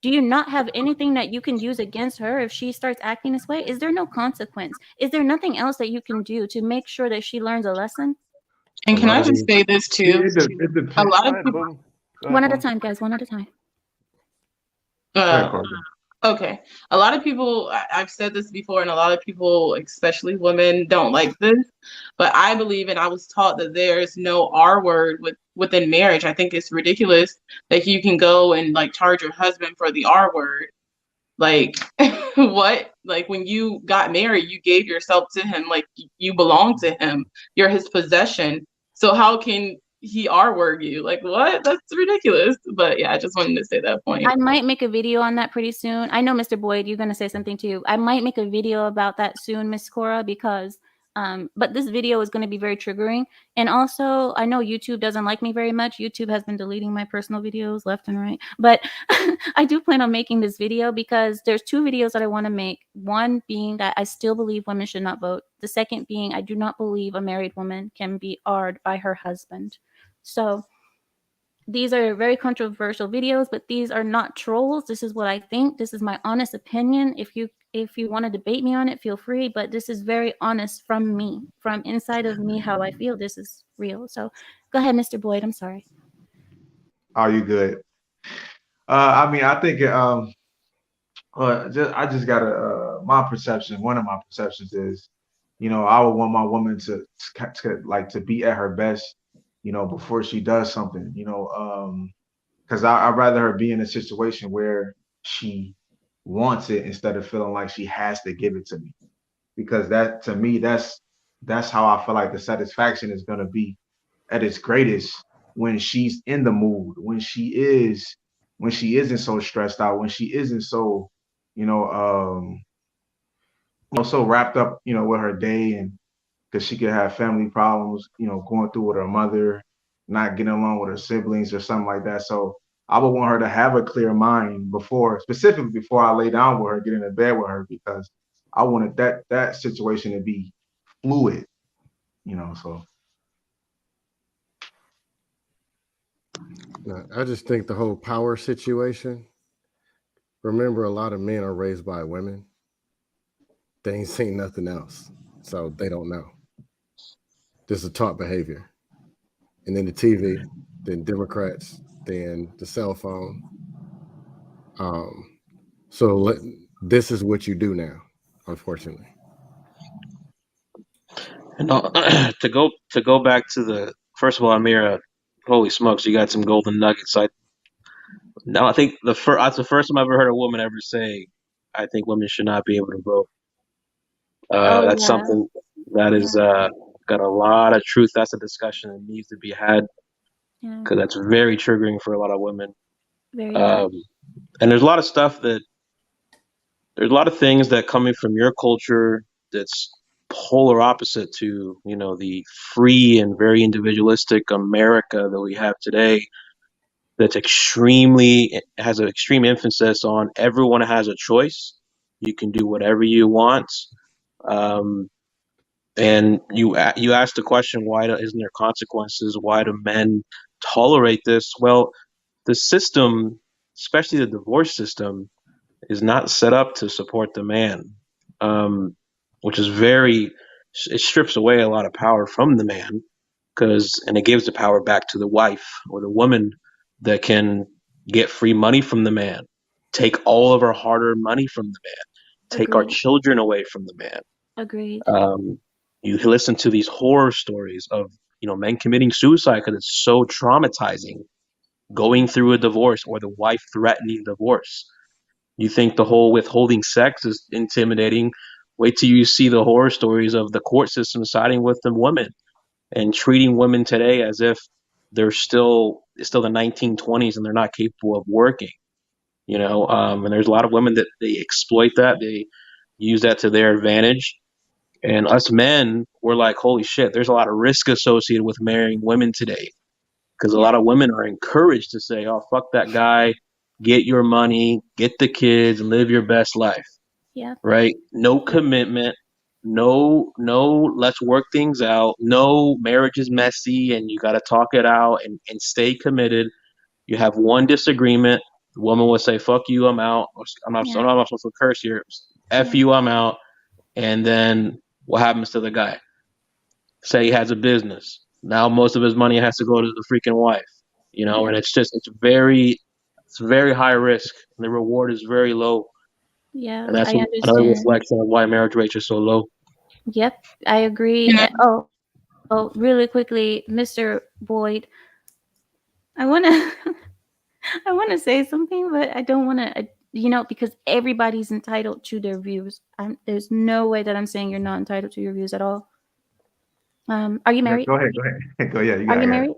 Do you not have anything that you can use against her if she starts acting this way? Is there no consequence? Is there nothing else that you can do to make sure that she learns a lesson? And can I just say this too? It depends. A lot of people. One at a time, guys. One at a time. Okay. A lot of people, I've said this before, and a lot of people, especially women, don't like this. But I believe, and I was taught, that there's no R word within marriage. I think it's ridiculous that you can go and like charge your husband for the R word. Like, what? Like, when you got married, you gave yourself to him. Like, you belong to him. You're his possession. So how can he R-word you? Like, what? That's ridiculous. But yeah, I just wanted to say that point. I might make a video on that pretty soon. I know, Mr. Boyd, you're going to say something too. I might make a video about that soon, Miss Cora, because but this video is going to be very triggering. And also, I know YouTube doesn't like me very much. YouTube has been deleting my personal videos left and right. But I do plan on making this video because there's 2 videos that I want to make. One being that I still believe women should not vote. The second being I do not believe a married woman can be R'd by her husband. So these are very controversial videos, but these are not trolls. This is what I think. This is my honest opinion. If you want to debate me on it, feel free. But this is very honest from me, from inside of me, how I feel. This is real. So go ahead, Mr. Boyd. I'm sorry. Oh, you good? I mean, I think I just got my perception. One of my perceptions is, I would want my woman to be at her best, before she does something, because I'd rather her be in a situation where she wants it instead of feeling like she has to give it to me, because that, to me, that's how I feel like the satisfaction is going to be at its greatest when she's in the mood, when she isn't so stressed out, when she isn't so, so wrapped up, with her day, and because she could have family problems, going through with her mother, not getting along with her siblings or something like that. So I would want her to have a clear mind specifically before I lay down with her, get into bed with her, because I wanted that situation to be fluid, so. I just think the whole power situation. Remember, a lot of men are raised by women. They ain't seen nothing else, so they don't know. This is taught behavior. And then the TV, then Democrats, then the cell phone. This is what you do now, unfortunately. And to go back to the first of all, Ameera, holy smokes, you got some golden nuggets. I think that's the first time I've ever heard a woman ever say, "I think women should not be able to vote." That's something that is got a lot of truth. That's a discussion that needs to be had. Yeah. because that's very triggering for a lot of women. Very true. And there's a lot of stuff that there's a lot of things that coming from your culture that's polar opposite to, you know, the free and very individualistic America that we have today, that's extremely has an extreme emphasis on everyone has a choice. You can do whatever you want. Um, and you asked the question, isn't there consequences? Why do men tolerate this? Well, the system, especially the divorce system, is not set up to support the man, which is it strips away a lot of power from the man, and it gives the power back to the wife or the woman that can get free money from the man, take all of our hard-earned money from the man, take our Agreed. children away from the man. Agreed. You listen to these horror stories of, you know, men committing suicide because it's so traumatizing, going through a divorce or the wife threatening divorce. You think the whole withholding sex is intimidating. Wait till you see the horror stories of the court system siding with the women and treating women today as if it's still the 1920s and they're not capable of working. You know, and there's a lot of women that they exploit that. They use that to their advantage. And us men, we're like, holy shit, there's a lot of risk associated with marrying women today. Because a lot of women are encouraged to say, oh, fuck that guy, get your money, get the kids, and live your best life. Yeah. Right? No commitment. No, let's work things out. No, marriage is messy and you got to talk it out and stay committed. You have one disagreement. The woman will say, fuck you, I'm out. I'm not supposed to curse here. F you, I'm out. And then what happens to the guy? Say he has a business. Now most of his money has to go to the freaking wife, you know, and it's very high risk and the reward is very low. Yeah, And that's I another understand. reflection of why marriage rates are so low. Yep, I agree. Yeah. Oh, really quickly, Mr. Boyd, I want to I want to say something, but I don't want to, because everybody's entitled to their views. There's no way that I'm saying you're not entitled to your views at all. Are you married? Go ahead. Go. Yeah, you Are got you it. married?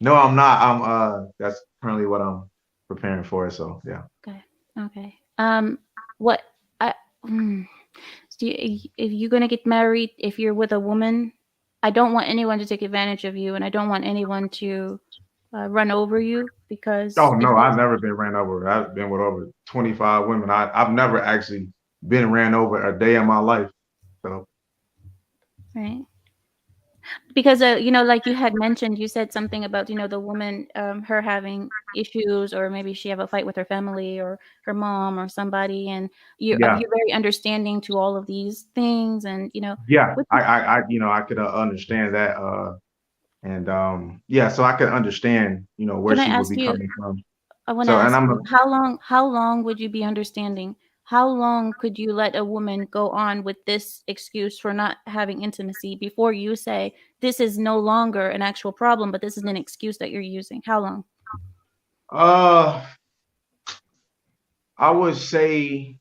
No, I'm not. That's currently what I'm preparing for. So yeah. Okay. What I so if you're gonna get married, if you're with a woman, I don't want anyone to take advantage of you, and I don't want anyone to run over you because. Oh no, I've never been ran over. I've been with over 25 women. I've never actually been ran over a day in my life. So. Right. Because like you had mentioned, you said something about the woman, her having issues, or maybe she have a fight with her family or her mom or somebody, and you're very understanding to all of these things, and Yeah, I could understand that, so I could understand where Can I she would ask be you? coming from. I want to So, and ask I'm you, how long would you be understanding? How long could you let a woman go on with this excuse for not having intimacy before you say this is no longer an actual problem, but this is an excuse that you're using? How long? I would say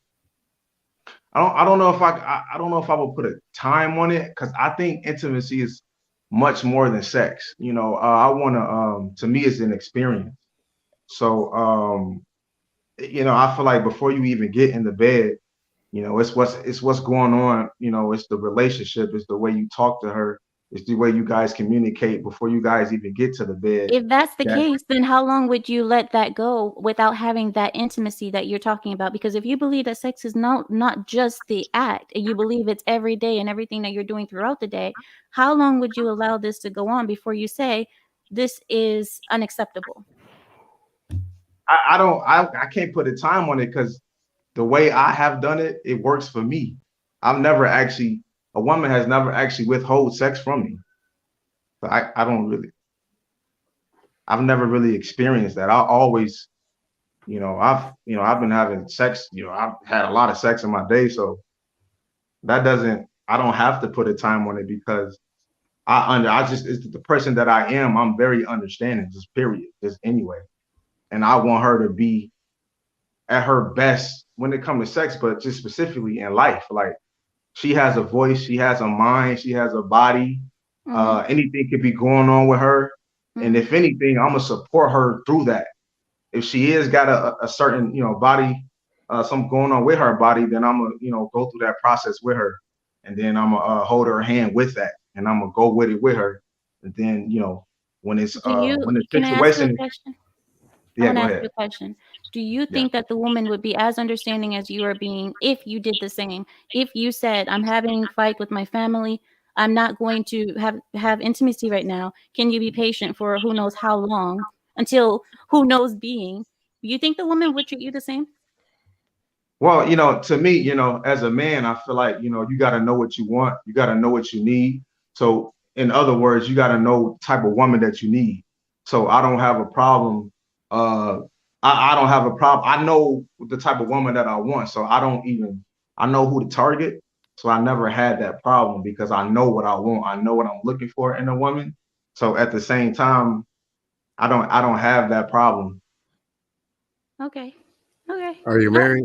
I don't know if I don't know if I would put a time on it, because I think intimacy is much more than sex. I want to me it's an experience. So I feel like before you even get in the bed, it's what's going on. It's the relationship, it's the way you talk to her, it's the way you guys communicate before you guys even get to the bed. If that's the case, then how long would you let that go without having that intimacy that you're talking about? Because if you believe that sex is not just the act, and you believe it's every day and everything that you're doing throughout the day, how long would you allow this to go on before you say this is unacceptable? I can't put a time on it, because the way I have done it, it works for me. A woman has never actually withhold sex from me. So I've never really experienced that. I always, I've been having sex, I've had a lot of sex in my day. So I don't have to put a time on it, because it's the person that I am. I'm very understanding, just period, just anyway. And I want her to be at her best when it comes to sex, but just specifically in life. Like, she has a voice, she has a mind, she has a body. Anything could be going on with her, And if anything, I'm gonna support her through that. If she is got a certain, body, something going on with her body, then I'm gonna, go through that process with her, and then I'm gonna hold her hand with that, and I'm gonna go with it with her. And then, when it's when the Can I ask you a situation, question? I yeah, want to go ask ahead. you a question. Do you Yeah. think that the woman would be as understanding as you are being if you did the same? If you said, I'm having a fight with my family, I'm not going to have intimacy right now. Can you be patient for who knows how long until who knows being? Do you think the woman would treat you the same? Well, to me, as a man, I feel like, you got to know what you want. You got to know what you need. So in other words, you got to know the type of woman that you need. So I don't have a problem. I don't have a problem. I know the type of woman that I want. So I know who to target. So I never had that problem because I know what I want. I know what I'm looking for in a woman. So at the same time, I don't have that problem. Okay. Okay. Are you married?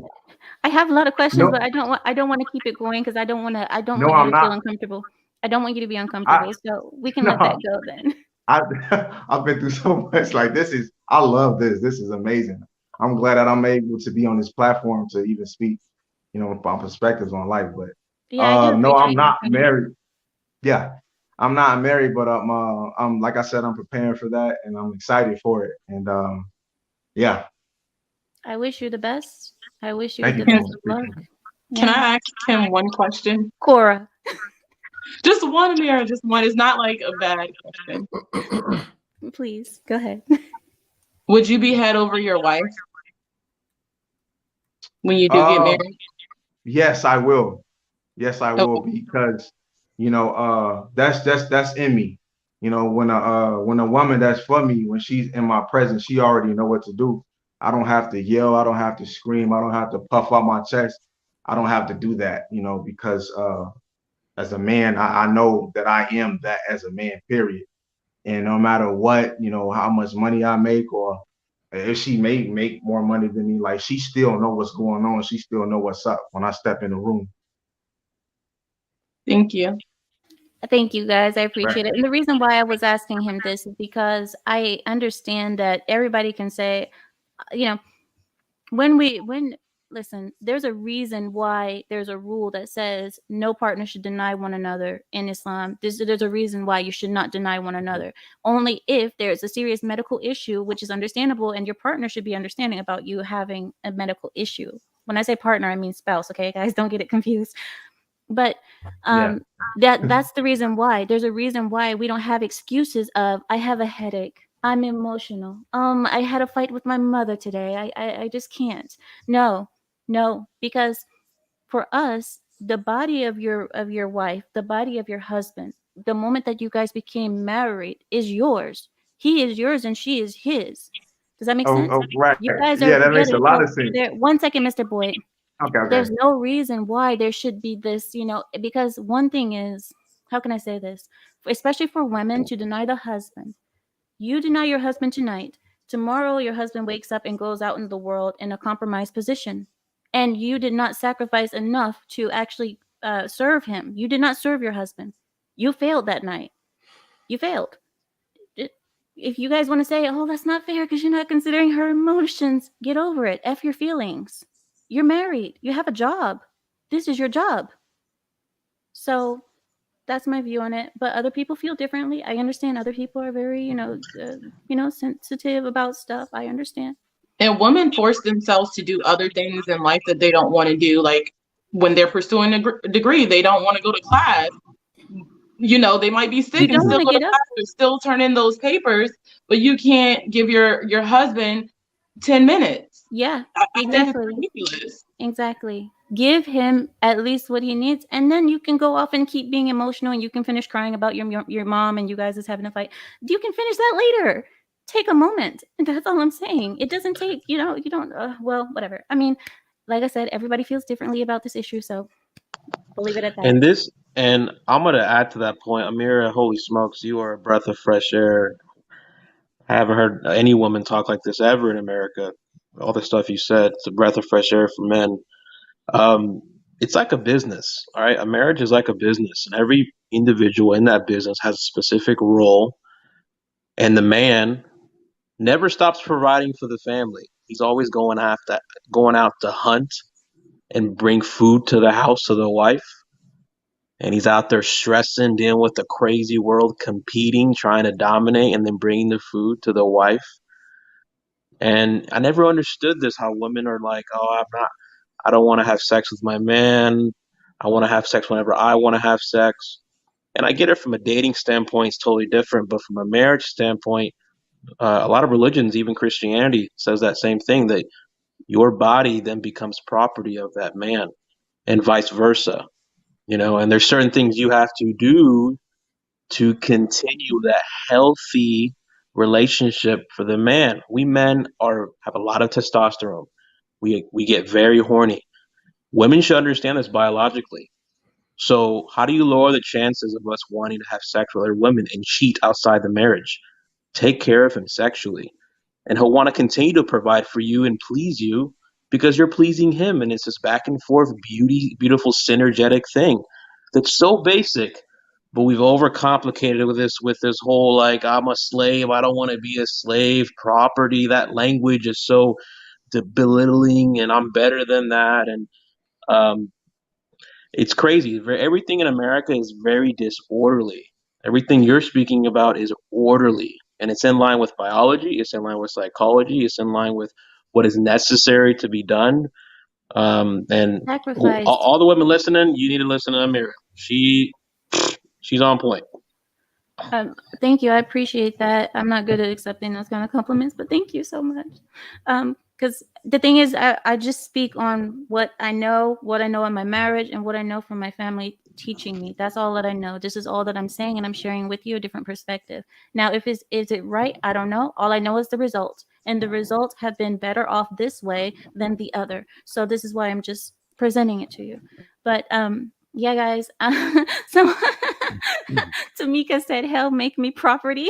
I have a lot of questions, but No, I don't want to keep it going because I don't no, want you I'm to feel not. uncomfortable. I don't want you to be I uncomfortable. So we can let that no. go then. I I've been through so much. Like I love this. This is amazing. I'm glad that I'm able to be on this platform to even speak, about perspectives on life. But Yeah, I do no, I'm appreciate your not opinion. married. Yeah, I'm not married, but I'm like I said, I'm preparing for that, and I'm excited for it. And yeah, I wish you the best. I wish you thank you the so Can, best much. of luck. can Yeah. I ask him one question? Cora, Just one, Ameera, just one. It's not like a bad question. please go ahead. Would you be head over your wife when you do get Uh, married? yes, I will. Yes, I Oh, will because that's in me. When a woman that's for me, when she's in my presence, she already know what to do. I don't have to yell, I don't have to scream, I don't have to puff out my chest. I don't have to do that, because as a man, I know that I am that as a man, period. And no matter what, how much money I make or if she may make more money than me, like she still know what's going on. She still know what's up when I step in the room. thank you. Thank you guys. I Right. appreciate it. And the reason why I was asking him this is because I understand that everybody can say, you know, when listen, there's a reason why there's a rule that says no partner should deny one another in Islam. There's a reason why you should not deny one another. Only if there's a serious medical issue, which is understandable, and your partner should be understanding about you having a medical issue. When I say partner, I mean spouse. Okay, guys, don't get it confused. But Yeah. that's the reason why. There's a reason why we don't have excuses of I have a headache. I'm emotional. I had a fight with my mother today. I just can't. No, because for us, the body of your wife, the body of your husband, the moment that you guys became married is yours. He is yours and she is his. Does that make Oh, sense? oh, right. You guys are Yeah, that makes together. a lot So of sense. there, one second, Mr. Boyd. Okay, There's okay. no reason why there should be this, because one thing is, how can I say this? Especially for women to deny the husband. You deny your husband tonight. Tomorrow, your husband wakes up and goes out in the world in a compromised position. And you did not sacrifice enough to actually serve him. You did not serve your husband. You failed that night. You failed. If you guys want to say, oh, that's not fair because you're not considering her emotions, get over it. F your feelings. You're married. You have a job. This is your job. So that's my view on it. But other people feel differently. I understand other people are very, sensitive about stuff. I understand. And women force themselves to do other things in life that they don't want to do. Like when they're pursuing a degree, they don't want to go to class. They might be You sick and don't still want to go to get up. class or still turn in those papers, but you can't give your husband 10 minutes. Yeah, I think it's exactly. ridiculous. Exactly. Give him at least what he needs, and then you can go off and keep being emotional, and you can finish crying about your mom and you guys is having a fight. You can finish that later. Take a moment, and that's all I'm saying. It doesn't take, you don't. Well, whatever. I mean, like I said, everybody feels differently about this issue, so we'll leave it at that. And I'm gonna add to that point, Amira. Holy smokes, you are a breath of fresh air. I haven't heard any woman talk like this ever in America. All the stuff you said, it's a breath of fresh air for men. Um, it's like a business, all right? A marriage is like a business, and every individual in that business has a specific role And the man never stops providing for the family. He's always going out to hunt and bring food to the house to the wife. And he's out there stressing, dealing with the crazy world, competing, trying to dominate, and then bringing the food to the wife. And I never understood this, how women are like, oh, I don't want to have sex with my man. I want to have sex whenever I want to have sex. And I get it from a dating standpoint, it's totally different. But from a marriage standpoint, a lot of religions, even Christianity, says that same thing, that your body then becomes property of that man and vice versa. And there's certain things you have to do to continue that healthy relationship for the man. We men have a lot of testosterone. We get very horny. Women should understand this biologically. So how do you lower the chances of us wanting to have sex with other women and cheat outside the marriage? Take care of him sexually, and he'll want to continue to provide for you and please you because you're pleasing him. And it's this back and forth beautiful synergetic thing that's so basic, but we've overcomplicated with this whole, like, I'm a slave, I don't want to be a slave, property. That language is so belittling, and I'm better than that. And it's crazy. Everything in America is very disorderly. Everything you're speaking about is orderly, and it's in line with biology. It's in line with psychology. It's in line with what is necessary to be done. And Sacrifice. all the women listening, you need to listen to Ameera. She's on point. Thank you. I appreciate that. I'm not good at accepting those kind of compliments, but thank you so much. Because the thing is, I just speak on what I know in my marriage, and what I know from my family teaching me. That's all that I know. This is all that I'm saying, and I'm sharing with you a different perspective. Now, is it right? I don't know. All I know is the results, and the results have been better off this way than the other. So this is why I'm just presenting it to you. But yeah, guys. So Tamika said, "Hell, make me property."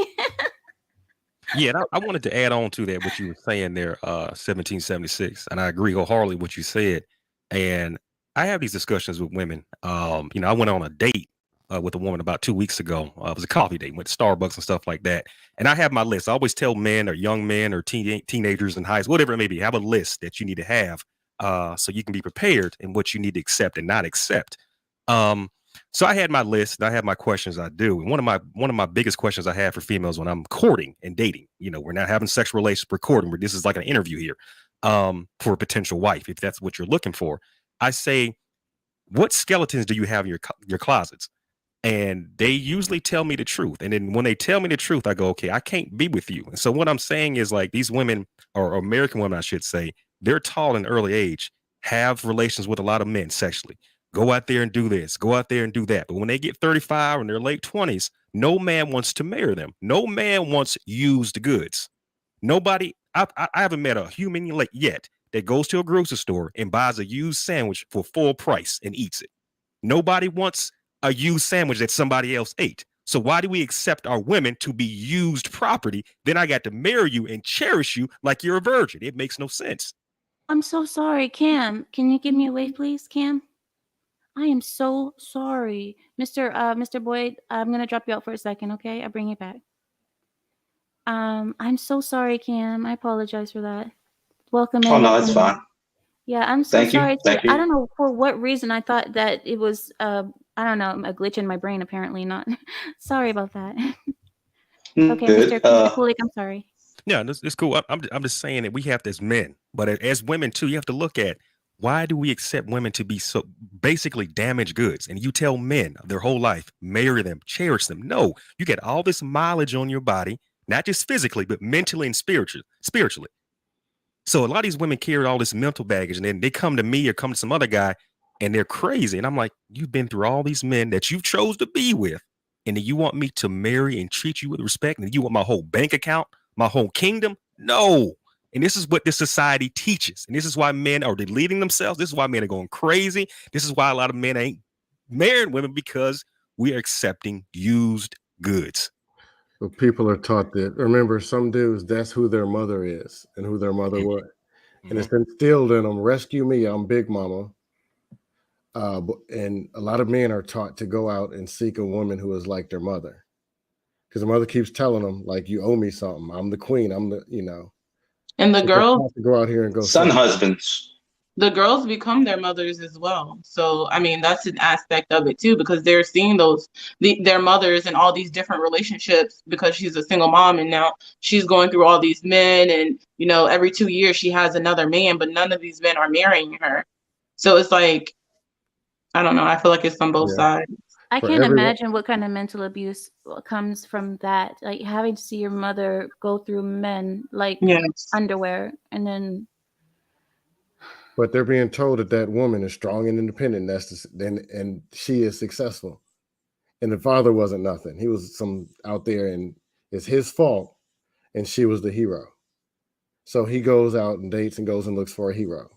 Yeah, and I wanted to add on to that what you were saying there, 1776, and I agree wholeheartedly what you said. And I have these discussions with women. I went on a date with a woman about 2 weeks ago. It was a coffee date, went to Starbucks and stuff like that. And I have my list. I always tell men or young men or teenagers in high school, whatever it may be, have a list that you need to have so you can be prepared in what you need to accept and not accept. So I had my list and I have my questions I do. And one of my biggest questions I have for females when I'm courting and dating, we're not having sexual relations, we're courting, where this is like an interview here for a potential wife, if that's what you're looking for. I say, what skeletons do you have in your closets? And they usually tell me the truth. And then when they tell me the truth, I go, okay, I can't be with you. And so what I'm saying is, like, these women, or American women, I should say, they're tall in early age, have relations with a lot of men sexually. Go out there and do this, go out there and do that. But when they get 35 or in their late 20s, no man wants to marry them. No man wants used goods. Nobody, I haven't met a human yet that goes to a grocery store and buys a used sandwich for full price and eats it. Nobody wants a used sandwich that somebody else ate. So why do we accept our women to be used property? Then I got to marry you and cherish you like you're a virgin. It makes no sense. I'm so sorry, Cam. Can you give me a wave, please, Cam? I am so sorry, Mr. Boyd. I'm gonna drop you out for a second, okay? I'll bring you back. I'm so sorry, Cam. I apologize for that. Welcome in. Oh no, that's fine. Yeah, I'm so Thank you. sorry. Thank you. I don't know for what reason I thought that it was I don't know, a glitch in my brain. Apparently not. Sorry about that. Okay, Good. Mr. Kulik, I'm sorry. Yeah, it's cool. I'm just saying that we have to, as men, but as women too, you have to look at, why do we accept women to be so basically damaged goods? And you tell men their whole life, marry them, cherish them. No, you get all this mileage on your body, not just physically, but mentally and spiritually. So a lot of these women carry all this mental baggage, and then they come to me or come to some other guy and they're crazy. And I'm like, you've been through all these men that you chose to be with, and then you want me to marry and treat you with respect, and you want my whole bank account, my whole kingdom? No. And this is what this society teaches. And this is why men are deleting themselves. This is why men are going crazy. This is why a lot of men ain't marrying women, because we are accepting used goods. Well, people are taught that. Remember, some dudes, that's who their mother is and who their mother was. And it's instilled in them, rescue me, I'm Big Mama. And a lot of men are taught to go out and seek a woman who is like their mother. because the mother keeps telling them, like, you owe me something. I'm the queen. I'm the, And the so girls, they have to go out here and go Son sell. husbands. the girls become their mothers as well. So I mean, that's an aspect of it too, because they're seeing their mothers in all these different relationships, because she's a single mom and now she's going through all these men, and every 2 years she has another man, but none of these men are marrying her. So it's like, I don't know, I feel like it's on both Yeah. sides. I For can't everyone- imagine what kind of mental abuse comes from that. Like having to see your mother go through men like Yes. underwear, and then But they're being told that woman is strong and independent. And she is successful. And the father wasn't nothing. He was some out there, and it's his fault. And she was the hero. So he goes out and dates and goes and looks for a hero.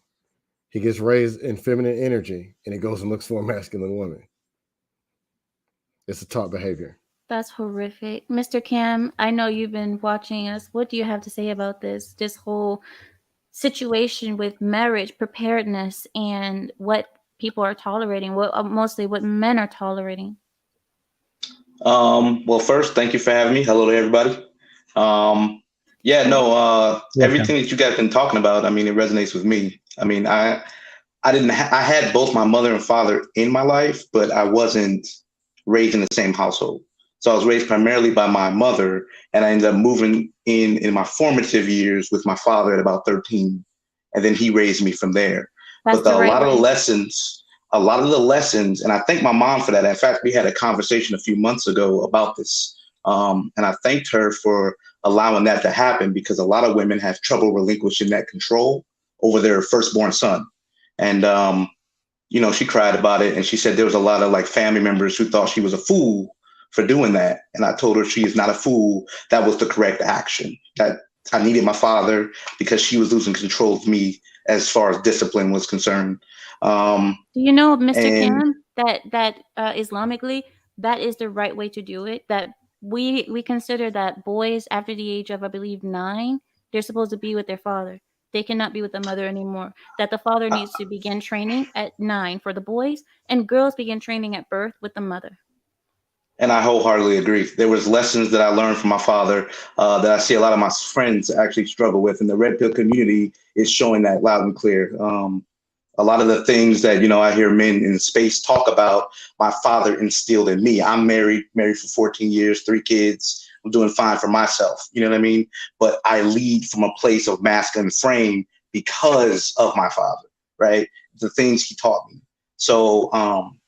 He gets raised in feminine energy, and he goes and looks for a masculine woman. It's a taught behavior. that's horrific. Mr. Cam, I know you've been watching us. What do you have to say about this whole situation with marriage preparedness and what people are tolerating, mostly what men are tolerating? Well, first, thank you for having me. Hello to everybody. Everything that you guys have been talking about, I mean, it resonates with me. I mean, I had both my mother and father in my life, but I wasn't raised in the same household. So I was raised primarily by my mother, and I ended up moving in my formative years with my father at about 13, and then he raised me from there. That's But the right a lot of way. the lessons, and I thank my mom for that. In fact, we had a conversation a few months ago about this, and I thanked her for allowing that to happen, because a lot of women have trouble relinquishing that control over their firstborn son. And she cried about it, and she said there was a lot of like family members who thought she was a fool for doing that. And I told her she is not a fool. That was the correct action. That I needed my father because she was losing control of me as far as discipline was concerned. Do you know, Mr. and- Cam, that Islamically, that is the right way to do it? That we consider that boys after the age of, I believe, 9, they're supposed to be with their father. They cannot be with the mother anymore. That the father needs to begin training at 9 for the boys, and girls begin training at birth with the mother. And I wholeheartedly agree. There was lessons that I learned from my father that I see a lot of my friends actually struggle with, and the red pill community is showing that loud and clear. A lot of the things that I hear men in space talk about, my father instilled in me. I'm married for 14 years, 3 kids. I'm doing fine for myself. You know what I mean? But I lead from a place of masculine frame because of my father, right? The things he taught me. So,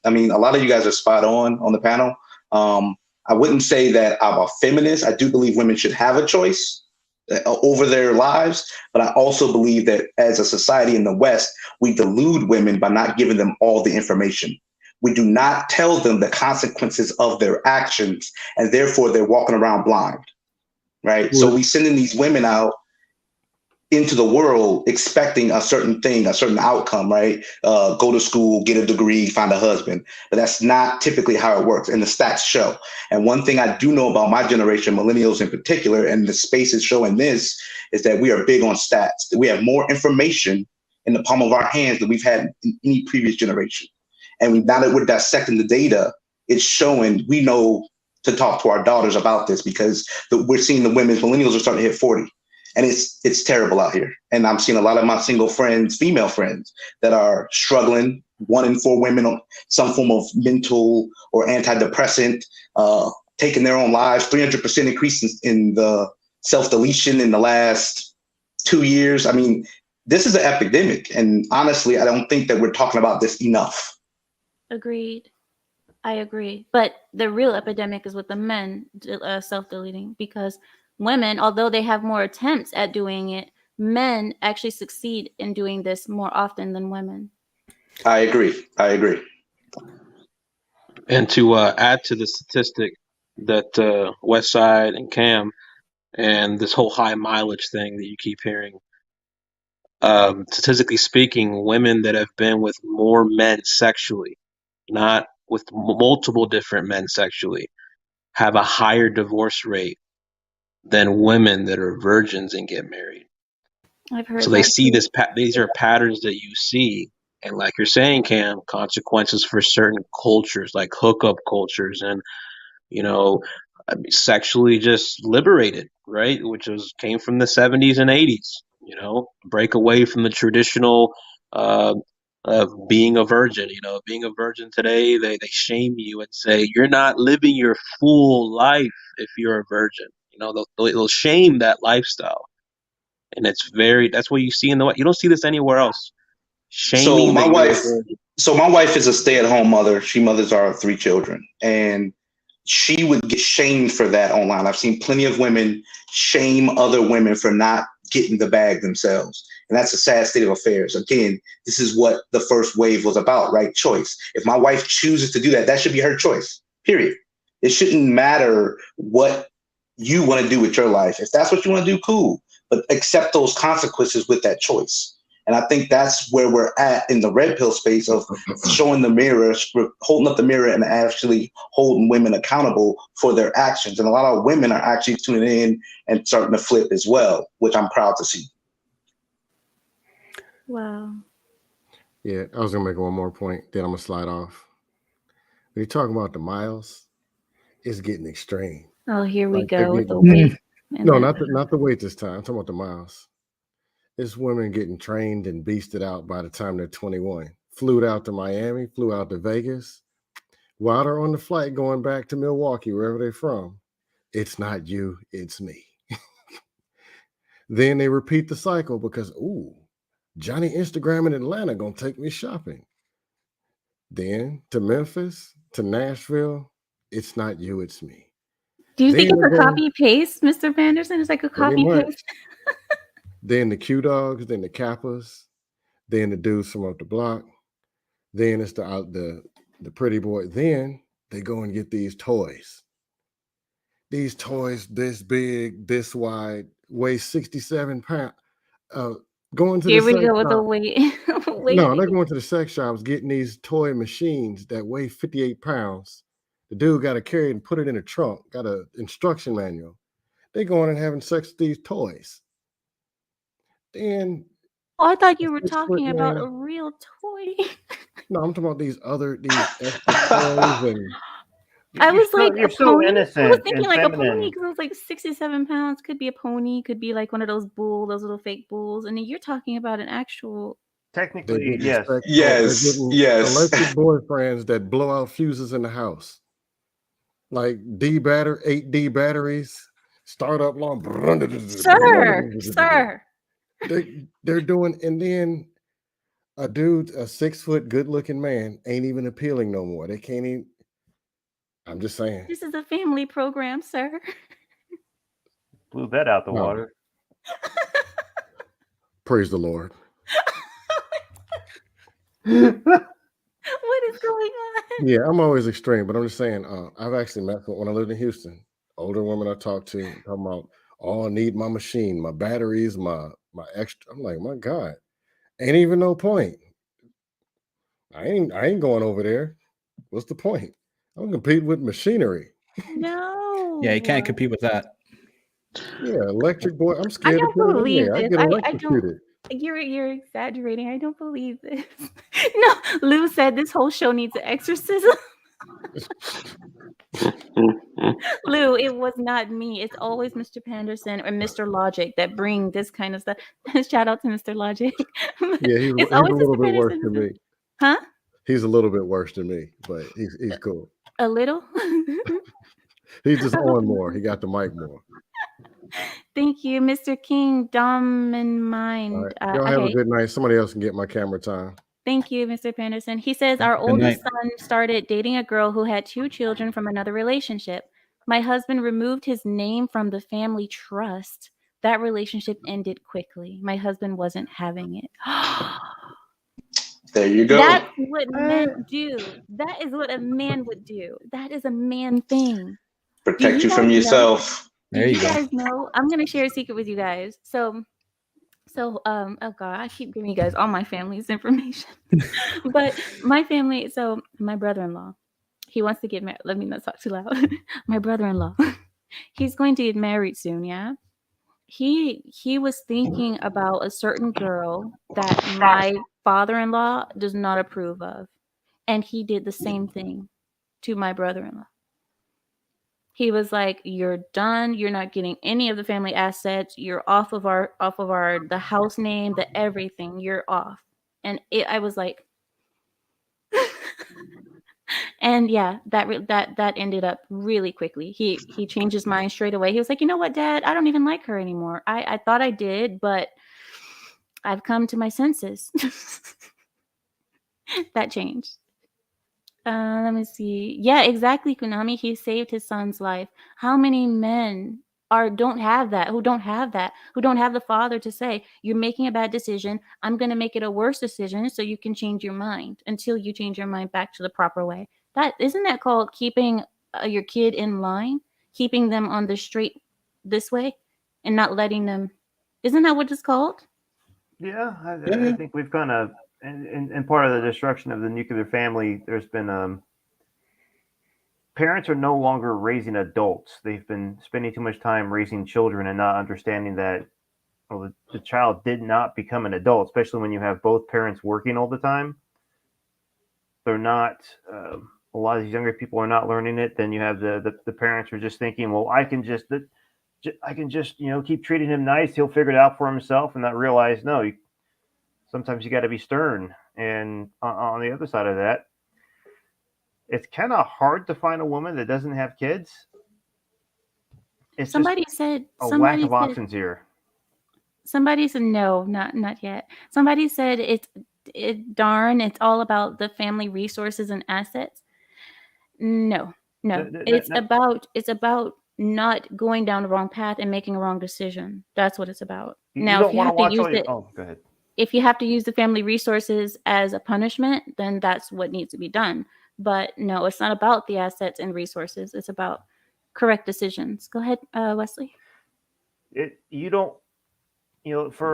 I mean, a lot of you guys are spot on the panel. I wouldn't say that I'm a feminist. I do believe women should have a choice over their lives, but I also believe that as a society in the West, we delude women by not giving them all the information. We do not tell them the consequences of their actions, and therefore they're walking around blind, right? So we sending these women out into the world expecting a certain thing, a certain outcome, right? Go to school, get a degree, find a husband. But that's not typically how it works, and the stats show. And one thing I do know about my generation, millennials in particular, and the space is showing this, is that we are big on stats. We have more information in the palm of our hands than we've had in any previous generation. And now that we're dissecting the data, it's showing we know to talk to our daughters about this, because we're seeing the women, millennials are starting to hit 40. And it's terrible out here. And I'm seeing a lot of my single friends, female friends, that are struggling. 1 in 4 women on some form of mental or antidepressant, taking their own lives. 300% increase in the self-deletion in the last 2 years. I mean, this is an epidemic. And honestly, I don't think that we're talking about this enough. Agreed. I agree. But the real epidemic is with the men self-deleting, because women, although they have more attempts at doing it, men actually succeed in doing this more often than women. I agree. And to add to the statistic that West Side and Cam and this whole high mileage thing that you keep hearing, statistically speaking, women that have been with more men sexually, not with multiple different men sexually, have a higher divorce rate than women that are virgins and get married. I've heard So they that see too. these are patterns that you see, and like you're saying, Cam, consequences for certain cultures, like hookup cultures, and sexually just liberated, right? Which came from the 70s and 80s. Break away from the traditional of being a virgin. Being a virgin today, they shame you and say you're not living your full life if you're a virgin. They'll shame that lifestyle, and that's what you see in you don't see this anywhere else. So Shaming my that you're a wife, virgin. so my wife is a stay-at-home mother. She mothers our 3 children, and she would get shamed for that online. I've seen plenty of women shame other women for not getting the bag themselves. And that's a sad state of affairs. Again, this is what the first wave was about, right? Choice. If my wife chooses to do that, that should be her choice, period. It shouldn't matter what you want to do with your life. If that's what you want to do, cool. But accept those consequences with that choice. And I think that's where we're at in the red pill space of showing the mirror, holding up the mirror and actually holding women accountable for their actions. And a lot of women are actually tuning in and starting to flip as well, which I'm proud to see. Wow. Yeah, I was going to make one more point, then I'm going to slide off. When you're talking about the miles, it's getting extreme. Oh, here we Like, go with the getting- weight. No, not the weight this time. I'm talking about the miles. It's women getting trained and beasted out by the time they're 21. Flew out to Miami, flew out to Vegas. While they're on the flight going back to Milwaukee, wherever they're from, it's not you, it's me. Then they repeat the cycle because, ooh, Johnny Instagram in Atlanta gonna take me shopping. Then to Memphis, to Nashville, it's not you, it's me. Do you think Then it's a again, copy paste, Mr. Vanderson? It's like a pretty copy much. paste. Then the Q Dogs, then the Kappas, then the dudes from up the block. Then it's the pretty boy. Then they go and get these toys. These toys this big, this wide, weigh 67 pounds. Going to Here the we sex go with the shop. weight. No, they're going to the sex shops getting these toy machines that weigh 58 pounds. The dude got to carry it and put it in a trunk, got an instruction manual. They going and having sex with these toys. Then Oh, I thought you were 6 foot talking about man. a real toy. No, I'm talking about these extra toys and I was like, you're a so pony? I was innocent thinking and like a pony feminine. because it was like 67 pounds. Could be a pony, could be like one of those little fake bulls. And then you're talking about an actual. they're Technically, getting yes. sex toys. Yes, They're getting yes. electric boyfriends that blow out fuses in the house. Like 8D batteries, start up long. Sir. They're doing, and then a dude, a 6 foot good looking man, ain't even appealing no more. They can't even. I'm just saying. This is a family program, sir. Blew that out the No. water. Praise the Lord. What is going on? Yeah, I'm always extreme, but I'm just saying, I've actually met when I lived in Houston, older women I talked to talking about, oh, I need my machine, my batteries, my extra. I'm like, my God, ain't even no point. I ain't going over there. What's the point? I'm competing with machinery. No. Yeah, you can't compete with that. Yeah, electric boy. I'm I scared to don't put it in believe there. I this. get I don't. electrocuted. You're exaggerating. I don't believe this. No, Lou said this whole show needs an exorcism. Lou, it was not me. It's always Mr. Panderson or Mr. Logic that bring this kind of stuff. Shout out to Mr. Logic. Yeah, he's It's a always little Mr. bit worse Panderson. than me. Huh? He's a little bit worse than me, but he's cool. A little? He's just on more. He got the mic more. Thank you, Mr. King. Dom in mind. All right. Y'all have a good night. Somebody else can get my camera time. Thank you, Mr. Panderson. He says, our oldest son started dating a girl who had 2 children from another relationship. My husband removed his name from the family trust. That relationship ended quickly. My husband wasn't having it. There you go. That's what men do. That is what a man would do. That is a man thing. Protect you from yourself. Do you guys know? I'm going to share a secret with you guys. So, oh God, I keep giving you guys all my family's information. But my family, so my brother-in-law, he wants to get married. Let me not talk too loud. My brother-in-law, he's going to get married soon, yeah? He was thinking about a certain girl that my father-in-law does not approve of. And he did the same thing to my brother-in-law. He was like, "You're done. You're not getting any of the family assets. You're off of the house name, the everything. You're off." And I was like, and yeah, that ended up really quickly. He changed his mind straight away. He was like, "You know what, Dad? I don't even like her anymore. I thought I did, but I've come to my senses." That changed. Let me see. Yeah, exactly, Konami. He saved his son's life. How many men don't have that, who don't have the father to say, "You're making a bad decision. I'm going to make it a worse decision so you can change your mind until you change your mind back to the proper way." Isn't that called keeping your kid in line, keeping them on the straight this way, and not letting them? Isn't that what it's called? Yeah, Yeah. I think we've kind of, in part of the destruction of the nuclear family, there's been parents are no longer raising adults. They've been spending too much time raising children and not understanding that, well, the child did not become an adult, especially when you have both parents working all the time. They're not. A lot of these younger people are not learning it. Then you have the parents are just thinking, well, I can just keep treating him nice. He'll figure it out for himself, and not realize, no, sometimes you got to be stern. And on the other side of that, it's kind of hard to find a woman that doesn't have kids. It's Somebody said lack of options here. Somebody said no, not yet. Somebody said it's all about the family resources and assets. No. It's about not going down the wrong path and making a wrong decision. That's what it's about. Now, if you have to use go ahead. If you have to use the family resources as a punishment, then that's what needs to be done. But no, it's not about the assets and resources. It's about correct decisions. Go ahead, Wesley. For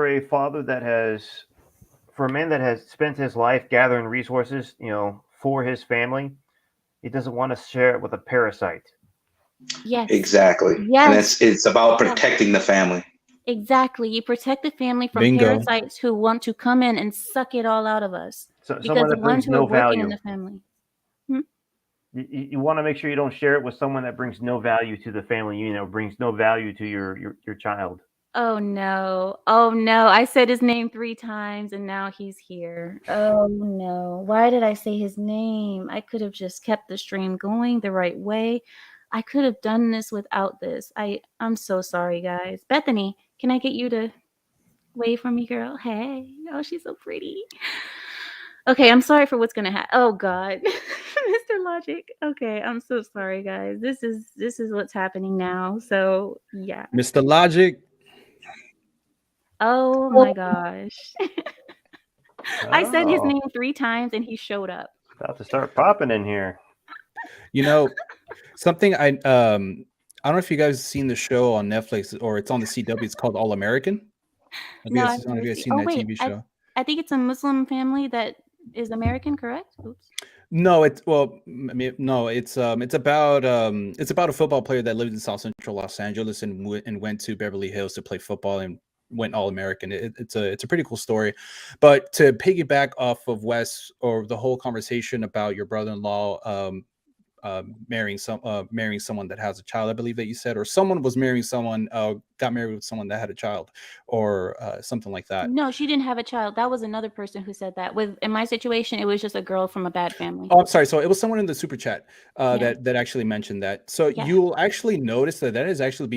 a man that has spent his life gathering resources, for his family, he doesn't want to share it with a parasite. Yes. Exactly. Yes. And it's about protecting the family. Exactly. You protect the family from Bingo. parasites who want to come in and suck it all out of us. So Because someone the that ones brings who no are working value. in the family. You want to make sure you don't share it with someone that brings no value to the family unit or brings no value to your child. Oh no. I said his name 3 times and now he's here. Oh no. Why did I say his name? I could have just kept the stream going the right way. I could have done this without this. I'm so sorry, guys. Bethany, can I get you to wave for me, girl? Hey. Oh, she's so pretty. Okay, I'm sorry for what's gonna happen. Oh God. Mr. Logic. Okay, I'm so sorry, guys. This is what's happening now. So yeah. Mr. Logic. Oh my gosh. I said his name 3 times and he showed up. About to start popping in here. Something I don't know if you guys have seen the show on Netflix or it's on the CW. It's called All American. No, Have you guys seen that TV show? I think it's a Muslim family that is American, correct? Oops. No, it's about a football player that lived in South Central Los Angeles and went to Beverly Hills to play football and went All American. It's a pretty cool story. But to piggyback off of Wes or the whole conversation about your brother-in-law marrying someone that has a child, I believe that you said, or someone was marrying someone, got married with someone that had a child, or something like that. No, she didn't have a child. That was another person who said that. In my situation, it was just a girl from a bad family. Oh, I'm sorry. So it was someone in the super chat that actually mentioned that. So you'll actually notice that is actually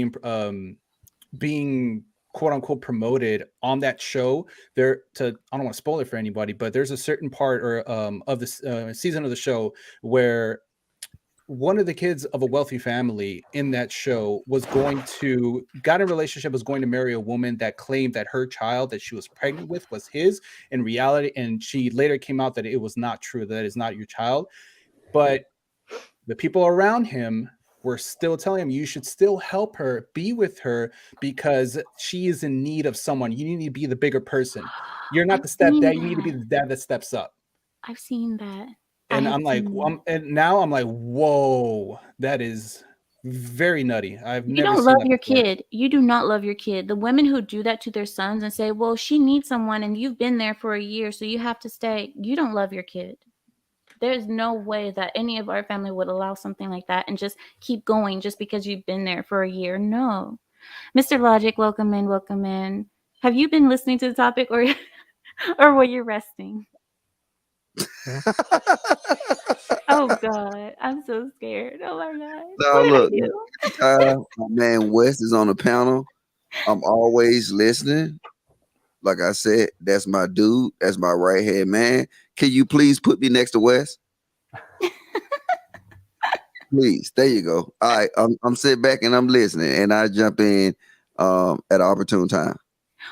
being quote unquote promoted on that show. I don't want to spoil it for anybody, but there's a certain part of this season of the show where one of the kids of a wealthy family in that show got in a relationship, was going to marry a woman that claimed that her child that she was pregnant with was his in reality. And she later came out that it was not true, that is not your child. But the people around him were still telling him, you should still help her, be with her, because she is in need of someone. You need to be the bigger person. You're not the stepdad. You need to be the dad that steps up. I've seen that. And now I'm like, whoa, that is very nutty. You don't love your kid. You do not love your kid. The women who do that to their sons and say, well, she needs someone and you've been there for a year, so you have to stay. You don't love your kid. There's no way that any of our family would allow something like that and just keep going just because you've been there for a year. No. Mr. Logic, welcome in, welcome in. Have you been listening to the topic or were you resting? Oh God, I'm so scared. Oh my God. Now What did I look, do? anytime my man West is on the panel, I'm always listening. Like I said, that's my dude. That's my right hand man. Can you please put me next to West? Please. There you go. All right. I'm sitting back and I'm listening, and I jump in at an opportune time.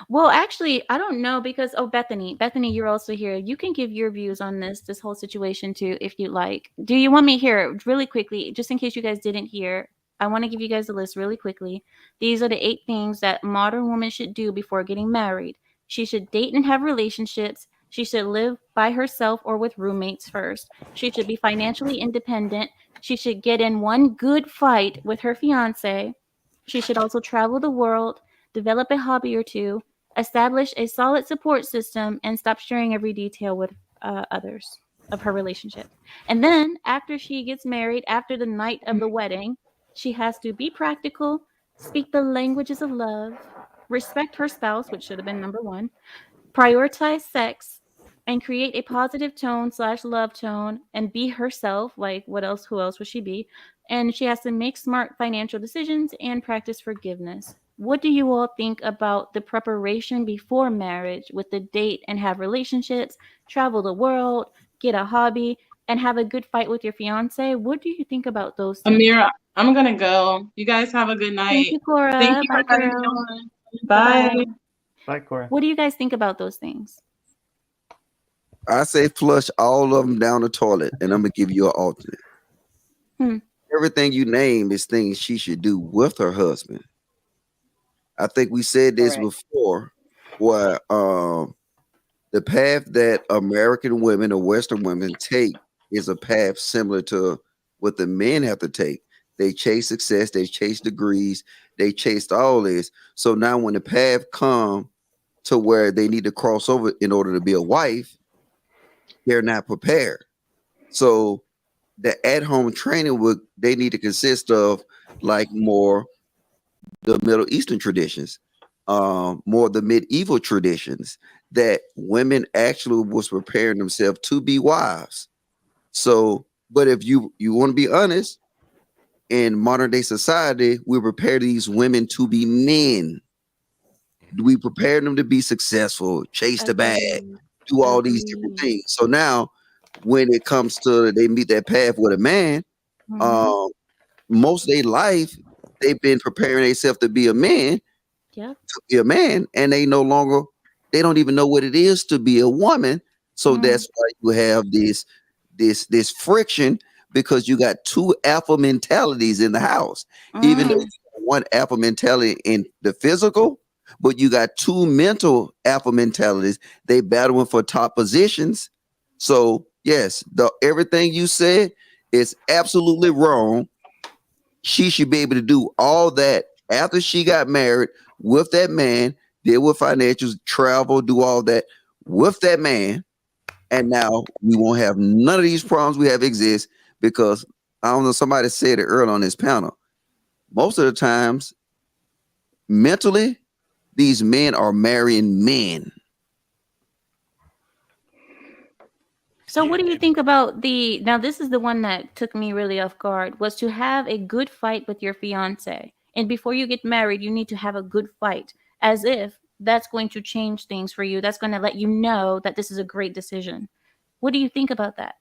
Well, actually, I don't know because Bethany, you're also here. You can give your views on this whole situation too, if you like. Do you want me here really quickly, just in case you guys didn't hear? I want to give you guys a list really quickly. These are the 8 things that modern women should do before getting married. She should date and have relationships. She should live by herself or with roommates first. She should be financially independent. She should get in one good fight with her fiance. She should also travel the world, develop a hobby or two, establish a solid support system, and stop sharing every detail with others of her relationship. And then, after she gets married, after the night of the wedding, she has to be practical, speak the languages of love, respect her spouse, which should have been number 1, prioritize sex, and create a positive tone/love tone, and be herself. Like, who else would she be? And she has to make smart financial decisions and practice forgiveness. What do you all think about the preparation before marriage with the date and have relationships, travel the world, get a hobby, and have a good fight with your fiance? What do you think about those things? Ameera, I'm gonna go. You guys have a good night. Thank you, Cora. Thank you Bye, for having me girl. on. Bye. Bye-bye. Bye, Cora. What do you guys think about those things? I say flush all of them down the toilet, and I'm gonna give you an alternate. Everything you name is things she should do with her husband. I think we said this before, where the path that American women or Western women take is a path similar to what the men have to take. They chase success, they chase degrees, they chased all this. So now when the path come to where they need to cross over in order to be a wife, they're not prepared. So the at-home training they need to consist of like more the Middle Eastern traditions, more the medieval traditions that women actually was preparing themselves to be wives. So, but if you want to be honest, in modern day society, we prepare these women to be men. We prepare them to be successful, chase the bag, do all these different things. So now when it comes to they meet that path with a man, most of their life they've been preparing themselves to be a man, and they don't even know what it is to be a woman. So that's why you have this friction, because you got 2 alpha mentalities in the house. Even though you got one alpha mentality in the physical, but you got 2 mental alpha mentalities. They battling for top positions. So yes, everything you said is absolutely wrong. She should be able to do all that after she got married with that man, deal with financials, travel, do all that with that man. And now we won't have none of these problems we have exist, because I don't know, somebody said it earlier on this panel. Most of the times, mentally, these men are marrying men. So what do you think about now this is the one that took me really off guard, was to have a good fight with your fiance. And before you get married, you need to have a good fight, as if that's going to change things for you. That's going to let you know that this is a great decision. What do you think about that?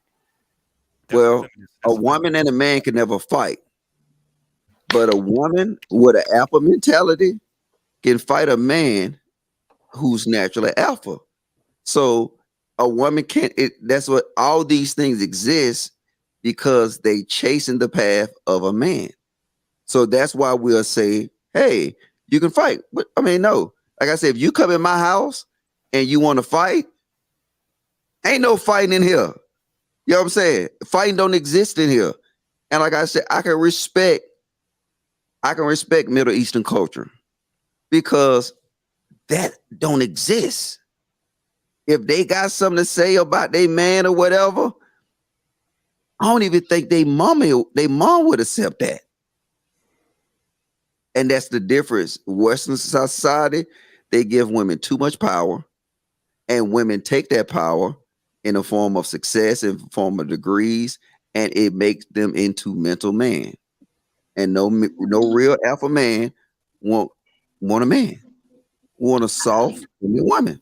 Well, a woman and a man can never fight, but a woman with an alpha mentality can fight a man who's naturally alpha. So a woman can't. That's what all these things exist, because they chasing the path of a man. So that's why we'll say, "Hey, you can fight." But I mean, no. Like I said, if you come in my house and you want to fight, ain't no fighting in here. You know what I'm saying? Fighting don't exist in here. And like I said, I can respect Middle Eastern culture, because that don't exist. If they got something to say about their man or whatever, I don't even think they mom would accept that. And that's the difference. Western society, they give women too much power, and women take that power in a form of success, in the form of degrees, and it makes them into mental man. And no real alpha man want a man, want a soft woman.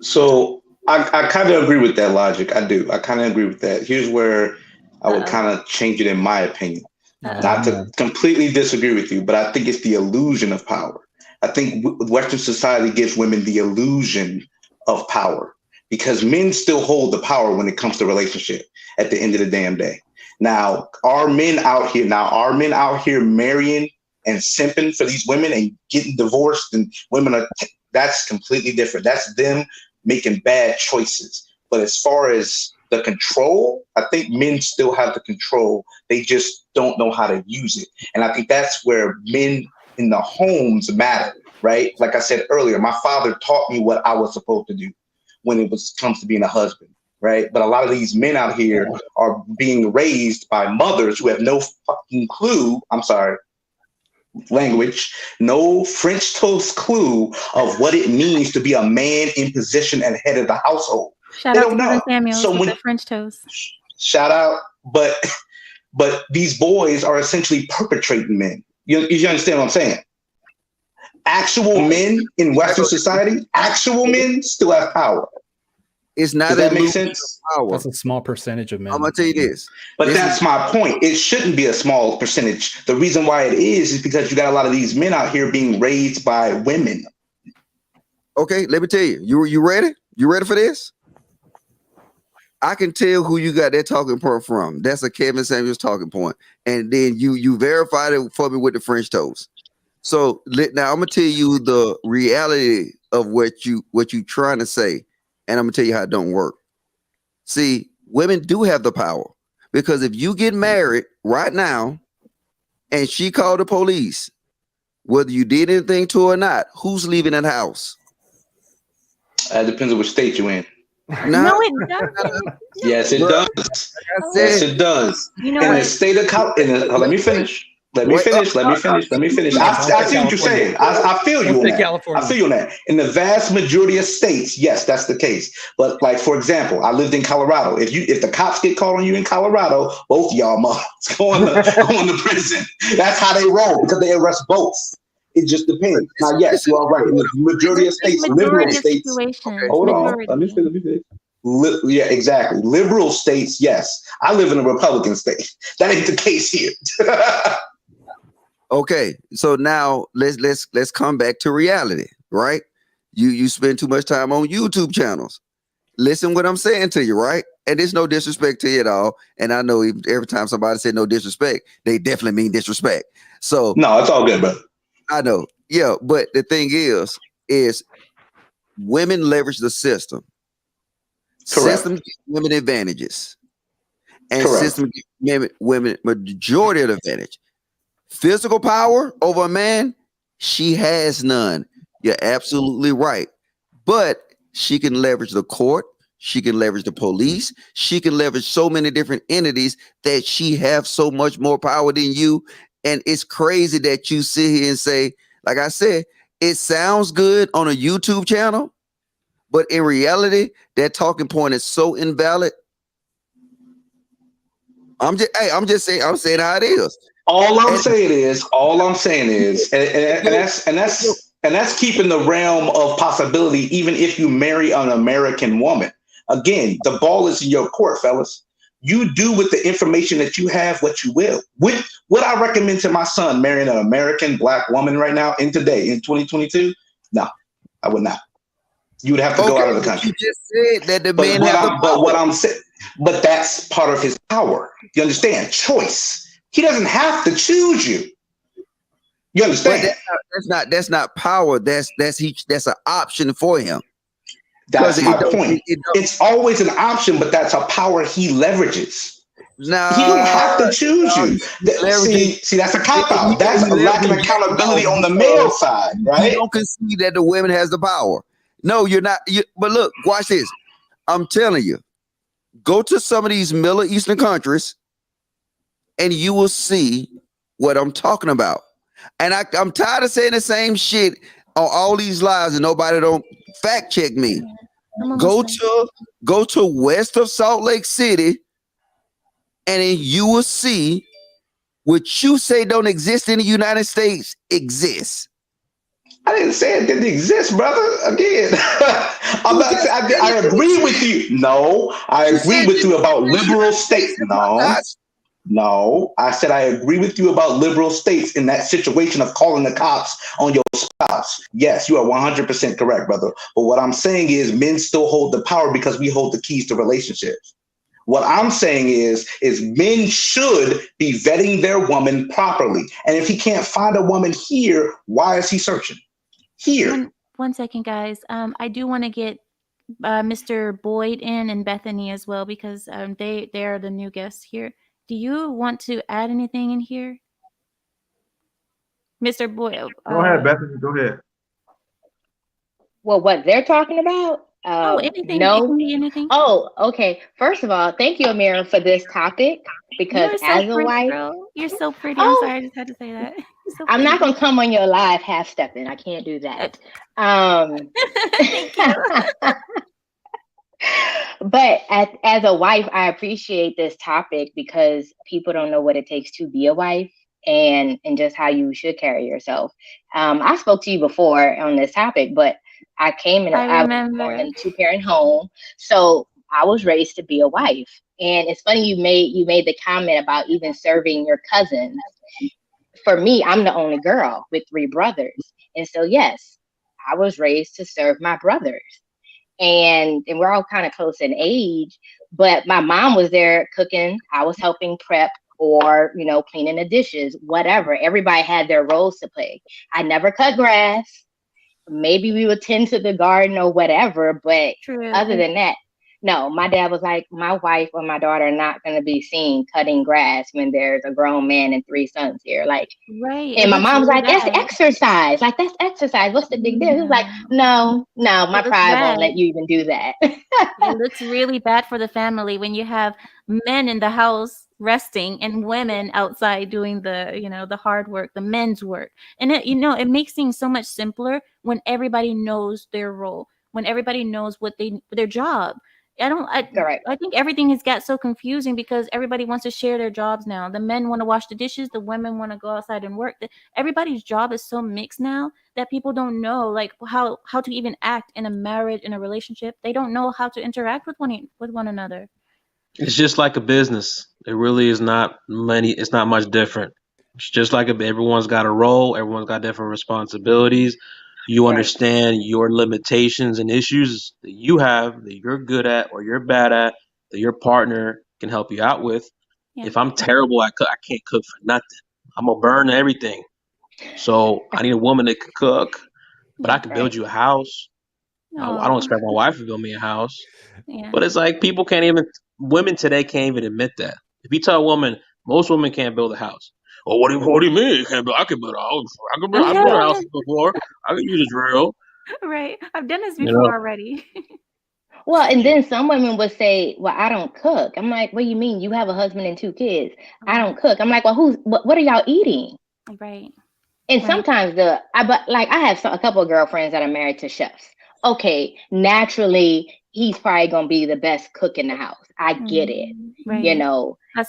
So I kind of agree with that logic. I do. I kind of agree with that. Here's where I would kind of change it in my opinion. Not to completely disagree with you, but I think it's the illusion of power. I think Western society gives women the illusion of power because men still hold the power when it comes to relationship at the end of the damn day. Now, are men out here marrying and simping for these women and getting divorced, and that's completely different. That's them making bad choices. But as far as the control, I think men still have the control. They just don't know how to use it. And I think that's where men in the homes matter, right? Like I said earlier, my father taught me what I was supposed to do when it comes to being a husband, right? But a lot of these men out here are being raised by mothers who have no fucking clue. I'm sorry, language, no French toast clue of what it means to be a man in position and head of the household. Shout out to Kevin Samuels So with when the French toast. shout out, but these boys are essentially perpetrating men. You understand what I'm saying? Actual men in Western society, actual men still have power. It's not. Does that make sense? Power. That's a small percentage of men. I'm gonna tell you this. But that's my point. It shouldn't be a small percentage. The reason why it is because you got a lot of these men out here being raised by women. Okay, let me tell you. You ready? You ready for this? I can tell who you got that talking point from. That's a Kevin Samuels talking point. And then you verified it for me with the French toast. So now I'm gonna tell you the reality of what you trying to say, and I'm gonna tell you how it don't work. See, women do have the power because if you get married right now and she called the police, whether you did anything to her or not, who's leaving that house? It depends on which state you're in. No, it doesn't. Yes, it does. Yes, it does. You know In what? the state of let me finish. Let me finish. I see what you're saying. I feel you on that. I feel you on that. In the vast majority of states, yes, that's the case. But like, for example, I lived in Colorado. If the cops get called on you in Colorado, both of y'all must going to prison. That's how they roll because they arrest both. It just depends. Now, yes, you are right. In the majority of states, liberal states. Okay, hold on. Let me finish. Yeah, exactly. Liberal states, yes. I live in a Republican state. That ain't the case here. Okay, so now let's come back to reality, right? You spend too much time on YouTube channels. Listen what I'm saying to you, right? And there's no disrespect to you at all. And I know every time somebody said no disrespect, they definitely mean disrespect. So no, it's all good, brother. I know. Yeah, but the thing is women leverage the system. Correct. System gives women advantages. And Correct. system gives women majority of the advantage. Physical power over a man, she has none. You're absolutely right. But she can leverage the court. She can leverage the police. She can leverage so many different entities that she have so much more power than you. And it's crazy that you sit here and say, like I said, it sounds good on a YouTube channel, but in reality, that talking point is so invalid. I'm just saying how it is. All I'm saying is, and that's keeping the realm of possibility, even if you marry an American woman. Again, the ball is in your court, fellas. You do with the information that you have what you will. Would I recommend to my son marrying an American black woman right now in 2022? No, I would not. You would have to go out of the country. You just said that the men have the power. But what I'm saying, but that's part of his power. You understand? Choice. He doesn't have to choose you. You understand? But that's not power. That's an option for him. That's my point. It's always an option, but that's a power he leverages. No, he don't have to choose you. See, that's a cop out. That's a lack of accountability on the male side, right? You don't concede that the women has the power. No, you're not. But look, watch this. I'm telling you, Go to some of these Middle Eastern countries and you will see what I'm talking about. And I'm tired of saying the same shit on all these lives and nobody don't fact check me. Go to west of Salt Lake City and then you will see what you say don't exist in the United States exists. I didn't say it didn't exist, brother. Again, I'm not saying I agree with you. No, I agree with you about liberal states. No, I said I agree with you about liberal states in that situation of calling the cops on your spouse. Yes, you are 100% correct, brother. But what I'm saying is men still hold the power because we hold the keys to relationships. What I'm saying is men should be vetting their woman properly. And if he can't find a woman here, why is he searching? Here. One second, guys. I do want to get Mr. Boyd in and Bethany as well because they are the new guests here. Do you want to add anything in here, Mr. Boyd? Go ahead, Bethany. Go ahead. Well, what they're talking about? Anything. No. It can be anything. Oh, okay. First of all, thank you, Ameera, for this topic because You're so as a pretty, wife, girl. You're so pretty. I'm sorry, I just had to say that. So I'm not gonna come on your live half stepping. I can't do that. Thank you. But as a wife, I appreciate this topic because people don't know what it takes to be a wife and just how you should carry yourself. I spoke to you before on this topic, but I came in I was born in a two-parent home, so I was raised to be a wife. And it's funny you made the comment about even serving your cousins. For me, I'm the only girl with 3 brothers, and so yes, I was raised to serve my brothers. And we're all kind of close in age, but my mom was there cooking. I was helping prep or, cleaning the dishes, whatever. Everybody had their roles to play. I never cut grass. Maybe we would tend to the garden or whatever, but other than that, no, my dad was like, my wife or my daughter are not going to be seen cutting grass when there's a grown man and 3 sons here. Like, right. And my mom's like, that's exercise. Like, that's exercise. What's the big deal? He's like, no, my pride won't let you even do that. It looks really bad for the family when you have men in the house resting and women outside doing the hard work, the men's work. And it makes things so much simpler when everybody knows their role, when everybody knows their job. I think everything has got so confusing because everybody wants to share their jobs now. The men want to wash the dishes, the women want to go outside and work. Everybody's job is so mixed now that people don't know like how to even act in a marriage, in a relationship. They don't know how to interact with one another. It's just like a business. It really is not it's not much different. It's just like everyone's got a role, everyone's got different responsibilities. You understand your limitations and issues that you have, that you're good at or you're bad at, that your partner can help you out with. Yeah. If I'm terrible at cook, I can't cook for nothing. I'm gonna burn everything. So I need a woman that can cook, but I can build you a house. I don't expect my wife to build me a house. Yeah. But it's like women today can't even admit that. If you tell a woman, most women can't build a house. Well, what do you mean? I can build a house. I built a house before. I can use a drill. Right. I've done this before already. Well, and then some women would say, well, I don't cook. I'm like, what do you mean? You have a husband and 2 kids. I don't cook. I'm like, well, what are y'all eating? Right. And sometimes I have a couple of girlfriends that are married to chefs. Okay, naturally, he's probably going to be the best cook in the house. I get it, right.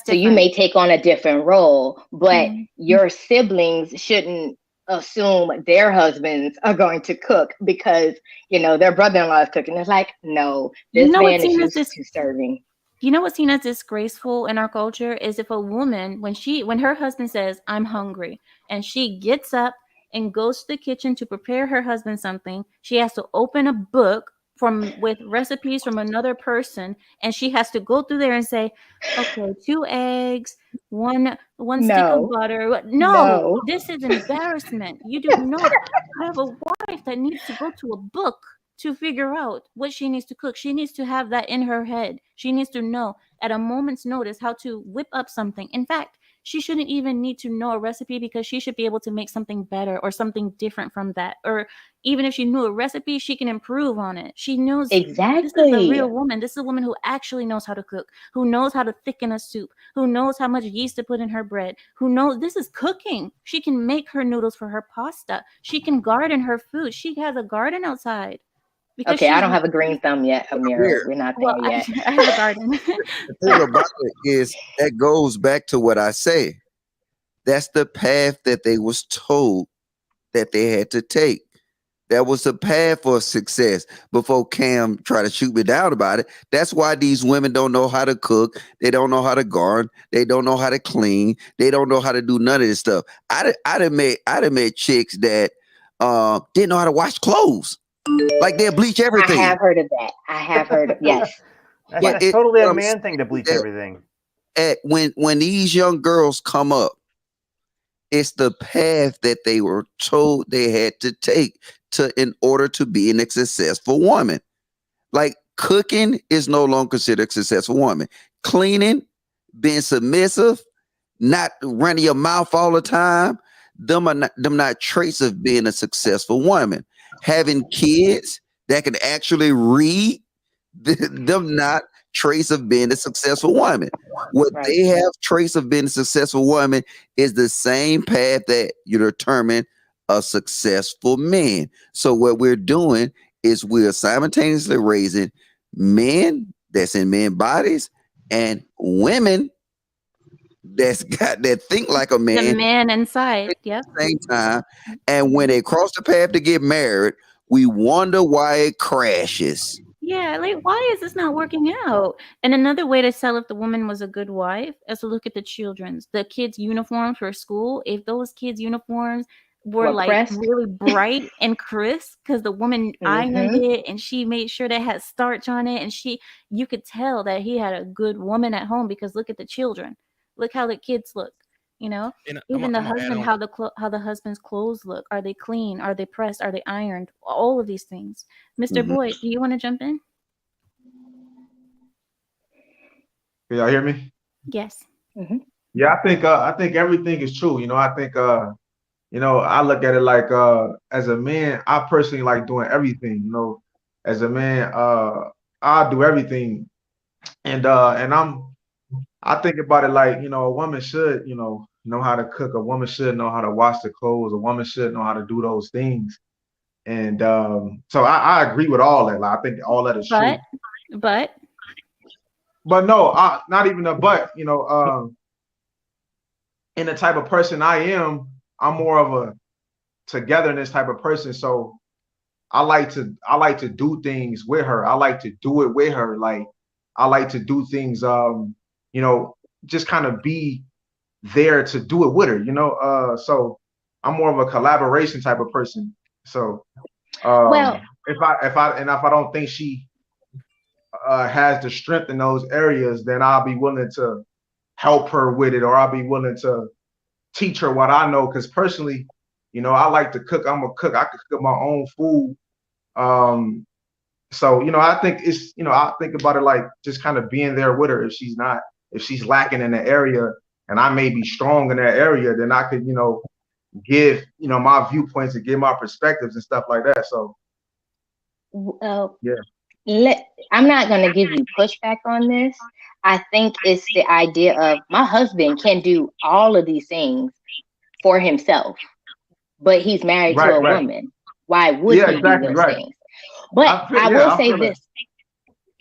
So you may take on a different role, but your siblings shouldn't assume their husbands are going to cook because, their brother-in-law is cooking. It's like, no, this man is used to serving. You know what's seen as disgraceful in our culture is if a woman, when her husband says, I'm hungry, and she gets up and goes to the kitchen to prepare her husband something, she has to open a book with recipes from another person, and she has to go through there and say, okay, 2 eggs, one stick of butter. No, this is embarrassment. You do not have a wife that needs to go to a book to figure out what she needs to cook. She needs to have that in her head. She needs to know at a moment's notice how to whip up something. In fact, she shouldn't even need to know a recipe, because she should be able to make something better or something different from that. Or even if she knew a recipe, she can improve on it. She knows this is a real woman. This is a woman who actually knows how to cook, who knows how to thicken a soup, who knows how much yeast to put in her bread, who knows this is cooking. She can make her noodles for her pasta. She can garden her food. She has a garden outside. Okay, I don't have a green thumb yet, Ameera. We're not there yet. I have a garden. The thing about it is that goes back to what I say. That's the path that they was told that they had to take. That was the path for success. Before Cam tried to shoot me down about it, that's why these women don't know how to cook. They don't know how to garden. They don't know how to clean. They don't know how to do none of this stuff. I'd have met chicks that didn't know how to wash clothes. Like they'll bleach everything. I have heard of that. I have heard of, yes. That's totally a man thing to bleach everything. When these young girls come up, it's the path that they were told they had to take in order to be a successful woman. Like cooking is no longer considered a successful woman. Cleaning, being submissive, not running your mouth all the time, them not traits of being a successful woman. Having kids that can actually read, them not traits of being a successful woman. What they have traits of being a successful woman is the same path that you determine a successful man. So what we're doing is we're simultaneously raising men that's in men bodies and women that think like a man. The man inside. Yep. At the same time. And when they cross the path to get married, we wonder why it crashes. Yeah, like why is this not working out? And another way to tell if the woman was a good wife is to look at the kids' uniforms for school. If those kids' uniforms were like pressed, really bright and crisp because the woman ironed it and she made sure they had starch on it, and you could tell that he had a good woman at home, because look at the children. Look how the kids look. You know, even the husband, how the husband's clothes look. Are they clean? Are they pressed? Are they ironed? All of these things. Mr. Boyd, do you want to jump in? Can y'all hear me? Yes. Yeah, I think everything is true. You know, I think you know, I look at it like as a man, I personally like doing everything. You know, as a man, I do everything, and I think about it like, you know, a woman should, you know how to cook. A woman should know how to wash the clothes. A woman should know how to do those things. And so I agree with all that. Like, I think all that is true. But no, not even a but. You know, in the type of person I am, I'm more of a togetherness type of person. So I like to do things with her. I like to do it with her. Like I like to do things. You know, just kind of be there to do it with her, you know. So I'm more of a collaboration type of person. So if I don't think she has the strength in those areas, then I'll be willing to help her with it, or I'll be willing to teach her what I know. Because personally, you know, I like to cook. I'm a cook. I can cook my own food. So, you know, I think it's, you know, I think about it like just kind of being there with her. If she's lacking in the area and I may be strong in that area, then I could, you know, give, you know, my viewpoints and give my perspectives and stuff like that. So, yeah. I'm not going to give you pushback on this. I think it's the idea of my husband can do all of these things for himself, but he's married to a woman. Why would he do those things? But I will say this.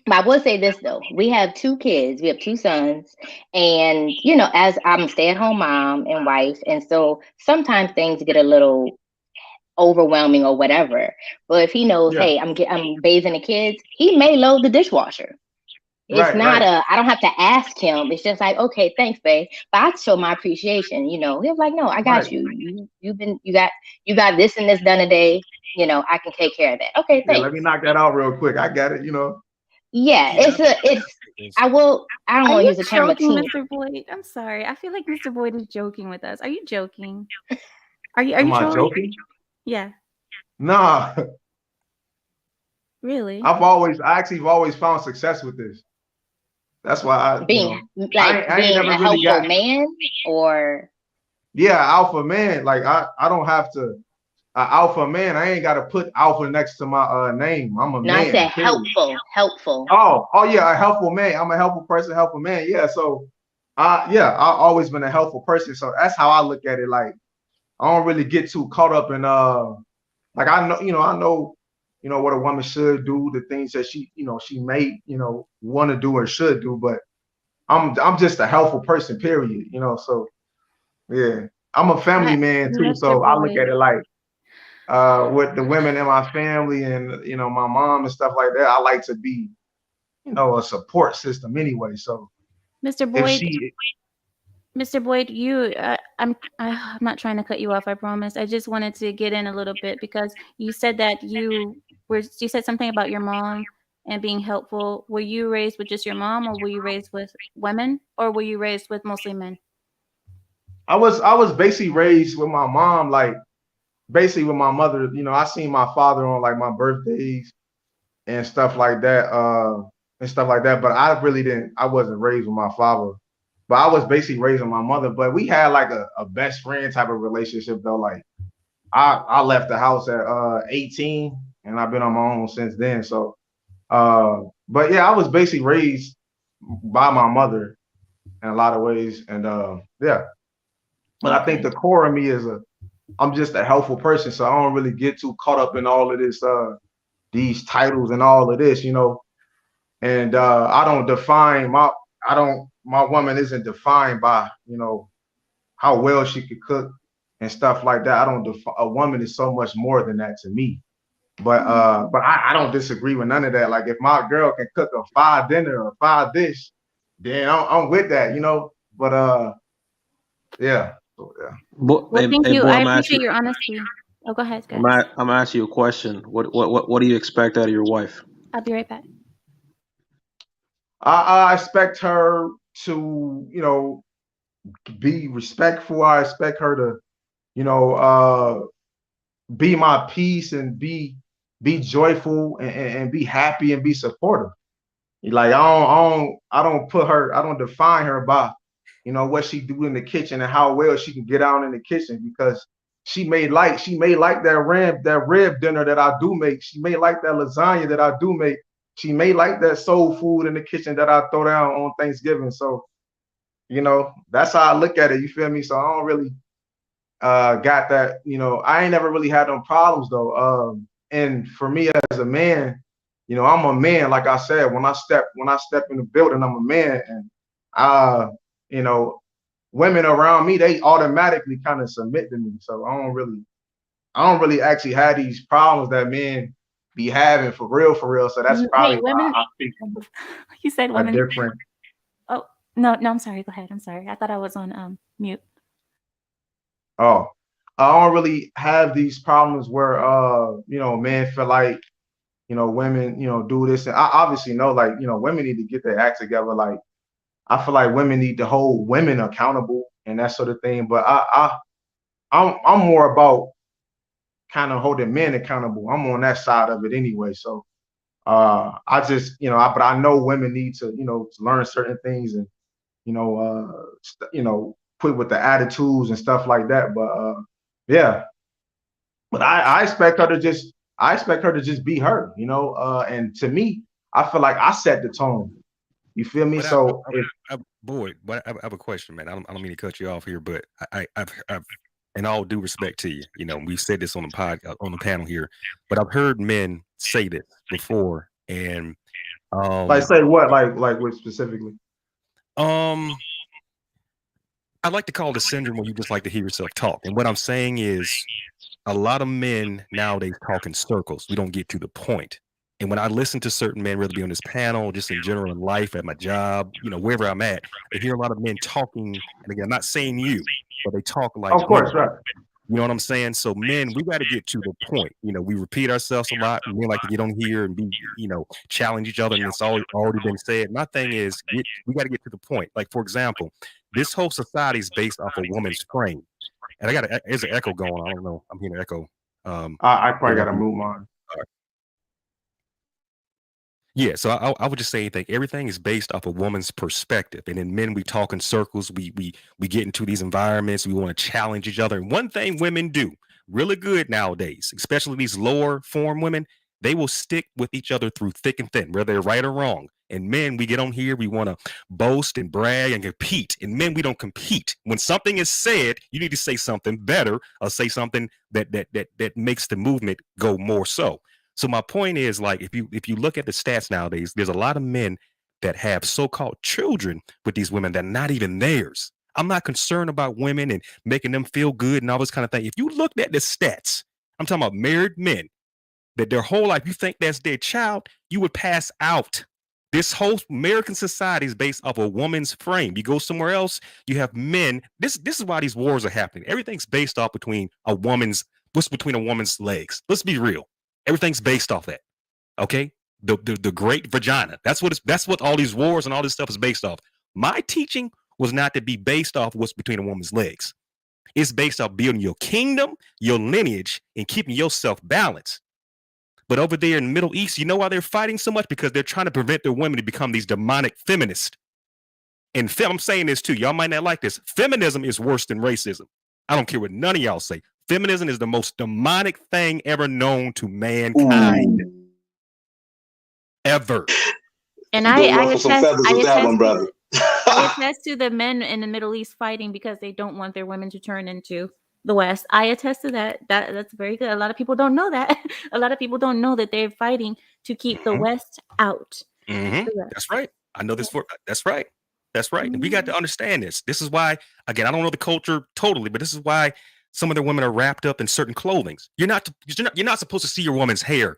I will say this though, we have 2 kids, we have 2 sons, and you know, as I'm a stay-at-home mom and wife, and so sometimes things get a little overwhelming or whatever. But if he knows, hey, I'm bathing the kids, he may load the dishwasher. It's not I don't have to ask him. It's just like, okay, thanks, babe. But I show my appreciation. You know, he's like, no, I got you. You got this and this done today. You know, I can take care of that. Okay, thanks. Yeah, let me knock that out real quick. I got it. You know. Yeah, I don't want to use the term joking, Mr. Boyd? I'm sorry. I feel like Mr. Boyd is joking with us. Are you joking? Are you joking? Yeah. Nah. Really? I've always found success with this. That's why I Being never a really helpful got. man, or Yeah, alpha man. Like I don't have to. Alpha man. I ain't got to put alpha next to my name. I'm a no, I said man. Period. helpful. Oh yeah, a helpful man. I'm a helpful person, helpful man. Yeah. So, I've always been a helpful person. So that's how I look at it. Like I don't really get too caught up in like I know what a woman should do, the things that she may want to do or should do, but I'm just a helpful person, period. So yeah, I'm a family man too, Mr. so I look Boyd. at it like with the women in my family and my mom and stuff like that. I like to be a support system anyway. So Mr. Boyd, Mr. Boyd, I'm not trying to cut you off. I promise. I just wanted to get in a little bit because you said that you said something about your mom and being helpful. Were you raised with just your mom, or were you raised with women, or were you raised with mostly men? I was basically raised with my mom, like basically with my mother. I seen my father on like my birthdays and stuff like that. But I wasn't raised with my father. But I was basically raised with my mother. But we had like a best friend type of relationship though. Like I left the house at 18 and I've been on my own since then. So but yeah, I was basically raised by my mother in a lot of ways. And yeah. But I think the core of me is I'm just a helpful person. So I don't really get too caught up in all of this these titles and all of this, and I don't define my woman isn't defined by how well she could cook and stuff like that. A woman is so much more than that to me. But I don't disagree with none of that. Like if my girl can cook a 5 dinner or 5 dish, then I'm with that, But yeah. So, yeah. Well, thank you. I appreciate your honesty. Oh, go ahead, guys. I'm gonna ask you a question. What do you expect out of your wife? I'll be right back. I expect her to, be respectful. I expect her to, be my peace and be joyful and be happy and be supportive. Like I don't define her by, what she do in the kitchen and how well she can get out in the kitchen, because she may like that rib dinner that I do make. She may like that lasagna that I do make. She may like that soul food in the kitchen that I throw down on Thanksgiving. So, that's how I look at it. You feel me? So I don't really got that. I ain't never really had no problems though. And for me as a man, I'm a man. Like I said, when I step in the building, I'm a man, and women around me, they automatically kind of submit to me. So I don't really actually have these problems that men be having for real. So that's probably why I think you said women. different. Oh no, I'm sorry. Go ahead. I'm sorry. I thought I was on mute. Oh, I don't really have these problems where men feel like women do this, and I obviously know like women need to get their act together. Like I feel like women need to hold women accountable and that sort of thing. But I'm more about kind of holding men accountable. I'm on that side of it anyway. So I just but I know women need to to learn certain things and quit with the attitudes and stuff like that. But yeah, but I expect her to just be her, and to me, I feel like I set the tone. You feel me? But So I have a question, man. I don't mean to cut you off here, but I've in all due respect to you, we've said this on the panel here, but I've heard men say this before, and like say what, like what specifically? I like to call it a syndrome where you just like to hear yourself talk. And what I'm saying is a lot of men nowadays talk in circles. We don't get to the point. And when I listen to certain men, whether it be on this panel, just in general in life, at my job, wherever I'm at, I hear a lot of men talking. And again, I'm not saying you, but they talk like, of course, right. You know what I'm saying? So men, we got to get to the point. We repeat ourselves a lot. Men like to get on here and be, challenge each other. And it's already been said. My thing is, we got to get to the point. Like, for example, this whole society is based off a woman's frame. And there's an echo going on. I don't know. I'm hearing an echo. I probably got to move mine. Yeah, so I would just say everything is based off a woman's perspective, and in men we talk in circles. We get into these environments. We want to challenge each other. And one thing women do really good nowadays, especially these lower form women, they will stick with each other through thick and thin, whether they're right or wrong. And men, we get on here, we want to boast and brag and compete. And men, we don't compete. When something is said, you need to say something better or say something that makes the movement go more so. So my point is, like, if you look at the stats nowadays, there's a lot of men that have so-called children with these women that are not even theirs. I'm not concerned about women and making them feel good and all this kind of thing. If you looked at the stats, I'm talking about married men that their whole life, you think that's their child, you would pass out. This whole American society is based off a woman's frame. You go somewhere else, you have men. This is why these wars are happening. Everything's based off what's between a woman's legs. Let's be real. Everything's based off that. Okay? The great vagina. That's what all these wars and all this stuff is based off. My teaching was not to be based off what's between a woman's legs. It's based off building your kingdom, your lineage, and keeping yourself balanced. But over there in the Middle East, you know why they're fighting so much? Because they're trying to prevent their women to become these demonic feminists. And I'm saying this too. Y'all might not like this. Feminism is worse than racism. I don't care what none of y'all say. Feminism is the most demonic thing ever known to mankind. Ever. And I attest to the men in the Middle East fighting because they don't want their women to turn into the West. I attest to that. That's very good. A lot of people don't know that. A lot of people don't know that they're fighting to keep the West out. That's right. I know this that's right. That's right. And we got to understand this. This is why, again, I don't know the culture totally, but this is why some of the women are wrapped up in certain clothing. You're not supposed to see your woman's hair.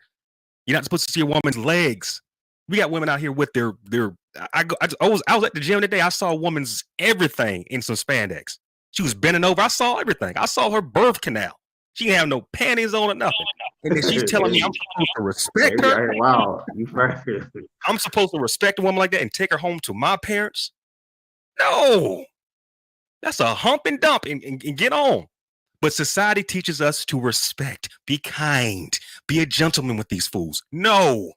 You're not supposed to see your woman's legs. We got women out here with their I was at the gym today. I saw a woman's everything in some spandex. She was bending over. I saw everything. I saw her birth canal. She didn't have no panties on or nothing. And then she's telling me I'm supposed to respect her. Wow. I'm supposed to respect a woman like that and take her home to my parents? No. That's a hump and dump and get on. But society teaches us to respect, be kind, be a gentleman with these fools. No,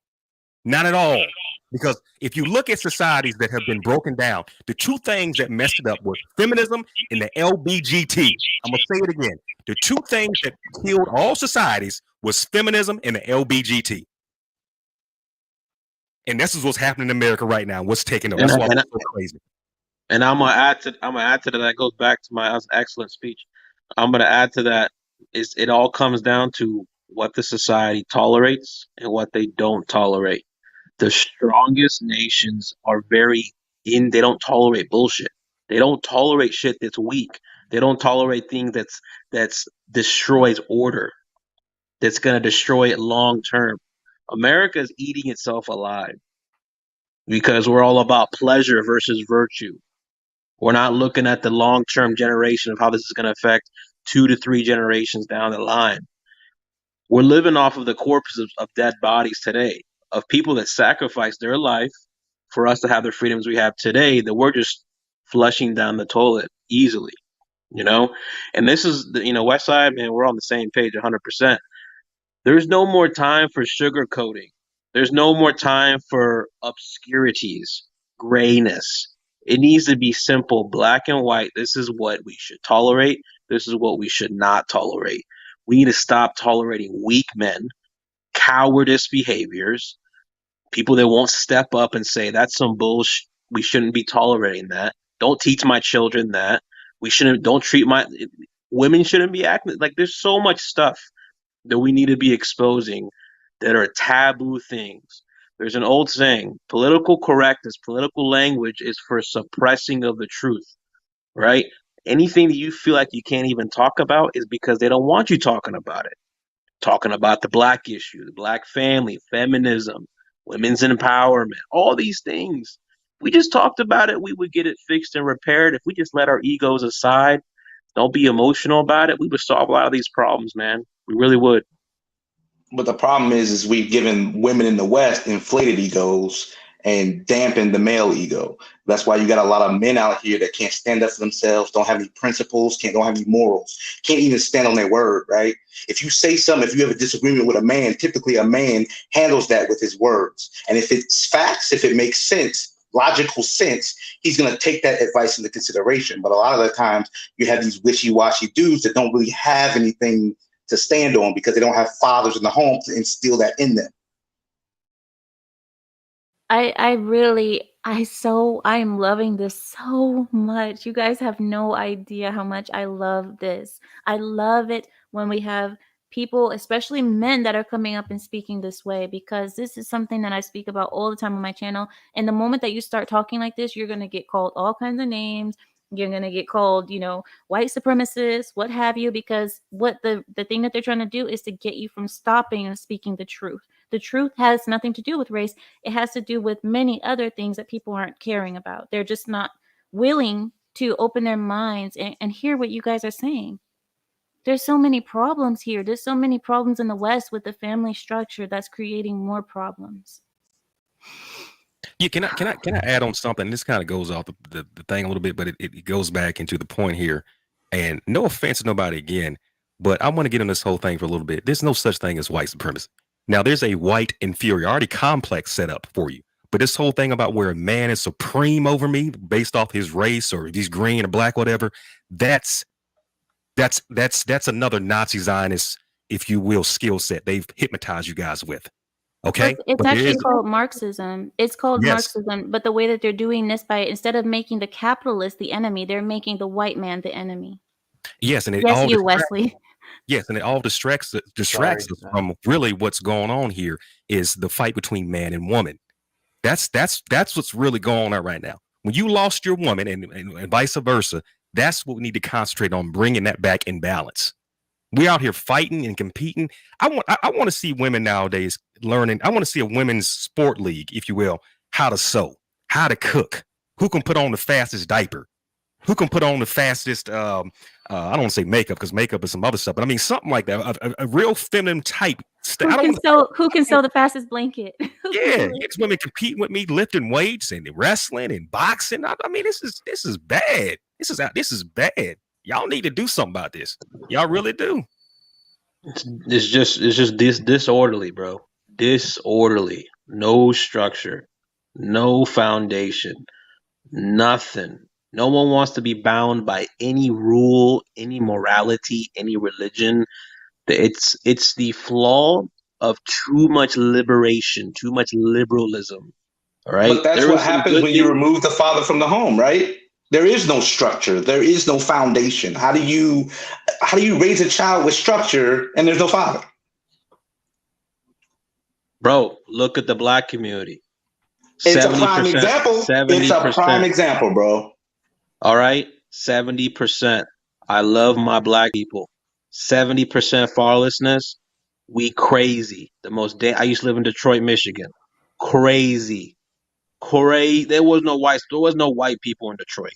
not at all. Because if you look at societies that have been broken down, the two things that messed it up was feminism and the LBGT. I'm going to say it again. The two things that killed all societies was feminism and the LBGT. And this is what's happening in America right now. What's taking over? That's why it's so crazy. And I'm gonna add to that. That goes back to my excellent speech. I'm gonna add to that. It all comes down to what the society tolerates and what they don't tolerate. The strongest nations are they don't tolerate bullshit. They don't tolerate shit that's weak. They don't tolerate things that's destroys order. That's gonna destroy it long term. America is eating itself alive because we're all about pleasure versus virtue. We're not looking at the long-term generation of how this is going to affect 2 to 3 generations down the line. We're living off of the corpses of dead bodies today, of people that sacrificed their life for us to have the freedoms we have today that we're just flushing down the toilet easily, And this is, West Side, man, we're on the same page 100%. There's no more time for sugarcoating. There's no more time for obscurities, grayness. It needs to be simple, black and white. This is what we should tolerate. This is what we should not tolerate. We need to stop tolerating weak men, cowardice behaviors, people that won't step up and say, that's some bullshit. We shouldn't be tolerating that. Don't teach my children that. Women shouldn't be acting like there's so much stuff that we need to be exposing that are taboo things. There's an old saying, political correctness, political language is for suppressing of the truth, right? Anything that you feel like you can't even talk about is because they don't want you talking about it. Talking about the black issue, the black family, feminism, women's empowerment, all these things. If we just talked about it, we would get it fixed and repaired. If we just let our egos aside, don't be emotional about it, we would solve a lot of these problems, man. We really would. But the problem is we've given women in the West inflated egos, and dampen the male ego. That's why you got a lot of men out here that can't stand up for themselves, don't have any principles, don't have any morals, can't even stand on their word, right? If you say something, if you have a disagreement with a man, typically a man handles that with his words. And if it's facts, if it makes sense, logical sense, he's going to take that advice into consideration. But a lot of the times you have these wishy-washy dudes that don't really have anything to stand on because they don't have fathers in the home to instill that in them. I am loving this so much. You guys have no idea how much I love this. I love it when we have people, especially men, that are coming up and speaking this way, because this is something that I speak about all the time on my channel. And the moment that you start talking like this, you're going to get called all kinds of names. You're going to get called, white supremacists, what have you, because what the thing that they're trying to do is to get you from stopping and speaking the truth. The truth has nothing to do with race. It has to do with many other things that people aren't caring about. They're just not willing to open their minds and hear what you guys are saying. There's so many problems here. There's so many problems in the West with the family structure that's creating more problems. Yeah, can I add on something? This kind of goes off the thing a little bit, but it goes back into the point here. And no offense to nobody again, but I want to get on this whole thing for a little bit. There's no such thing as white supremacy. Now, there's a white inferiority complex set up for you. But this whole thing about where a man is supreme over me based off his race, or if he's green or black, whatever, that's another Nazi Zionist, if you will, skill set they've hypnotized you guys with. Okay, it's actually called Marxism. It's called Marxism, but the way that they're doing this, by instead of making the capitalist the enemy, they're making the white man the enemy. Yes, and Wesley. Yes, and it all distracts us from really what's going on here is the fight between man and woman. That's what's really going on right now. When you lost your woman and vice versa, that's what we need to concentrate on, bringing that back in balance. We out here fighting and competing. I want to see women nowadays learning. I want to see a women's sport league, if you will, how to sew, how to cook, who can put on the fastest diaper, who can put on the fastest, I don't want to say makeup, because makeup is some other stuff, but I mean something like that, a real feminine type. Who can sew the fastest blanket? Yeah, it's women competing with me, lifting weights and wrestling and boxing. I mean, this is bad. This is bad. Y'all need to do something about this. Y'all really do. It's just disorderly, bro. Disorderly. No structure, no foundation, nothing. No one wants to be bound by any rule, any morality, any religion. It's the flaw of too much liberation, too much liberalism. All right. But that's what happens when you remove the father from the home, right? There is no structure. There is no foundation. How do you raise a child with structure and there's no father? Bro, look at the black community. It's a prime example. 70%. It's a prime example, bro. All right. 70%. I love my black people. 70% fatherlessness. We crazy. I used to live in Detroit, Michigan. Crazy. There was no white people in Detroit.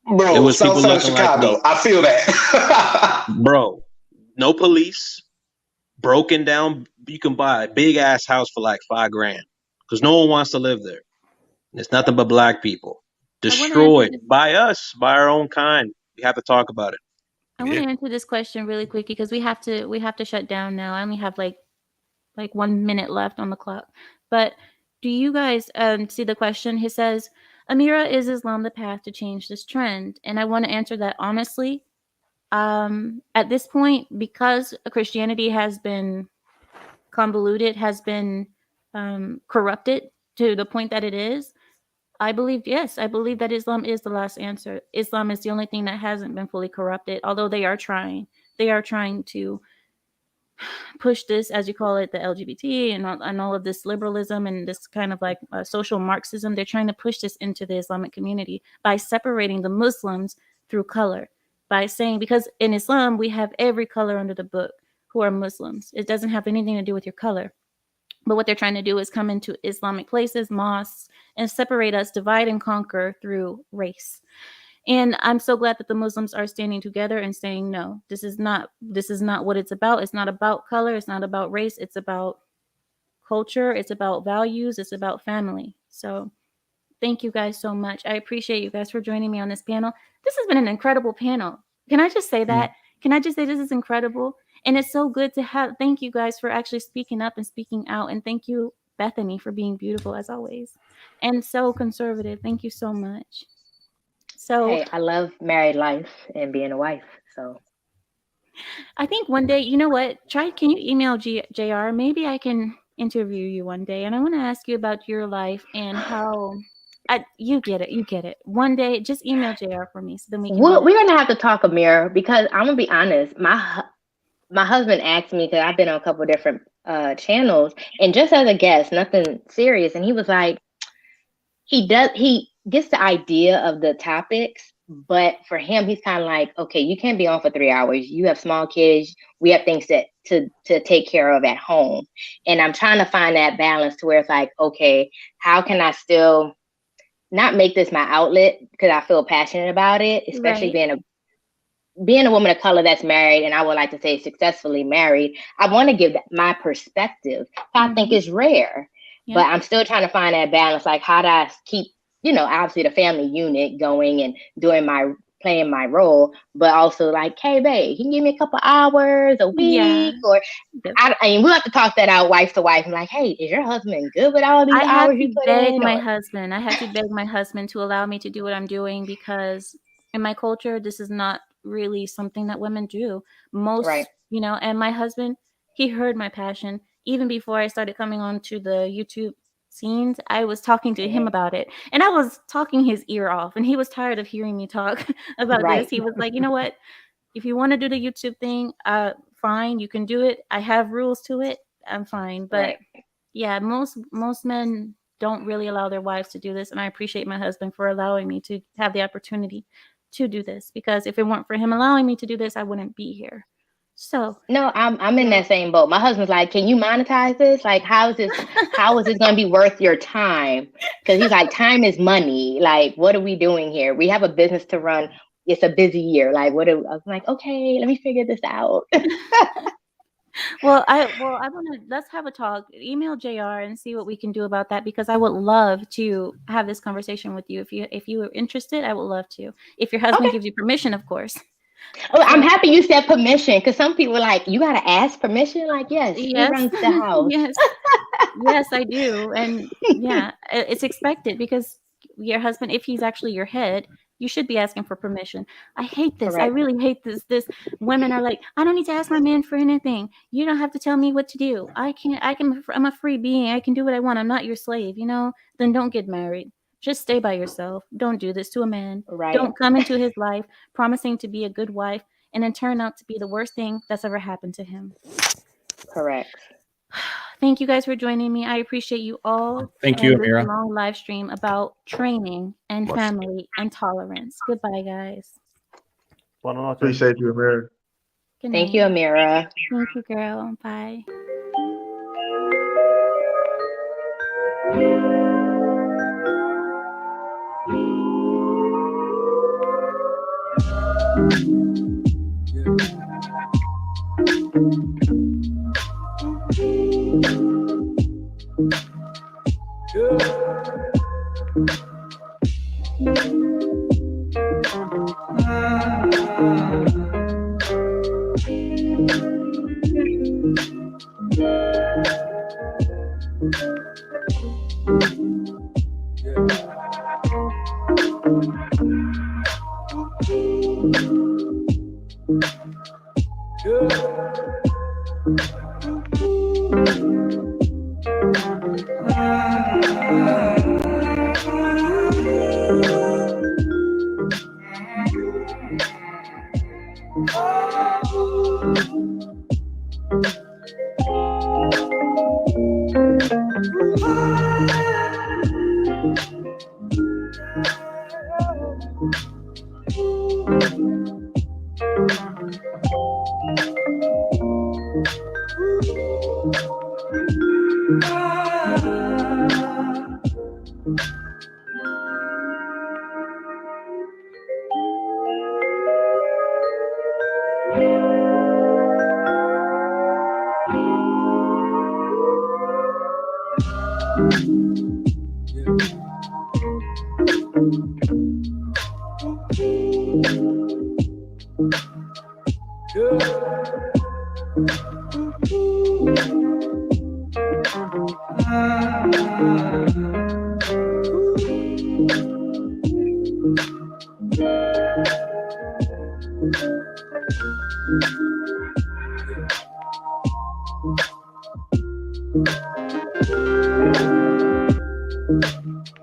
Bro, there was south people side of looking Chicago. like me. I feel that. Bro, no police. Broken down. You can buy a big ass house for like $5,000 because no one wants to live there. It's nothing but black people. Destroyed by us, by our own kind. We have to talk about it. I want to answer this question really quick because we have to shut down now. I only have like 1 minute left on the clock. But do you guys see the question? He says, Ameera, is Islam the path to change this trend? And I want to answer that honestly. At this point, because Christianity has been convoluted, has been corrupted to the point that it is, I believe that Islam is the last answer. Islam is the only thing that hasn't been fully corrupted, although they are trying to push this, as you call it, the LGBT and all of this liberalism and this kind of like social Marxism. They're trying to push this into the Islamic community by separating the Muslims through color, by saying, because in Islam, we have every color under the book who are Muslims. It doesn't have anything to do with your color. But what they're trying to do is come into Islamic places, mosques, and separate us, divide and conquer through race. And I'm so glad that the Muslims are standing together and saying, no, this is not what it's about. It's not about color. It's not about race. It's about culture, it's about values, it's about family. So thank you guys so much. I appreciate you guys for joining me on this panel. This has been an incredible panel. Can I just say that? Can I just say this is incredible? And it's so good to have, thank you guys for actually speaking up and speaking out. And thank you, Bethany, for being beautiful as always. And so conservative. Thank you so much. So Hey, I love married life and being a wife. So I think one day, you know what? Can you email JR? Maybe I can interview you one day. And I want to ask you about your life and how you get it. One day, just email JR for me so then we can we're gonna have to talk, Ameera, because I'm gonna be honest. My husband asked me, because I've been on a couple of different channels, and just as a guest, nothing serious, and he was like, he gets the idea of the topics, but for him, he's kind of like, okay, you can't be on for 3 hours. You have small kids. We have things to take care of at home. And I'm trying to find that balance to where it's like, okay, how can I still not make this my outlet because I feel passionate about it, especially being a woman of color that's married, and I would like to say successfully married. I want to give my perspective. I think it's rare. Yeah. But I'm still trying to find that balance. Like, how do I keep, obviously the family unit going and playing my role, but also like, hey, babe, you can give me a couple hours a week, or I mean, we'll have to talk that out wife to wife. I'm like, hey, is your husband good with all these hours you put in? I had to beg my husband to allow me to do what I'm doing, because in my culture, this is not really something that women do. Most, and my husband, he heard my passion. Even before I started coming on to the YouTube scenes, I was talking to him about it, and I was talking his ear off, and he was tired of hearing me talk about this. He was like, you know what, if you want to do the YouTube thing, fine, you can do it. I have rules to it. I'm fine. But yeah, most men don't really allow their wives to do this, and I appreciate my husband for allowing me to have the opportunity to do this, because if it weren't for him allowing me to do this, I wouldn't be here. So no, I'm in that same boat. My husband's like, can you monetize this? Like, how is this going to be worth your time? Because he's like, time is money. Like, what are we doing here? We have a business to run. It's a busy year. Like, I was like, okay, let me figure this out. Well, I want to, let's have a talk. Email JR and see what we can do about that, because I would love to have this conversation with you. If you are interested, I would love to. If your husband gives you permission, of course. Oh, I'm happy you said permission, because some people are like, you got to ask permission. Like, yes, he runs the house. Yes, I do. And yeah, it's expected, because your husband, if he's actually your head, you should be asking for permission. I hate this. I really hate this. Women are like, I don't need to ask my man for anything. You don't have to tell me what to do. I'm a free being. I can do what I want. I'm not your slave, Then don't get married. Just stay by yourself. Don't do this to a man. Don't come into his life promising to be a good wife and then turn out to be the worst thing that's ever happened to him. Correct. Thank you guys for joining me. I appreciate you all. Thank you, This Ameera. long live stream about training and family and tolerance. Goodbye, guys. Appreciate you, Ameera. Thank you, Ameera. Thank you, girl. Bye.